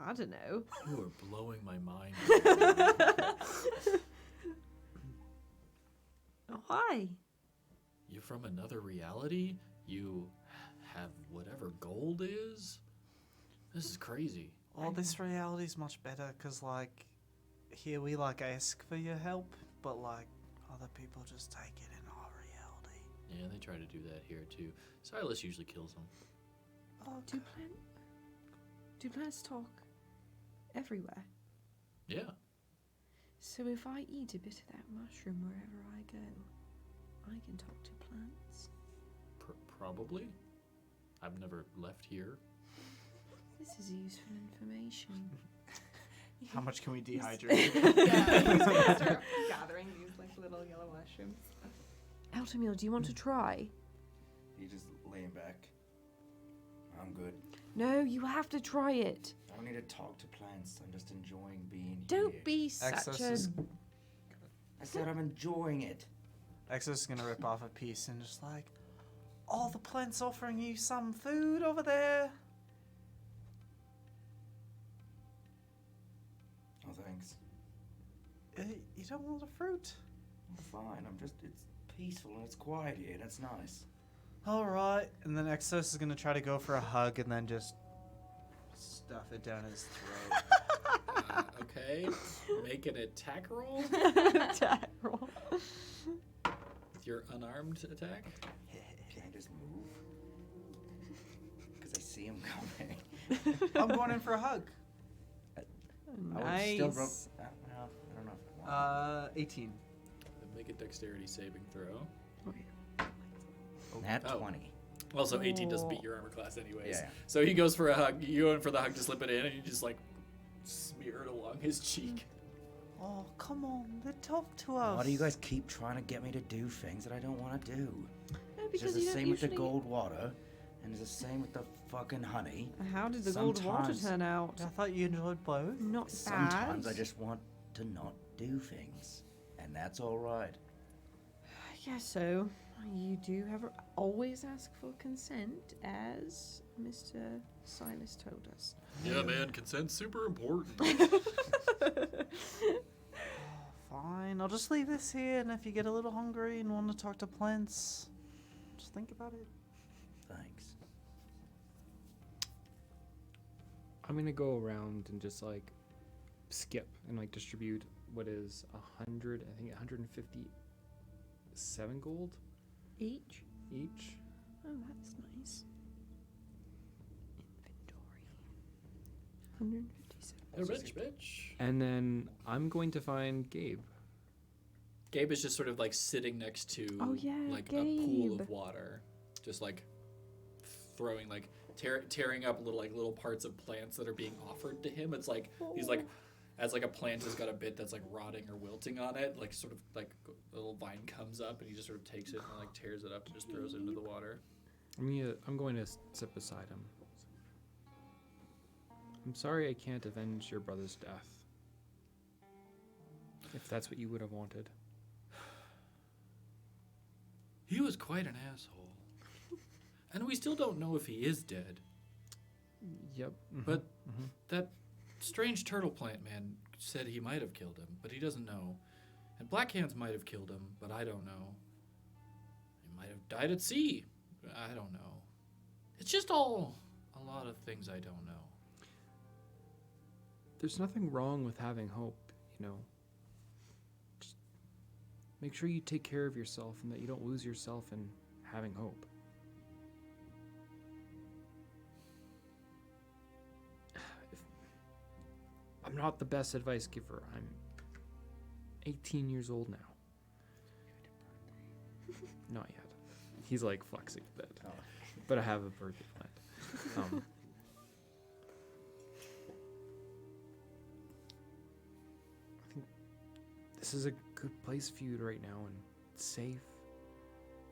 I don't know.
You are blowing my mind.
Why?
You're from another reality? You have whatever gold is? This is crazy.
Well, this reality's much better because, like, here we like ask for your help, but like other people just take it in our reality.
Yeah, they try to do that here too. Silas usually kills them.
Oh,
Do plants talk everywhere?
Yeah.
So if I eat a bit of that mushroom wherever I go, I can talk to plants.
Probably. I've never left here.
This is useful information.
how much can we dehydrate?
Yeah, he's gonna start gathering these like little yellow mushrooms.
Altamil, do you want to try?
You just laying back. I'm good.
No, you have to try it.
I don't need to talk to plants. I'm just enjoying being
Don't
here.
be such
Exos
a.
is,
I said I'm enjoying it.
Exos is gonna rip off a piece and just like, all the plants offering you some food over there.
Oh, thanks.
You don't want the fruit?
I'm fine. It's peaceful and it's quiet here. That's nice.
All right. And then Exos is gonna try to go for a hug and then just stuff it down his throat.
Okay. Make an attack roll
Attack roll.
with your unarmed attack.
Can I just move? Because I see him coming.
I'm going in for a hug.
I would still
Nice.
I don't know if I want
18.
Then make a dexterity saving throw.
Nat
Oh.
20.
Also, 18 doesn't beat
Oh.
your armor class anyways.
Yeah.
So he goes for a hug. You go in for the hug to slip it in, and you just like smear it along his cheek.
Oh, come on. They talk to us.
Why do you guys keep trying to get me to do things that I don't want to do?
No,
It's
because
just the
you don't
same with the
usually.
gold water, and it's the same with the fucking honey.
How did the gold water
Sometimes-
turn out?
I thought you enjoyed both.
Not
Sometimes
bad.
I just want to not do things, and that's all right.
I guess so. You do have always ask for consent, as Mr. Silas told us.
Yeah, man, consent's super important.
Fine. I'll just leave this here, and if you get a little hungry and want to talk to plants, just think about it.
Thanks.
I'm gonna go around and just like skip and like distribute what is 100, I think 157 gold
Each?
each.
Oh, that's nice. Inventory. 157.
A rich bitch.
And then I'm going to find Gabe.
Gabe is just sort of like sitting next to
Oh, yeah,
like a pool
Gabe.
of water, just like throwing like tearing up little parts of plants that are being offered to him. It's like he's like as like a plant has got a bit that's like rotting or wilting on it, like sort of like a little vine comes up and he just sort of takes it and like tears it up and just throws it into the water.
I'm going to sit beside him. I'm sorry I can't avenge your brother's death. If that's what you would have wanted.
He was quite an asshole. And we still don't know if he is dead.
Yep.
But that strange turtle plant man said he might have killed him, but he doesn't know. And Black Hands might have killed him, but I don't know. He might have died at sea. I don't know. It's just all a lot of things I don't know.
There's nothing wrong with having hope, you know. Just make sure you take care of yourself and that you don't lose yourself in having hope. I'm not the best advice giver. I'm 18 years old now. Not yet. He's like flexing a bit.
Oh.
But I have a birthday planned. I think this is a good place for you right now, and it's safe.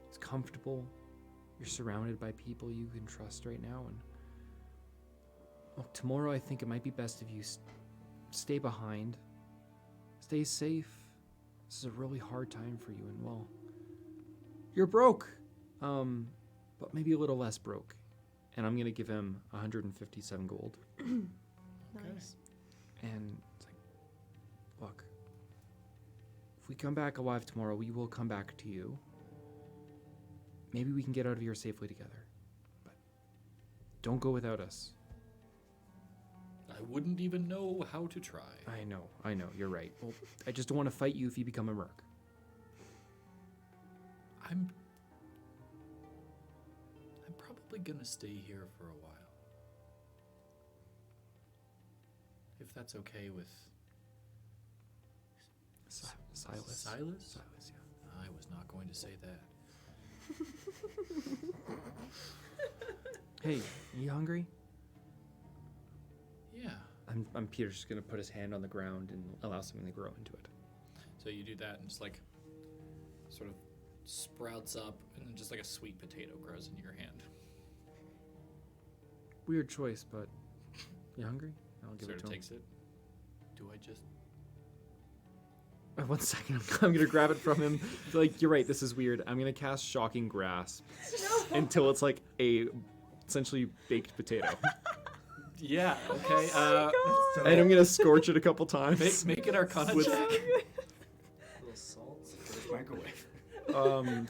It's comfortable. You're surrounded by people you can trust right now, and well, tomorrow I think it might be best if you stay behind. Stay safe. This is a really hard time for you, and well, you're broke, but maybe a little less broke. And I'm gonna give him 157 gold.
Nice.
And it's like, look, if we come back alive tomorrow, we will come back to you. Maybe we can get out of here safely together, but don't go without us.
I wouldn't even know how to try.
I know, you're right. Well, I just don't want to fight you if you become a merc.
I'm probably gonna stay here for a while. If that's okay with
Silas.
Silas,
yeah.
I was not going to say that.
Hey, are you hungry?
Yeah.
I'm Peter's just gonna put his hand on the ground and allow something to grow into it.
So you do that and just like sort of sprouts up and then just like a sweet potato grows into your hand.
Weird choice, but you hungry? I'll give
Sort
it to
of
him.
takes it. Do I just...
1 second, I'm gonna grab it from him. Like, you're right, this is weird. I'm gonna cast Shocking Grasp until it's like a essentially baked potato.
Yeah, okay.
And I'm gonna scorch it a couple times.
Make it Arcana
With-
check.
Little salt. Microwave.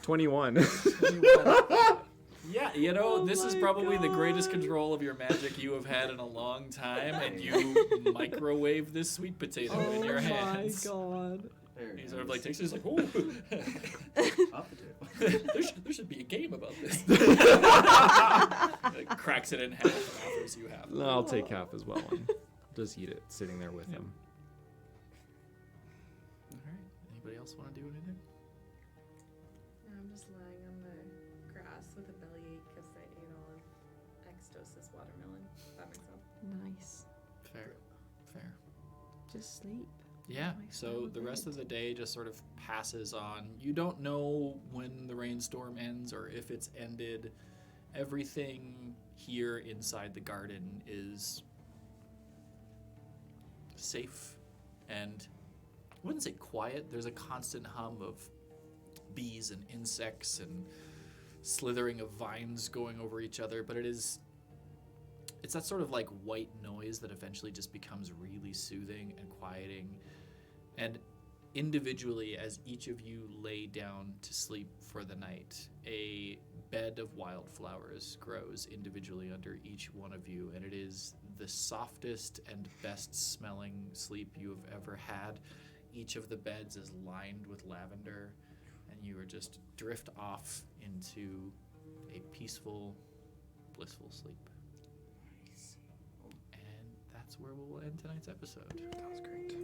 21.
Yeah, you know, this is probably the greatest control of your magic you have had in a long time, and you microwave this sweet potato in your hands.
God.
He sort of like takes it, he's like, ooh.
Off the table.
there should be a game about this. Like, cracks it in half and offers you half.
I'll take half as well and just eat it sitting there with him.
All right. Anybody else want to do anything?
No, I'm just lying on the grass with a bellyache because I ate all of Extos's watermelon by myself.
Nice.
Fair.
Just sleep.
Yeah,
My
so
final
the rest of
bit.
the day just sort of passes on. You don't know when the rainstorm ends or if it's ended. Everything here inside the garden is safe and I wouldn't say quiet. There's a constant hum of bees and insects and slithering of vines going over each other, but it's that sort of like white noise that eventually just becomes really soothing and quieting. And individually, as each of you lay down to sleep for the night, a bed of wildflowers grows individually under each one of you, and it is the softest and best smelling sleep you have ever had. Each of the beds is lined with lavender, and you are just drift off into a peaceful, blissful sleep. And that's where we'll end tonight's episode.
That was great.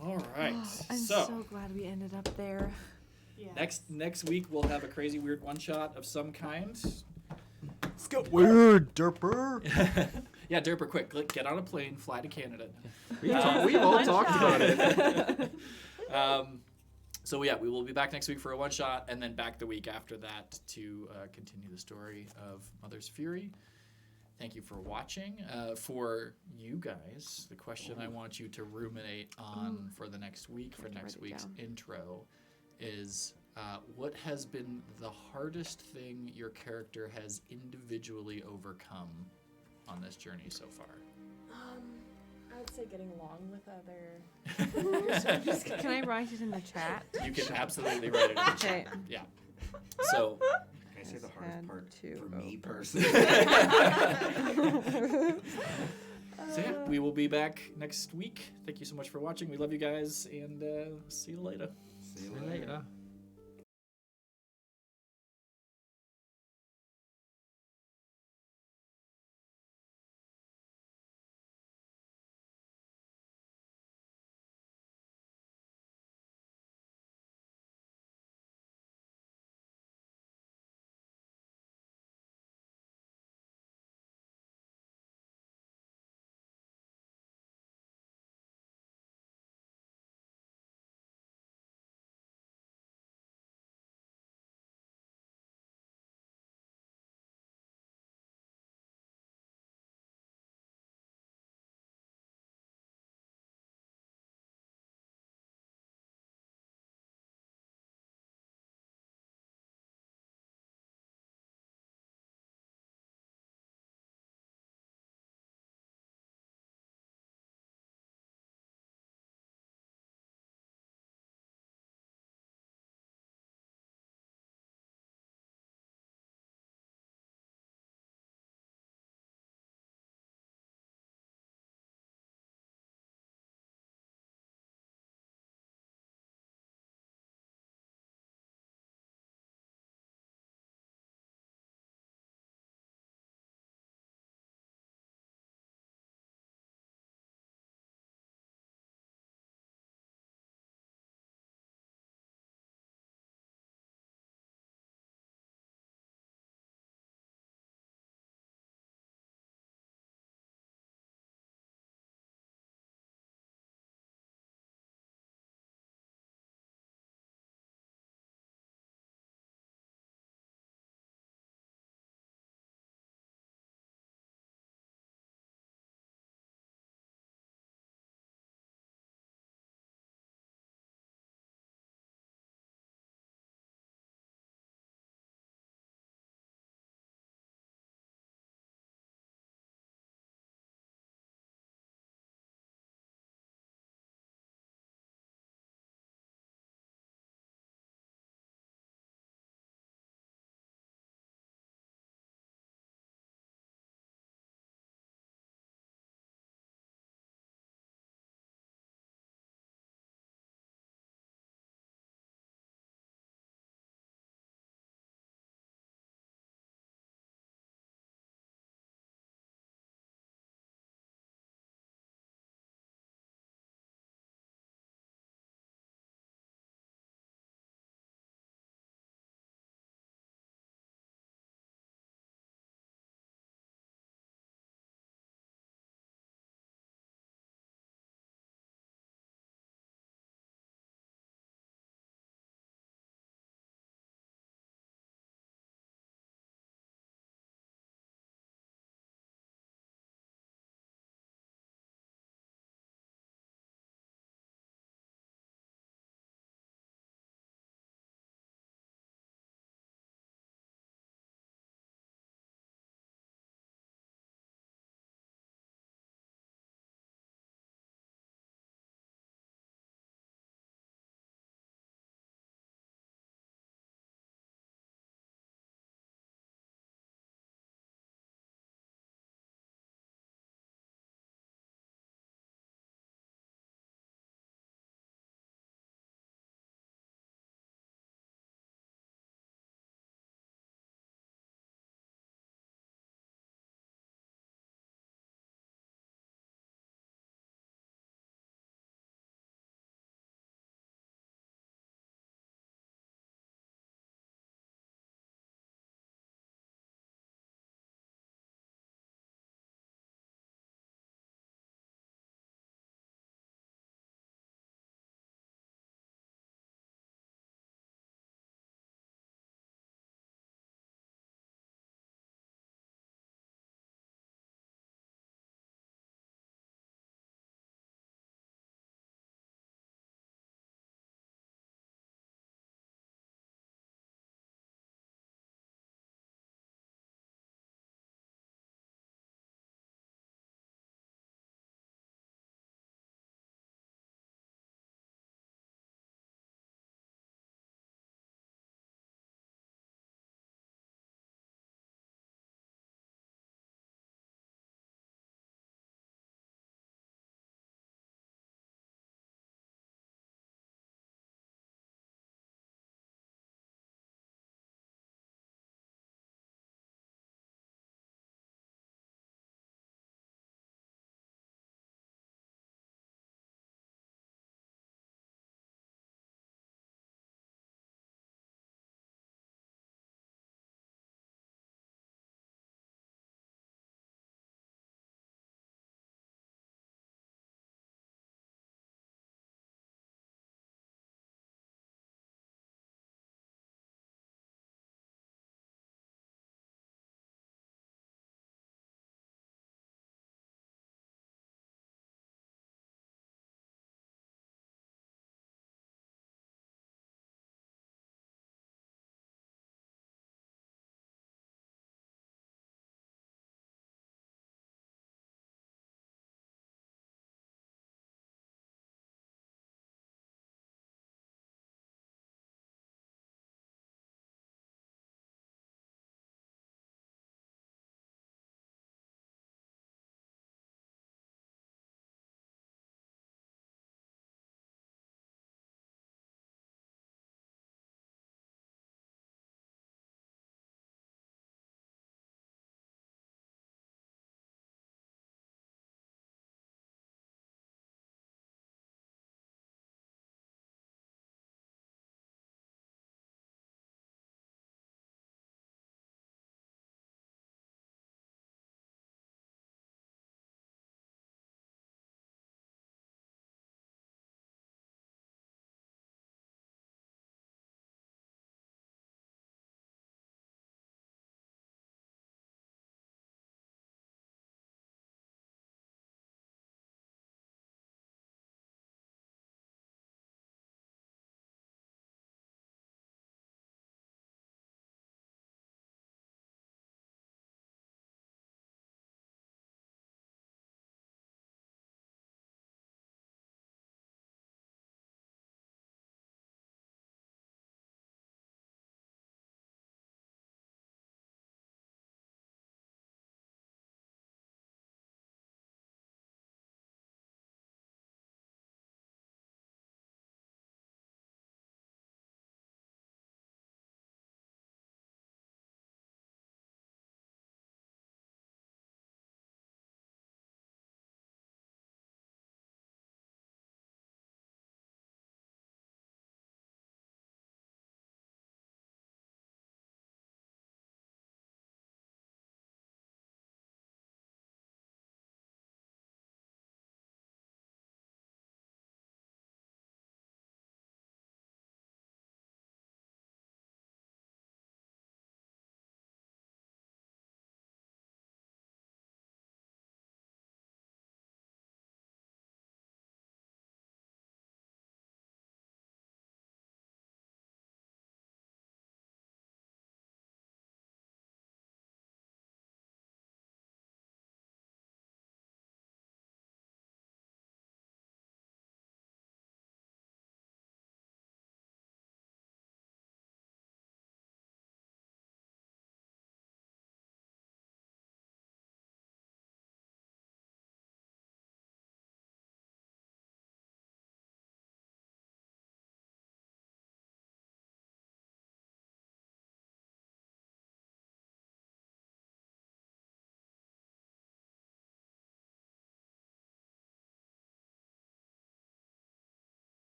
All right.
I'm so glad we ended up there.
Yeah.
next week we'll have a crazy weird one shot of some kind.
Let's go. Weird derper.
Yeah, Derper, quick, get on a plane, fly to Canada.
We've all talked about it.
So yeah, we will be back next week for a one shot, and then back the week after that to continue the story of Mother's Fury. Thank you for watching. For you guys, the question I want you to ruminate on for the next week, for next week's intro, is what has been the hardest thing your character has individually overcome on this journey so far?
I would say getting along with other.
Can I write it in the chat?
You can absolutely write it in the chat. Yeah. So.
Can I say the hardest
Add
part
to
for me
open.
personally?
So yeah, we will be back next week. Thank you so much for watching. We love you guys, and see you later.
See you
See you
later.
later.